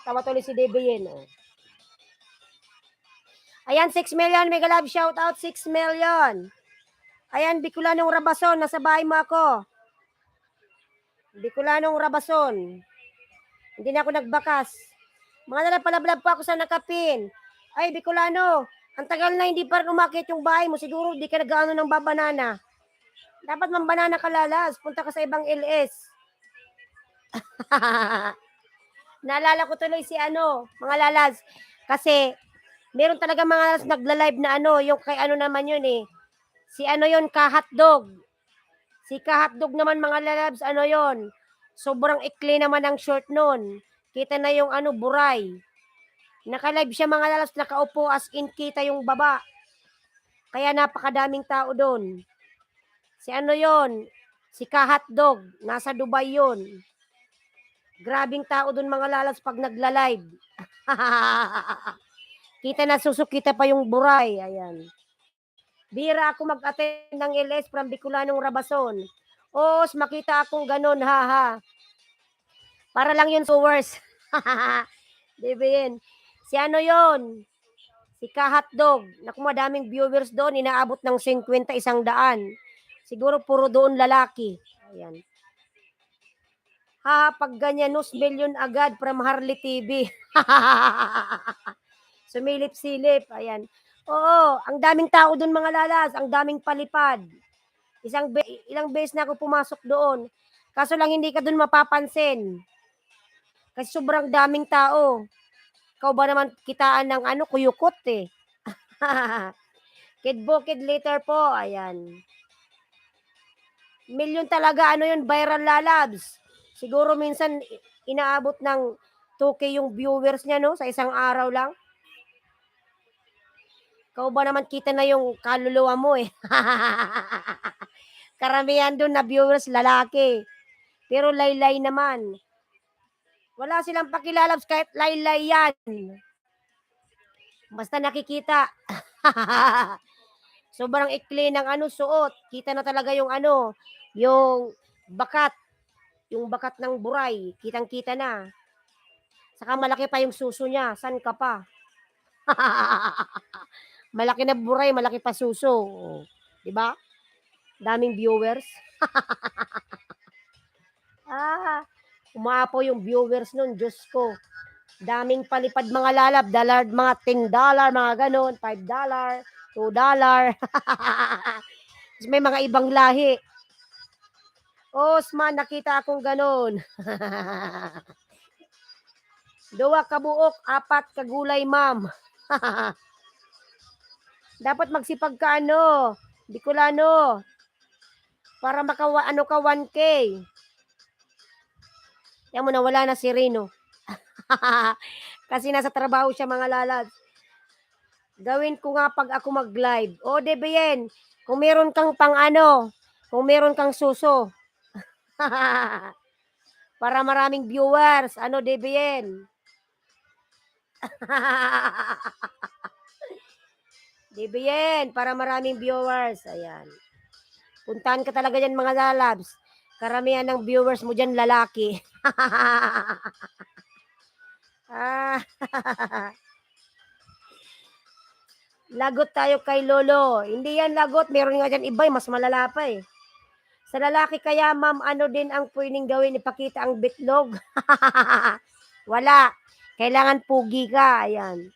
Tawa tuloy si Debian, oh. Ayan, 6 million, mega love shout out, 6 million. Ayan, Bicolanong Rabason, nasa bahay mo ako. Bicolanong Rabason. Hindi na ako nagbakas. Mga nalapalablab pa ako sa nakapin. Ay, Bicolano, ang tagal na hindi pa rin umakit yung bahay mo. Siguro di ka nag-ano ng babanana. Dapat mambanana ka lalas. Punta ka sa ibang LS. Naalala ko tuloy si mga lalas. Kasi, meron talaga mga lalas nagla-live na yung kay naman yun eh. Si yun, Kahotdog. Si Kahotdog naman mga lalabs, yun. Sobrang ikli naman ang short nun. Kita na yung buray. Naka-live siya mga lalas, nakaupo as in kita yung baba. Kaya napakadaming tao doon. Si yun, si Kahotdog, nasa Dubai yun. Grabing tao doon mga lalas pag nagla-live. Kita na susukita pa yung buray. Ayan. Bira ako mag-attend ng LS from Bicolanong Rabason. Makita akong ganun, haha. Para lang yun viewers. Diba yun? Si yun? Si Kahotdog. Naku, madaming viewers doon. Inaabot ng 50, 100. Siguro puro doon lalaki. Ayan. Pag ganyan, nus million agad from Harley TV. Sumilip-silip. Ayan. Oo, ang daming tao doon mga lalas. Ang daming palipad. Ilang beses na ako pumasok doon. Kaso lang hindi ka doon mapapansin. Kasi sobrang daming tao. Ikaw ba naman kitaan ng kuyukot eh. Kid Bukid later po. Ayan. Million talaga, yun, viral lalabs. Siguro minsan inaabot ng 2K yung viewers niya, no? Sa isang araw lang. Ikaw ba naman kita na yung kaluluwa mo eh. Karamihan doon na viewers lalaki. Pero laylay naman. Wala silang pakilalabs kahit laylay yan. Basta nakikita. Sobrang ikli ng suot. Kita na talaga yung yung bakat. Yung bakat ng buray. Kitang-kita na. Saka malaki pa yung suso niya. San ka pa? Malaki na buray, malaki pa suso. Diba? Daming viewers. Umapo yung viewers nun. Diyos ko. Daming palipad mga lalab. Mga $10, mga ganon. $5, $2. May mga ibang lahi. Osman, nakita akong ganon. 2 kabuok, 4 kagulay, ma'am. Dapat magsipag ka Bicolano. Para ka 1K. Yan mo na, wala na si Reno. Kasi nasa trabaho siya mga lalad. Gawin ko nga pag ako mag-live. Debiyen, kung meron kang kung meron kang suso. Para maraming viewers. Debiyen. Debiyen, para maraming viewers. Ayan. Puntahan ka talaga dyan mga lalabs. Karamihan ng viewers mo dyan lalaki. Lagot tayo kay Lolo. Hindi yan lagot. Meron nga dyan iba, mas malala pa eh. Sa lalaki kaya, ma'am, ano din ang pwedeng gawin? Ipakita ang bitlog. Wala. Kailangan pugi ka. Ayan.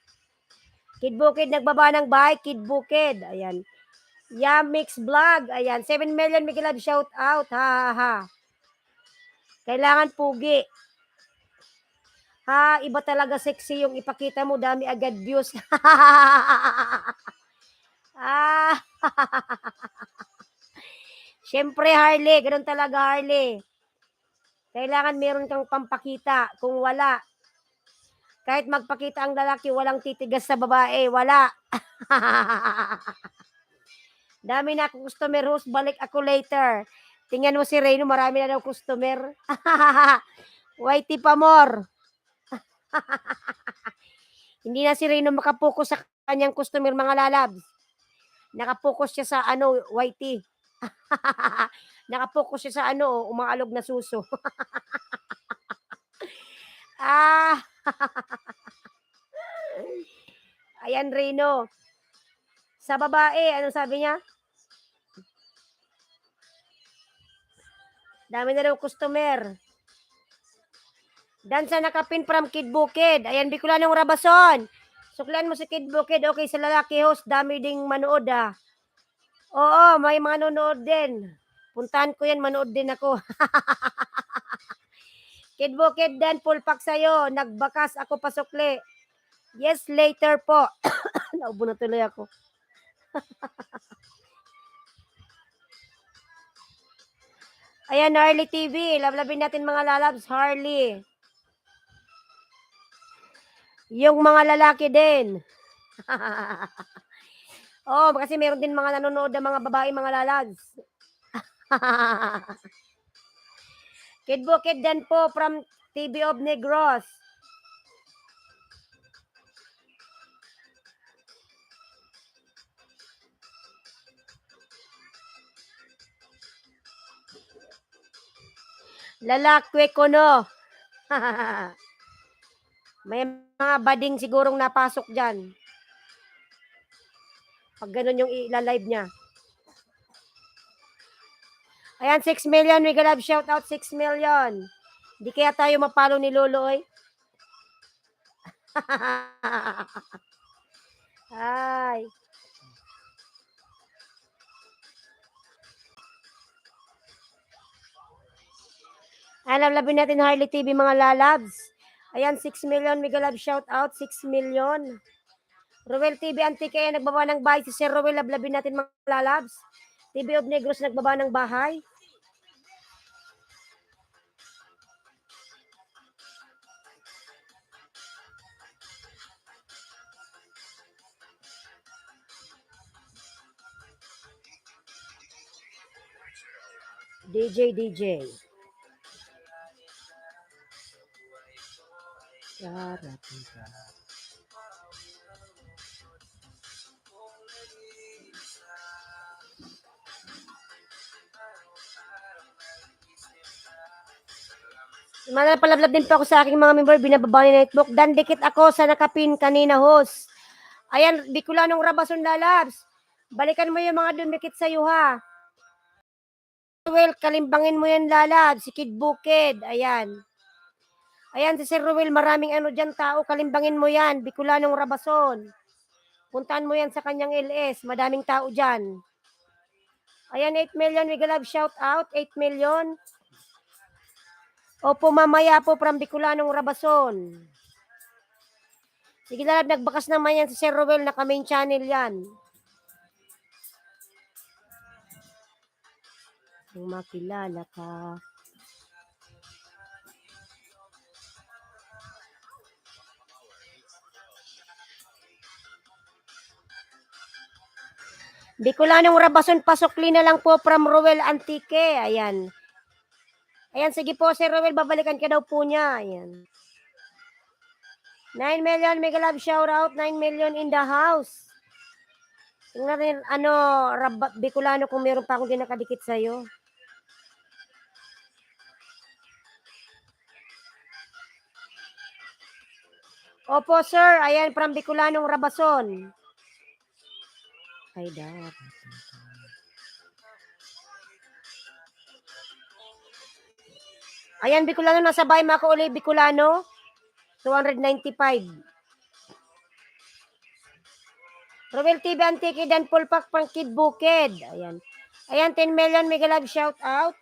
Kid Bukid, nagbaba ng bahay. Kid Bukid. Ayan. Mix Vlog. Ayan. 7 million, Miguel Love, shout out. Ha, ha, ha. Kailangan pugi. Ha, iba talaga sexy yung ipakita mo. Dami agad views. Ah, syempre Harley, ganoon talaga Harley. Kailangan meron kang pampakita. Kung wala, kahit magpakita ang lalaki, walang titigas sa babae. Wala. Dami na akong customer host, balik ako later. Tingnan mo si Reno, marami na daw customer. Whitey Pamor. Hindi na si Reno makapokus sa kanyang customer, mga lalabs. Nakapokus siya sa Whitey. Nakapokus siya sa umaalog na suso. Ah, ayan Reno. Sa babae, anong sabi niya? Dami na daw customer. Dansa nakapin from Kid Bukid. Ayan, Bicolanong Rabason. Suklan mo si Kid Bukid. Okay, sa lalaki host, dami ding manood ah. Oo, may mga nanonood din. Puntahan ko yan, manood din ako. Kid Bukid, dan full pack sa'yo. Nagbakas ako pasukli. Yes, later po. Naubo na tuloy ako. Ayan, Harley TV. Lablabin natin mga lalabs, Harley. Yung mga lalaki din. Oh, kasi meron din mga nanonood na mga babae, mga lalags. Kid Bukid dan po from TV of Negros. Lalakwe ko no. May mga bading sigurong napasok dyan. Pag ganun yung ilalive niya. Ayan, 6 million. We gonna have shout out 6 million. Di kaya tayo mapalo ni Lolo, oy. Ay. Ayan, labin natin Harley TV, mga lalabs. Ayan, 6 million. We gonna have shout out 6 million. Ruel TV Antique, nagbaba ng bahay. Si Sir Ruel, lablabin natin mga lalabs. TV of Negros, nagbaba ng bahay. DJ. Darating ka. Palablab din po ako sa aking mga member, binababa ni Nightbook. Dan dikit ako sa nakapin kanina, host. Ayan, Bicolanong Rabason lalabs. Balikan mo yung mga dumikit sa iyo, ha. Ruel, kalimbangin mo yan lalabs. Si Kid Bukid, ayan. Ayan, si Sir Ruel, maraming dyan tao. Kalimbangin mo yan, Bicolanong Rabason. Puntahan mo yan sa kanyang LS. Madaming tao dyan. Ayan, 8 million. We love shout out. 8 million. Opo, mamaya po from Bicolanong Rabason. Sige lalab, nagbakas naman yan si Sir Ruel. Naka-main channel yan. Kung makilala ka. Bicolanong Rabason, pasokli na lang po from Ruel Antique. Ayan. Ayan, sige po, Sir Ruel, babalikan ka daw po niya. Ayan. 9 million, mega love shout out. 9 million in the house. Tingnan rin, Bicolano, kung meron pa akong dinakadikit sa'yo. Opo, sir. Ayan, from Bicolanong Rabason. Ay, dapat. Ayan, Bicolano, nasa bahay mga kauli, Bicolano. 295. Ruel TV Antique dan full pack pang Kid Bukid. Ayan. Ayan, 10 million mega love shout out.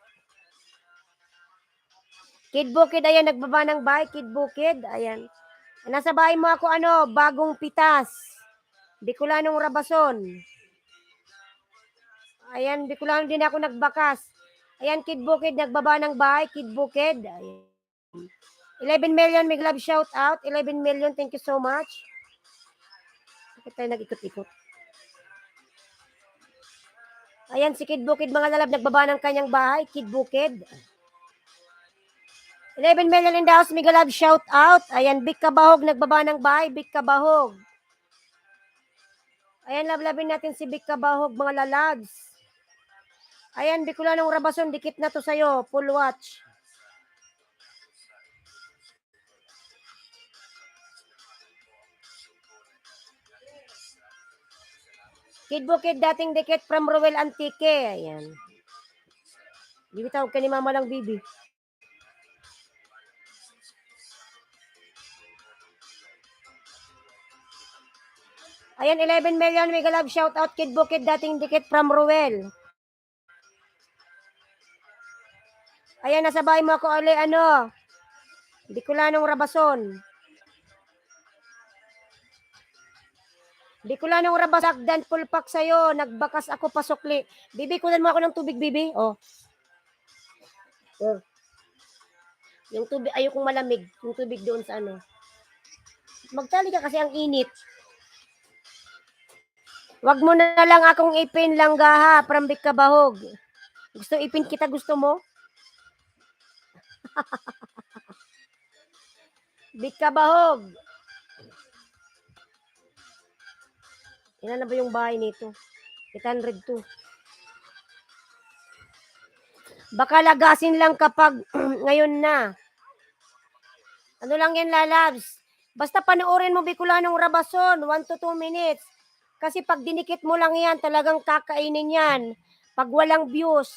Kid Bukid, ayan, nagbaba ng bahay. Kid Bukid, ayan. Nasa bahay mo ako, bagong pitas. Bicolanong Rabason. Ayan, Bicolano din ako nagbakas. Ayan, Kid Bukid, nagbaba ng bahay. Kid Bukid, ayan. 11 million, mega love shout out. 11 million, thank you so much. Bakit tayo nag-ikot-ikot? Ayan, si Kid Bukid, mga lalab, nagbaba ng kanyang bahay. Kid Bukid. 11 million in the house, mega love shout out. Ayan, Big Kabahog, nagbaba ng bahay. Big Kabahog. Ayan, lablabin natin si Big Kabahog, mga lalabs. Ayan, Bicolanong Rabason, dikit na to sa'yo. Full watch. Kid Bukid, dating dikit from Ruel Antique. Ayan. Hindi tawag ka ni Mama lang, Bibi. Ayan, 11 million, mega love shout out. Kid Bukid, dating dikit from Ruel. Ayan, nasa bahay mo ako ulit, Bicolanong Rabason. Bicolanong Rabason, dan full pack sa'yo. Nagbakas ako pasukli. Bibi, kunan mo ako ng tubig, Bibi. Oh. Yung tubig, ayokong malamig. Yung tubig doon sa Magtali ka kasi ang init. Wag mo na lang akong ipin langgaha from Big Kabahog. Gusto ipin kita, gusto mo? Big Kabahog. Ilan na ba yung bahay nito? 802. Baka lagasin lang kapag ngayon na. Ano lang yan, lalabs? Basta panoorin mo Bicolanong Rabason, 1 to 2 minutes. Kasi pag dinikit mo lang yan, talagang kakainin yan. Pag walang views.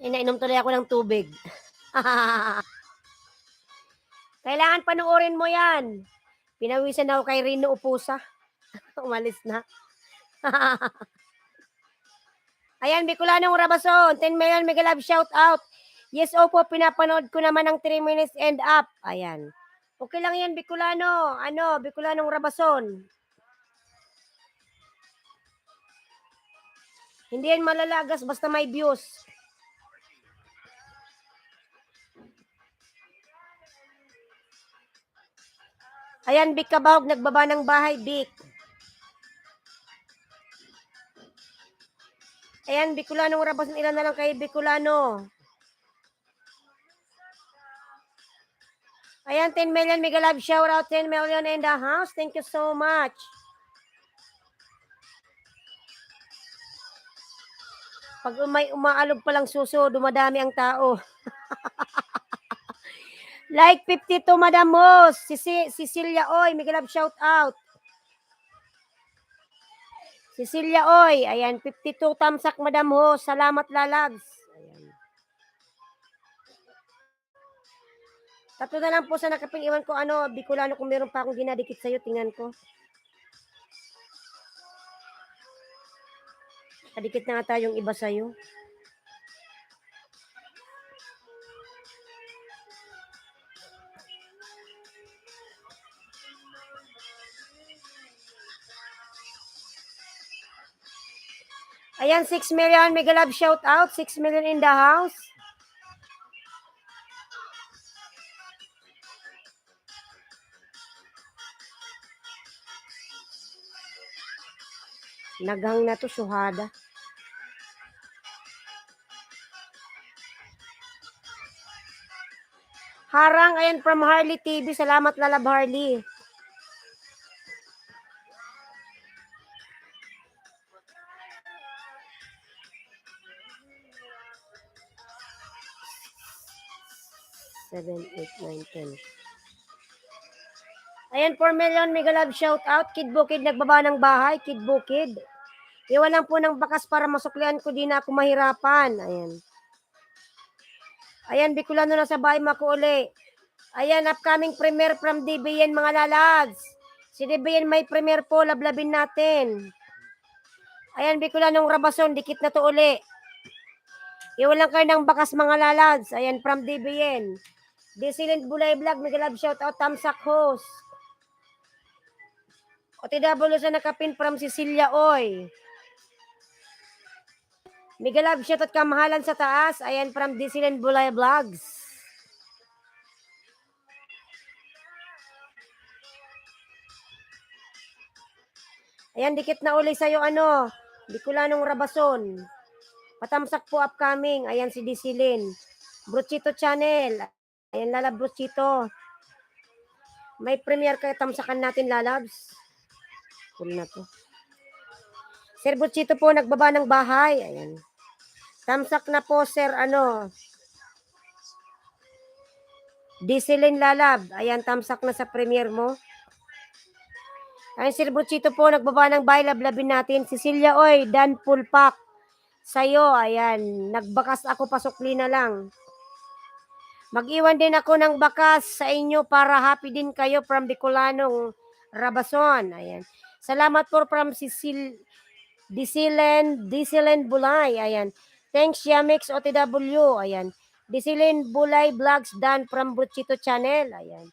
Inainom tuloy ako ng tubig. Kailangan panoorin mo yan. Pinawisan ako kay Rino Upusa. Umalis na. Ayan, Bicolanong Rabason, 10 million mega love shout out. Yes, opo, pinapanood ko naman ng 3 minutes and up. Ayan. Okay lang yan, Bicolano. Bicolanong Rabason. Hindi yan malalagas basta may views. Ayan, Big Kabahog, nagbaba ng bahay, Big. Ayan, Bicolanong Rabason, ilan na lang kay Bicolano. Ayan, 10 million mega love shout out, 10 million in the house. Thank you so much. Pag may umaalog palang suso, dumadami ang tao. Like 52, Madam Mos. Cecilia Oy, mega love shout out. Cecilia Oy, ayan, 52 tamsak, Madam Ho. Salamat, lalags. Ayan. Tatlo na lang po sa nakaping-iwan ko, Bicolano, kung meron pa akong dinadikit sa'yo, tingnan ko. Kadikit na nga tayong iba sa'yo. Ayan, 6 million, mega love shout out. 6 million in the house. Naghang na to, suhada. Harang, ayan, from Harley TV. Salamat, lalab Harley. Seven, 8, 9, 10. Ayan, 4 million mega love shout out. Kid Bukid nagbaba ng bahay. Kid Bukid. Iwan lang po ng bakas para masuklian ko, di na ako mahirapan. Ayan. Ayan, Bicolano na sa bahay makuuli. Ayan, upcoming premiere from DBN mga lalags. Si DBN may premiere po, lablabin natin. Ayan, Bicolanong Rabason, dikit na to uli. Iwan lang kayo ng bakas mga lalags. Ayan, from DBN. Disilent Bulay Vlog, mega love shout out, Tamsak host. OTW sa nakapin from Cecilia Oy. Mega love shout out, kamahalan sa taas. Ayan, from Disilent Bulay Vlogs. Ayan, dikit na uli sa'yo, Bicolanong Rabason. Patamsak po upcoming. Ayan si Disilin. Bruchito Channel. Ayan, Lalab Bruchito. May premiere kayo, tamsakan natin, Lalabs. Cool na to. Sir Bruchito po, nagbaba ng bahay. Ayan. Tamsak na po, Sir, Disilin Lalab. Ayan, tamsak na sa premiere mo. Ayan, Sir Bruchito po, nagbaba ng bahay, lablabin natin. Cecilia Oy, Dan Pulpak. Sa'yo, ayan, nagbakas ako, pasukli na lang. Mag-iwan din ako ng bakas sa inyo para happy din kayo from Bicolanong Rabason. Ayan. Salamat po from Disilen Bulay. Ayan. Thanks Yamix OTW. Ayan. Disilen Bulay Vlogs done from Bruchito Channel. Ayan.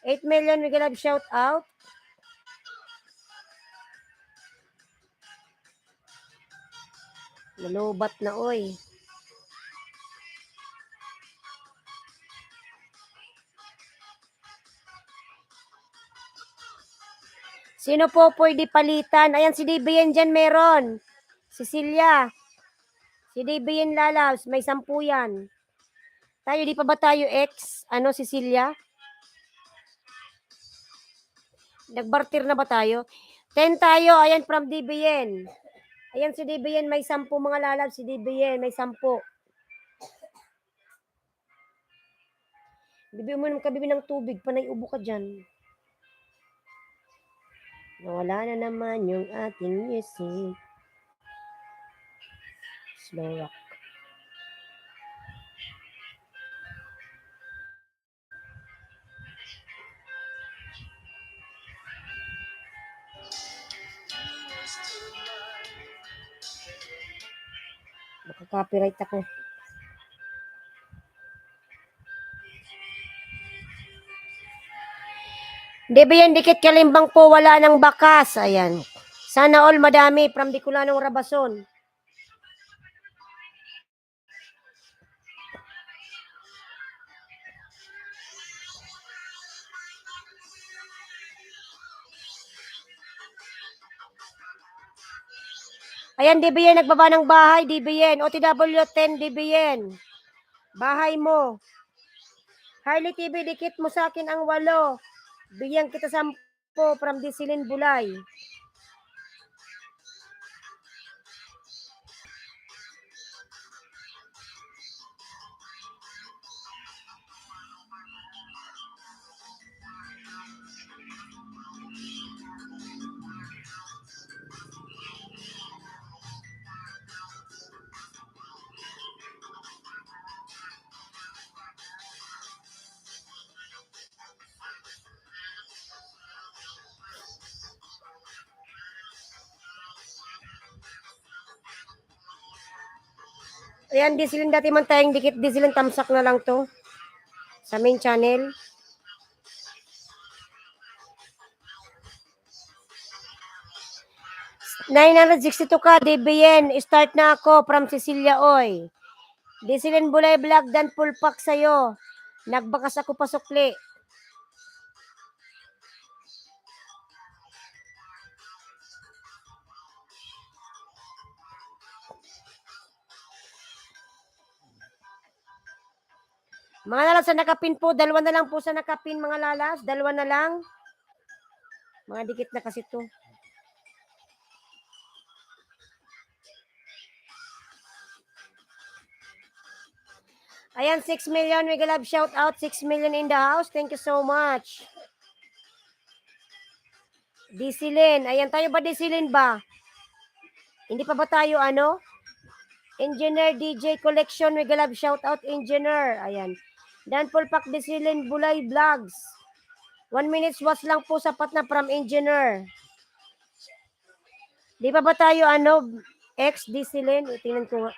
8 million we gonna shout out. Nalubat na oy. Sino po pwede palitan? Ayan, si DBN dyan meron. Cecilia. Si DBN Lalaws, may 10 yan. Tayo, di pa ba tayo ex? Cecilia? Nagbartir na ba tayo? 10 tayo. Ayan, from DBN. Ayan, si DBN may 10 mga Lalaws. Si DBN may 10. Bibi mo naman kabibi ng tubig. Panay ubo ka dyan. Nawala na naman yung ating music. Slow rock. Makaka-copyright ako. DBN, dikit kalimbang po. Wala ng bakas. Ayan. Sana all madami from Bicolanong Rabason. Ayan, DBN, nagbaba ng bahay, DBN. OTW 10, DBN. Bahay mo. Harley TV, dikit mo sa akin ang 8. Bigyan kita 10 from Disilin Bulay. Ayan, Disilin dati man tayong dikit. Disilin, tamsak na lang to. Sa main channel. $962 ka, DBN. Start na ako from Cecilia Oy. Disilin Bulay Vlog, dan full pack sa'yo. Nagbakas ako pasukli. Mga lalas sa nakapin po, 2 na lang po sa nakapin mga lalas. 2 na lang. Mga dikit na kasi to. Ayan, 6 million. We love shout out. 6 million in the house. Thank you so much. Disilin. Ayan, tayo ba Disilin ba? Hindi pa ba tayo ano? Engineer DJ Collection, we love shout out Engineer. Ayan. Dan Pulpak Disilin Bulay Vlogs. 1 minute watch lang po sapat na from Engineer. Di pa ba tayo ano? Ex Disilin. Tingnan ko nga.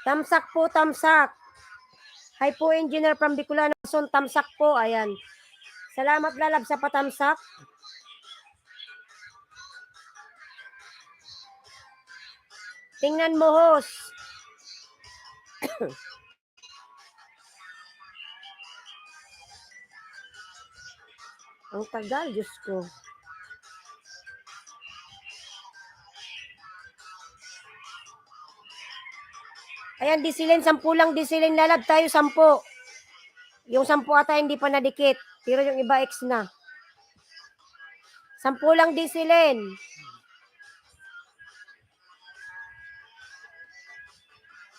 Tamsak po, tamsak. Hi po, Engineer from Bicolano. Tamsak po, ayan. Salamat lalab sa patamsak. Tingnan mo, host. Ang tagal, Diyos ko. Ayan, Disilin, 10 lang Disilin lalab. Tayo 10. Yung 10 ata hindi pa nadikit. Pero yung iba X na. 10 lang Disilin.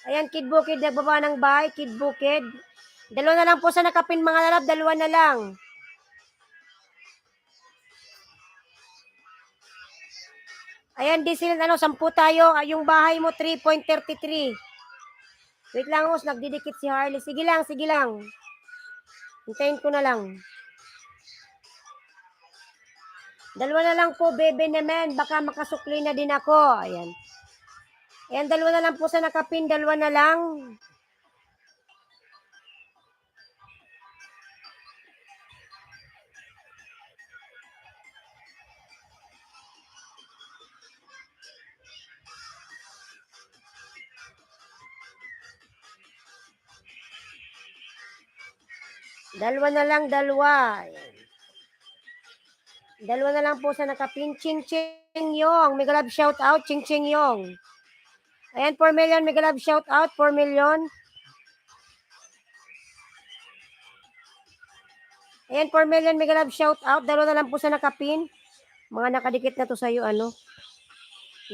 Ayan, Kid Bukid, nagbaba ng bahay. Kid Bukid. 2 na lang po sa nakapin mga lalab. 2 na lang. Ayan, Disilin, 10 tayo. Yung bahay mo, 3.33. Wait lang, host. Nagdidikit si Harley. Sige lang, sige lang. Hintayin ko na lang. 2 na lang po, bebe naman. Baka makasukli na din ako. Ayan. Ayan, 2 na lang po sa nakapin. 2 na lang. Dalawa na lang, 2. Ayan. 2 na lang po sa nakapin. Ching Ching Yong. Mega love shout out. Ching Ching Yong. Ayan, 4 million. Mega love shout out. 4 million. Ayan, 4 million. Mega love shout out. 2 na lang po sa nakapin. Mga nakadikit na to sa'yo, ano.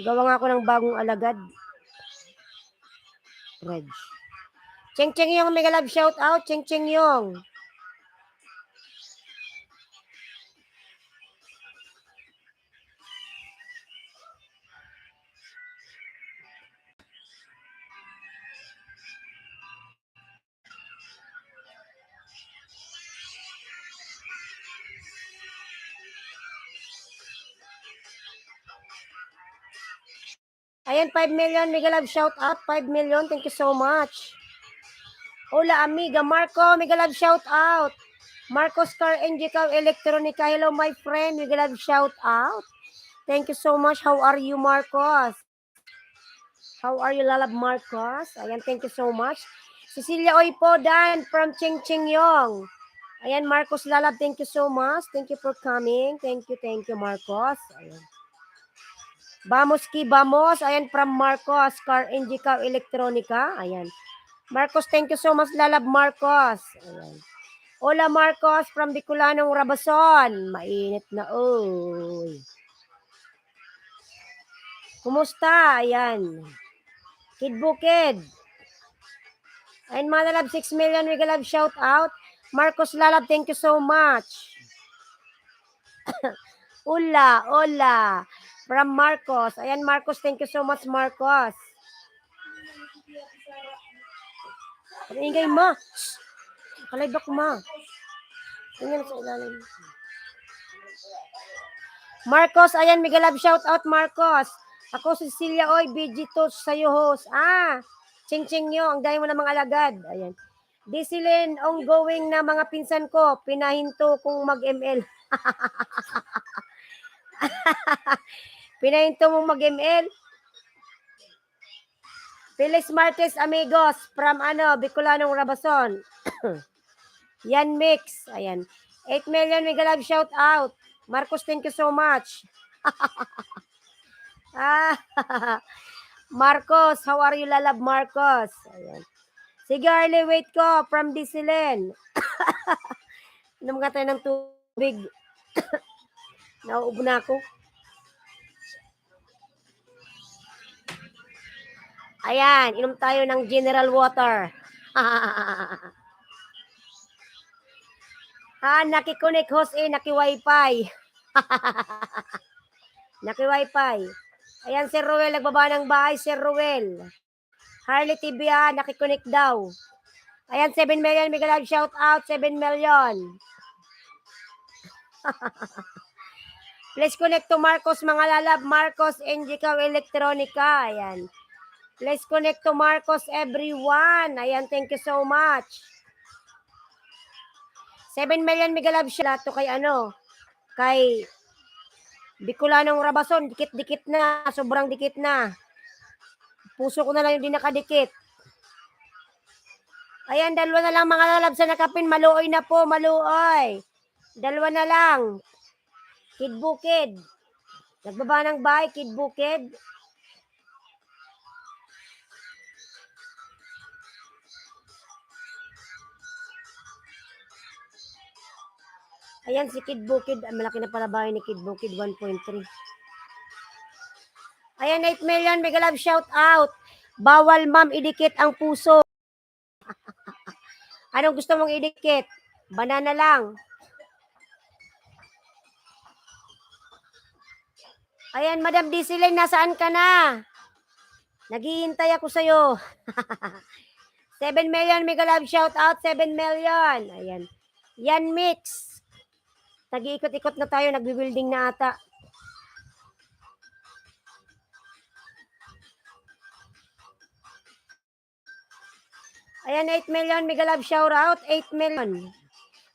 Gawa nga ako ng bagong alagad. Reg. Ching Ching Yong. Mega love shout out. Ching Ching Yong. Ayan, 5 million. Mega love shout out. 5 million. Thank you so much. Hola, amiga. Marco, mega love shout out. Marcos Car Engical Electronica. Hello, my friend. Mega love shout out. Thank you so much. How are you, Marcos? How are you, Lalab Marcos? Ayan, thank you so much. Cecilia Oipo Dan from Ching Ching Yong. Ayan, Marcos Lalab, thank you so much. Thank you for coming. Thank you, Marcos. Ayan. Vamos ki vamos. Ayan, from Marcos Car Engical Electronica. Ayan. Marcos, thank you so much, Lalab Marcos. Ayan. Hola, Marcos from Bicolanong Rabason. Mainit na, oy. Kumusta? Ayan. Kid Bukid. Ayan, mga lalab, 6 million. Mega love shout out. Marcos Lalab, thank you so much. Hola. From Marcos. Ayan, Marcos, thank you so much, Marcos. Ano ingay, ma? Kalaybak, ma. Tingnan sa ilalim. Marcos, ayan, mega love shout out, Marcos. Ako, Cecilia Oy, Bigitos, sa'yo, host. Ching Ching nyo, ang dahil mo na mga alagad. Ayan. Disilin, ongoing na mga pinsan ko, pinahinto kung mag-ML. Pinahinto mong mag-ML? Felix Marquez, amigos, from Bicolanong Rabason. Yan mix. Ayan. 8 million, mega love shout out. Marcos, thank you so much. Marcos, how are you, Lalab Marcos? Ayan. Sige, Arlie, wait ko from Disilin. Inom nga tayo ng tubig. Nauubo na ako. Ayan, inom tayo ng General Water. Nakikonek host naki-wifi. Naki-wifi. Ayan, Sir Ruel, nagbaba ng bahay, Sir Ruel. Harley TV, nakikonek daw. Ayan, 7 million, mega live shout out, 7 million. Please connect to Marcos, mga lalab, Marcos, Engicaw Electronica. Ayan. Please connect to Marcos, everyone. Ayan, thank you so much. 7 million, mega live shout out kay kay Bicolanong Rabason, dikit-dikit na, sobrang dikit na. Puso ko na lang yung di nakadikit. Ayan, dalawa na lang mga lalab sa nakapin. Maluoy na po, maluoy. Dalawa na lang. Kid Bukid. Nagbaba ng bahay, Kid Bukid. Ayan, si Kid Bukid. Malaki na pala bahay ni Kid Bukid, 1.3. Ayan, 8 million. Mega love shout out. Bawal ma'am idikit ang puso. Anong gusto mong idikit? Banana lang. Ayan, Madam Disilen, nasaan ka na? Naghihintay ako sa'yo. 7 million, mega love shout out, 7 million. Ayan. Yan mix. Nag-iikot-ikot na tayo, nagbi-building na ata. Ayan, 8 million, mega love shout out, 8 million.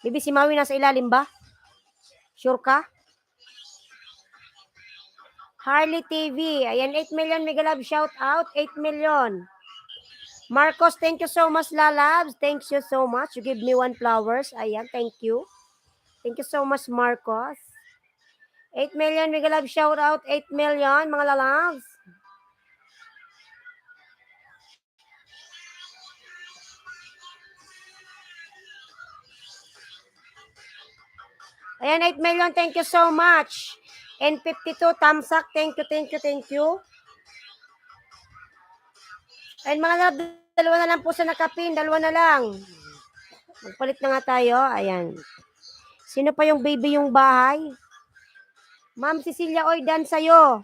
Bibi, si Maui nasa ilalim ba? Sure ka? Harley TV. Ayan, 8 million, mega love shout out, 8 million. Marcos, thank you so much, lalabs. Thank you so much. You give me 1 flowers. Ayan, thank you. Thank you so much, Marcos. 8 million, mega love shout out, 8 million, mga lalabs. Ayan, 8 million, thank you so much. And 52, Tamsak, thank you, thank you, thank you. And mga lalabs, dalawa na lang po sa nakapin, dalawa na lang. Magpalit na nga tayo, ayan. Sino pa yung baby yung bahay? Ma'am Cecilia, oy, dan sa'yo.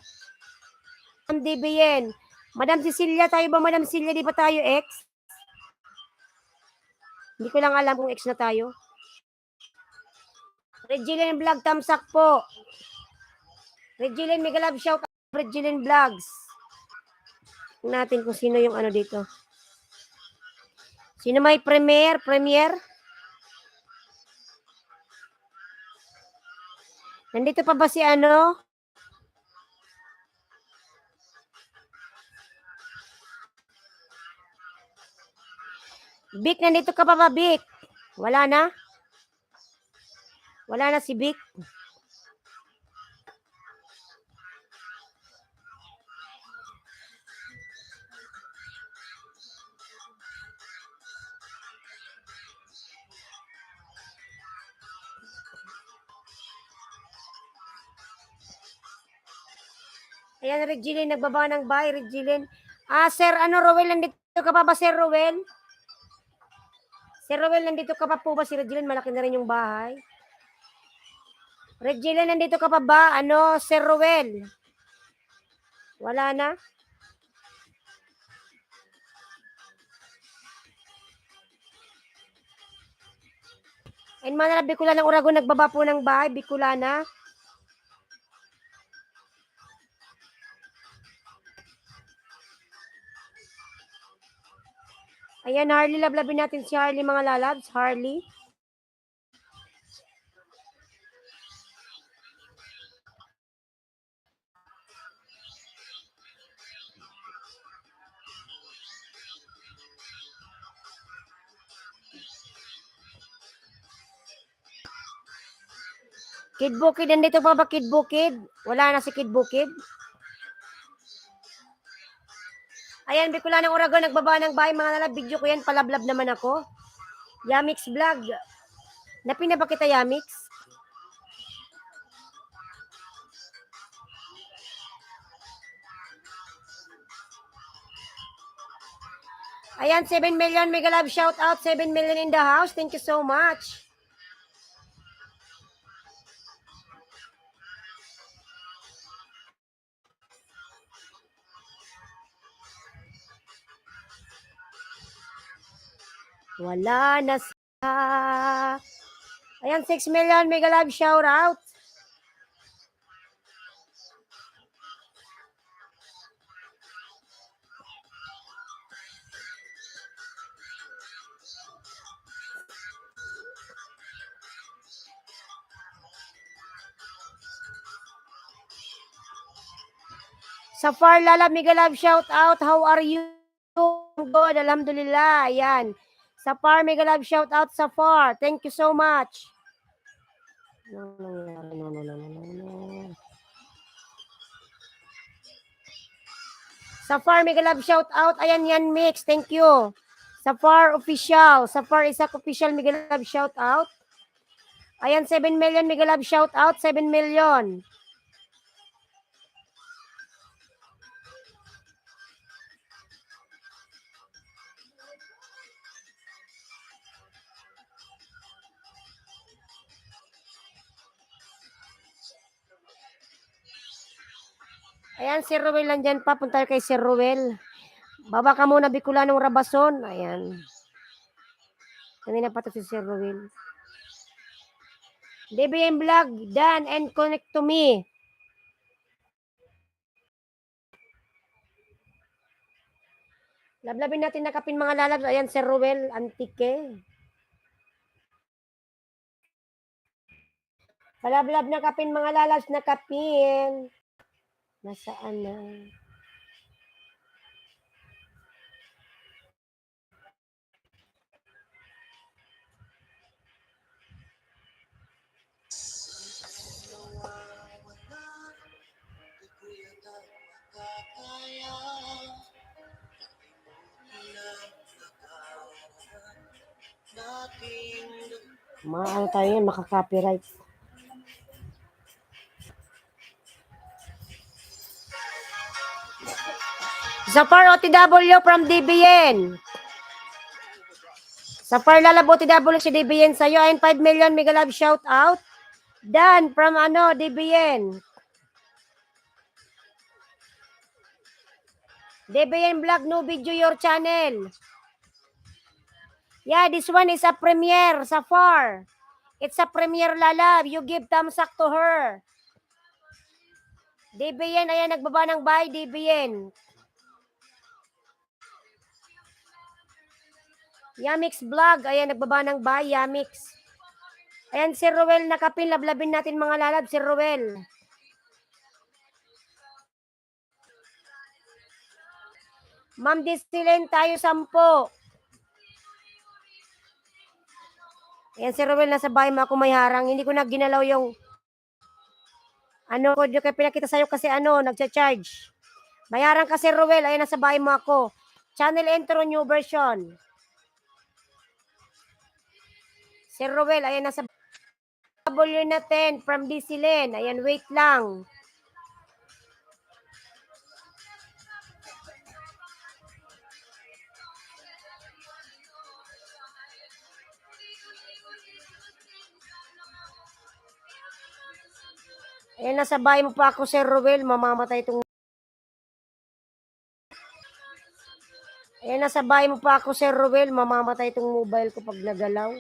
Ma'am DBN. Madam Cecilia, tayo ba Madam Cecilia? Di ba tayo ex? Hindi ko lang alam kung ex na tayo. Regilin Vlog, tamsak po. Regilin, mega love shout out. Regilin Vlogs. Tingnan natin kung sino yung dito. Sino may premiere? Nandito pa ba si Vic, nandito ka pa ba, Vic? Wala na? Wala na si Vic? Ayan, Regilin, nagbaba ng bahay, Regilin. Sir, Rowel, nandito ka pa ba, Sir Rowel? Sir Rowel, nandito ka pa po ba si Regilin? Malaki na rin yung bahay. Regilin, nandito ka pa ba? Sir Rowel? Wala na? And mga Bicolana ng Uragon, nagbaba po ng bahay, Bicolana. Ayan, Harley, lablabin natin si Harley, mga lalabs. Harley. Kid Bukid, nandito pa ba Kid Bukid? Wala na si Kid Bukid. Ayan, Bicolana ng Uragon, nagbaba ng bahay, mga lalab. Video ko yan, palablab naman ako. Yamix Vlog. Napin na ba kita, Yamix? Ayan, 7 million, mega love shout out, 7 million in the house. Thank you so much. Wala na siya. Ayan, 6 million mega love shout out. Safar Lala mega love shout out. How are you? Good, alhamdulillah. Ayan. Safar mega love shout out, Safar. Thank you so much. No. Safar mega love shout out. Ayan yan mix. Thank you. Safar official. Safar Isak official mega love shout out. Ayan 7 million mega love shout out. 7 million. Ayan, si Ruel nandyan pa. Punta kay si Ruel. Baba ka muna, Bicolanong Rabason. Ayan. Kanina pa to si Sir Ruel. DBM Vlog, done and connect to me. Lablabin natin nakapin mga lalabs. Ayan, Sir Ruel, Antique. Palablab nakapin mga lalabs, nakapin. Nasaan na? Ano tayo yan, makaka-copyright. Safar OTW from DBN. Safar Lalab OTW si DBN sa'yo. Ayun, 5 million mega love shout out. Done from DBN. DBN Vlog, no video your channel. Yeah, this one is a premiere, Safar. It's a premiere lalab. You give thumbs up to her. DBN, ayan, nagbaba ng buy, DBN. Yamix Vlog, ayan, nagbaba ng buy, Yamix. Ayan, si Ruel nakapin, lablabin natin mga lalab, si Ruel. Ma'am Distilin, tayo 10. Ayan, si Ruel, nasa bahay mo ako may harang. Hindi ko na ginalaw yung ko, yung pinakita sa'yo kasi nagcha-charge. May harang kasi Ruel, ayan, nasa bahay mo ako. Channel intro, new version. Si Ruel, ayan, nasa W na 10 from Distilin. Ayan, wait lang. Ayan, nasa bahay mo pa ako, Sir Ruel. Mamamatay itong... Ayan, nasa bahay mo pa ako, Sir Ruel. Mamamatay itong mobile ko pag nagalaw.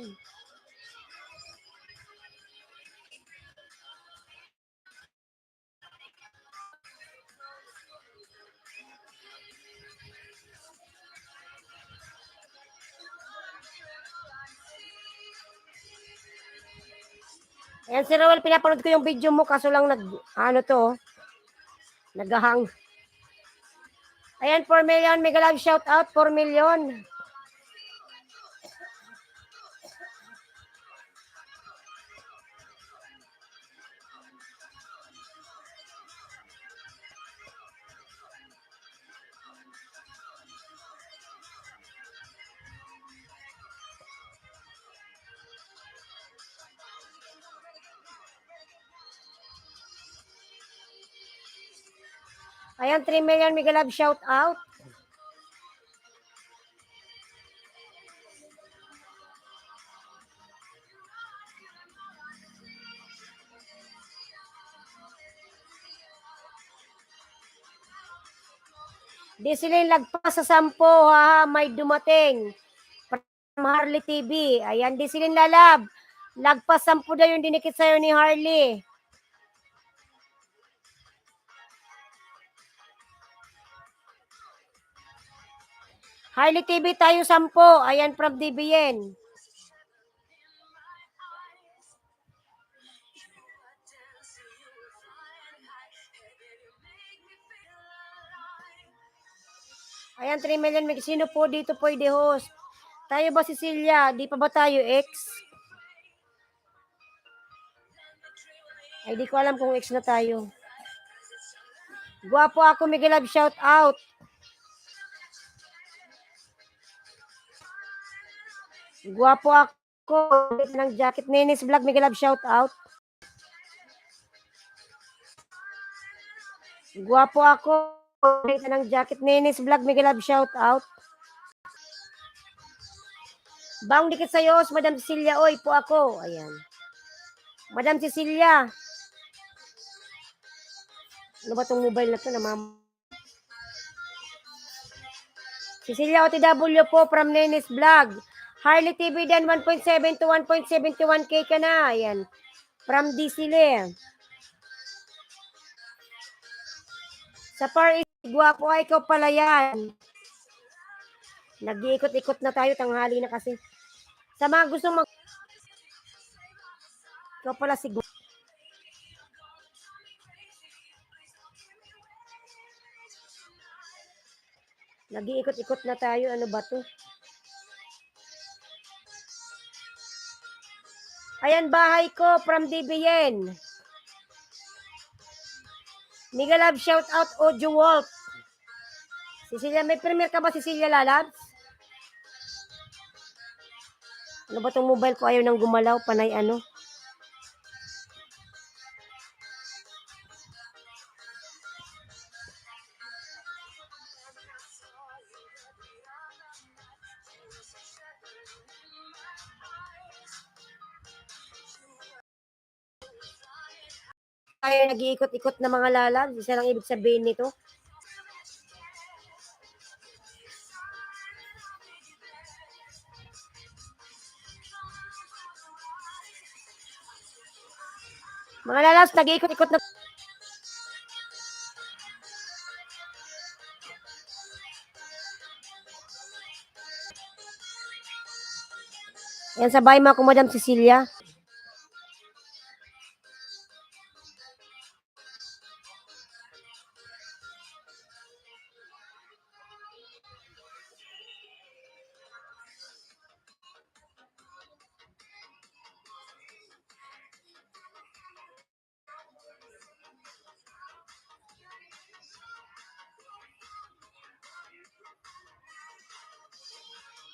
Ayan, Sir Ruel, pinapanood ko yung video mo. Kaso lang naghahang. Ayan, 4 million. Mega love shout out, 4 million. Ayan, 3 million. Mega love shout out. Di sila lagpas sa 10, ha? May dumating. Harley TV. Ayan, di silin lalab. Lagpas 10 daw yung dinikit sa'yo ni Harley. Harley TV tayo 10. Ayan, from DBN. Ayan, 3 million. Sino po dito pwede host? Tayo ba, Cecilia? Di pa ba tayo ex? Ay, di ko alam kung ex na tayo. Guwapo ako, Miguel Love, shout out. Guwapo ako, ng jacket. Nenes Vlog, Miguel Love, shout out. Guwapo ako, ng jacket. Nenes Vlog, Miguel Love, shout out. Bang dikit sa'yo, Madam Cecilia. Oy, po ako. Ayan. Madam Cecilia. Ano ba tong mobile na to na Cecilia OTW po from Nenes Vlog. Harley TV din 1.7 to 1.71k ka na. Ayan. From DCL. Sa Far East, guwapo ay ikaw pala yan. Nag-iikot-ikot na tayo, tanghali na kasi. Sa mga gustong ikaw pala si Nag-iikot-ikot na tayo. Ano ba to? Ayan, bahay ko from DBN. Miguel Love, shout out Audio Wolf. Cecilia, may premier ka ba, Cecilia Lalabs? Ano ba tong mobile ko? Ayaw nang gumalaw. Panay ano? Tayo nag-iikot-ikot na mga lalabs. Isa lang ibig sabihin nito. Mga lalabs, nag-iikot-ikot na. Yan, sabay mo ako, Madam Cecilia.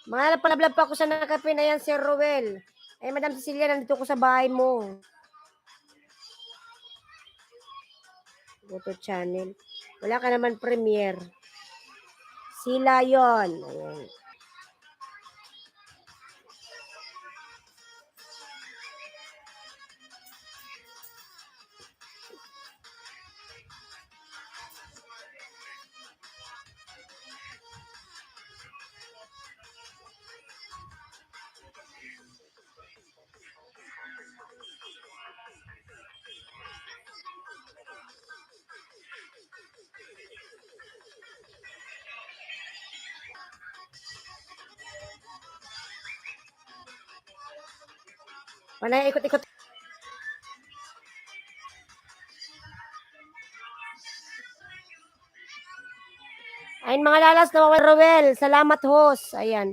Mga palablab pa ako sa nakapin. Ayan, Sir Roel. Ay, Madam Cecilia, nandito ko sa bahay mo. Go to channel. Wala ka naman premiere. Sila yon. Ayan. Panay ikot-ikot. Ayun mga lalas na Roel. Salamat host. Ayan.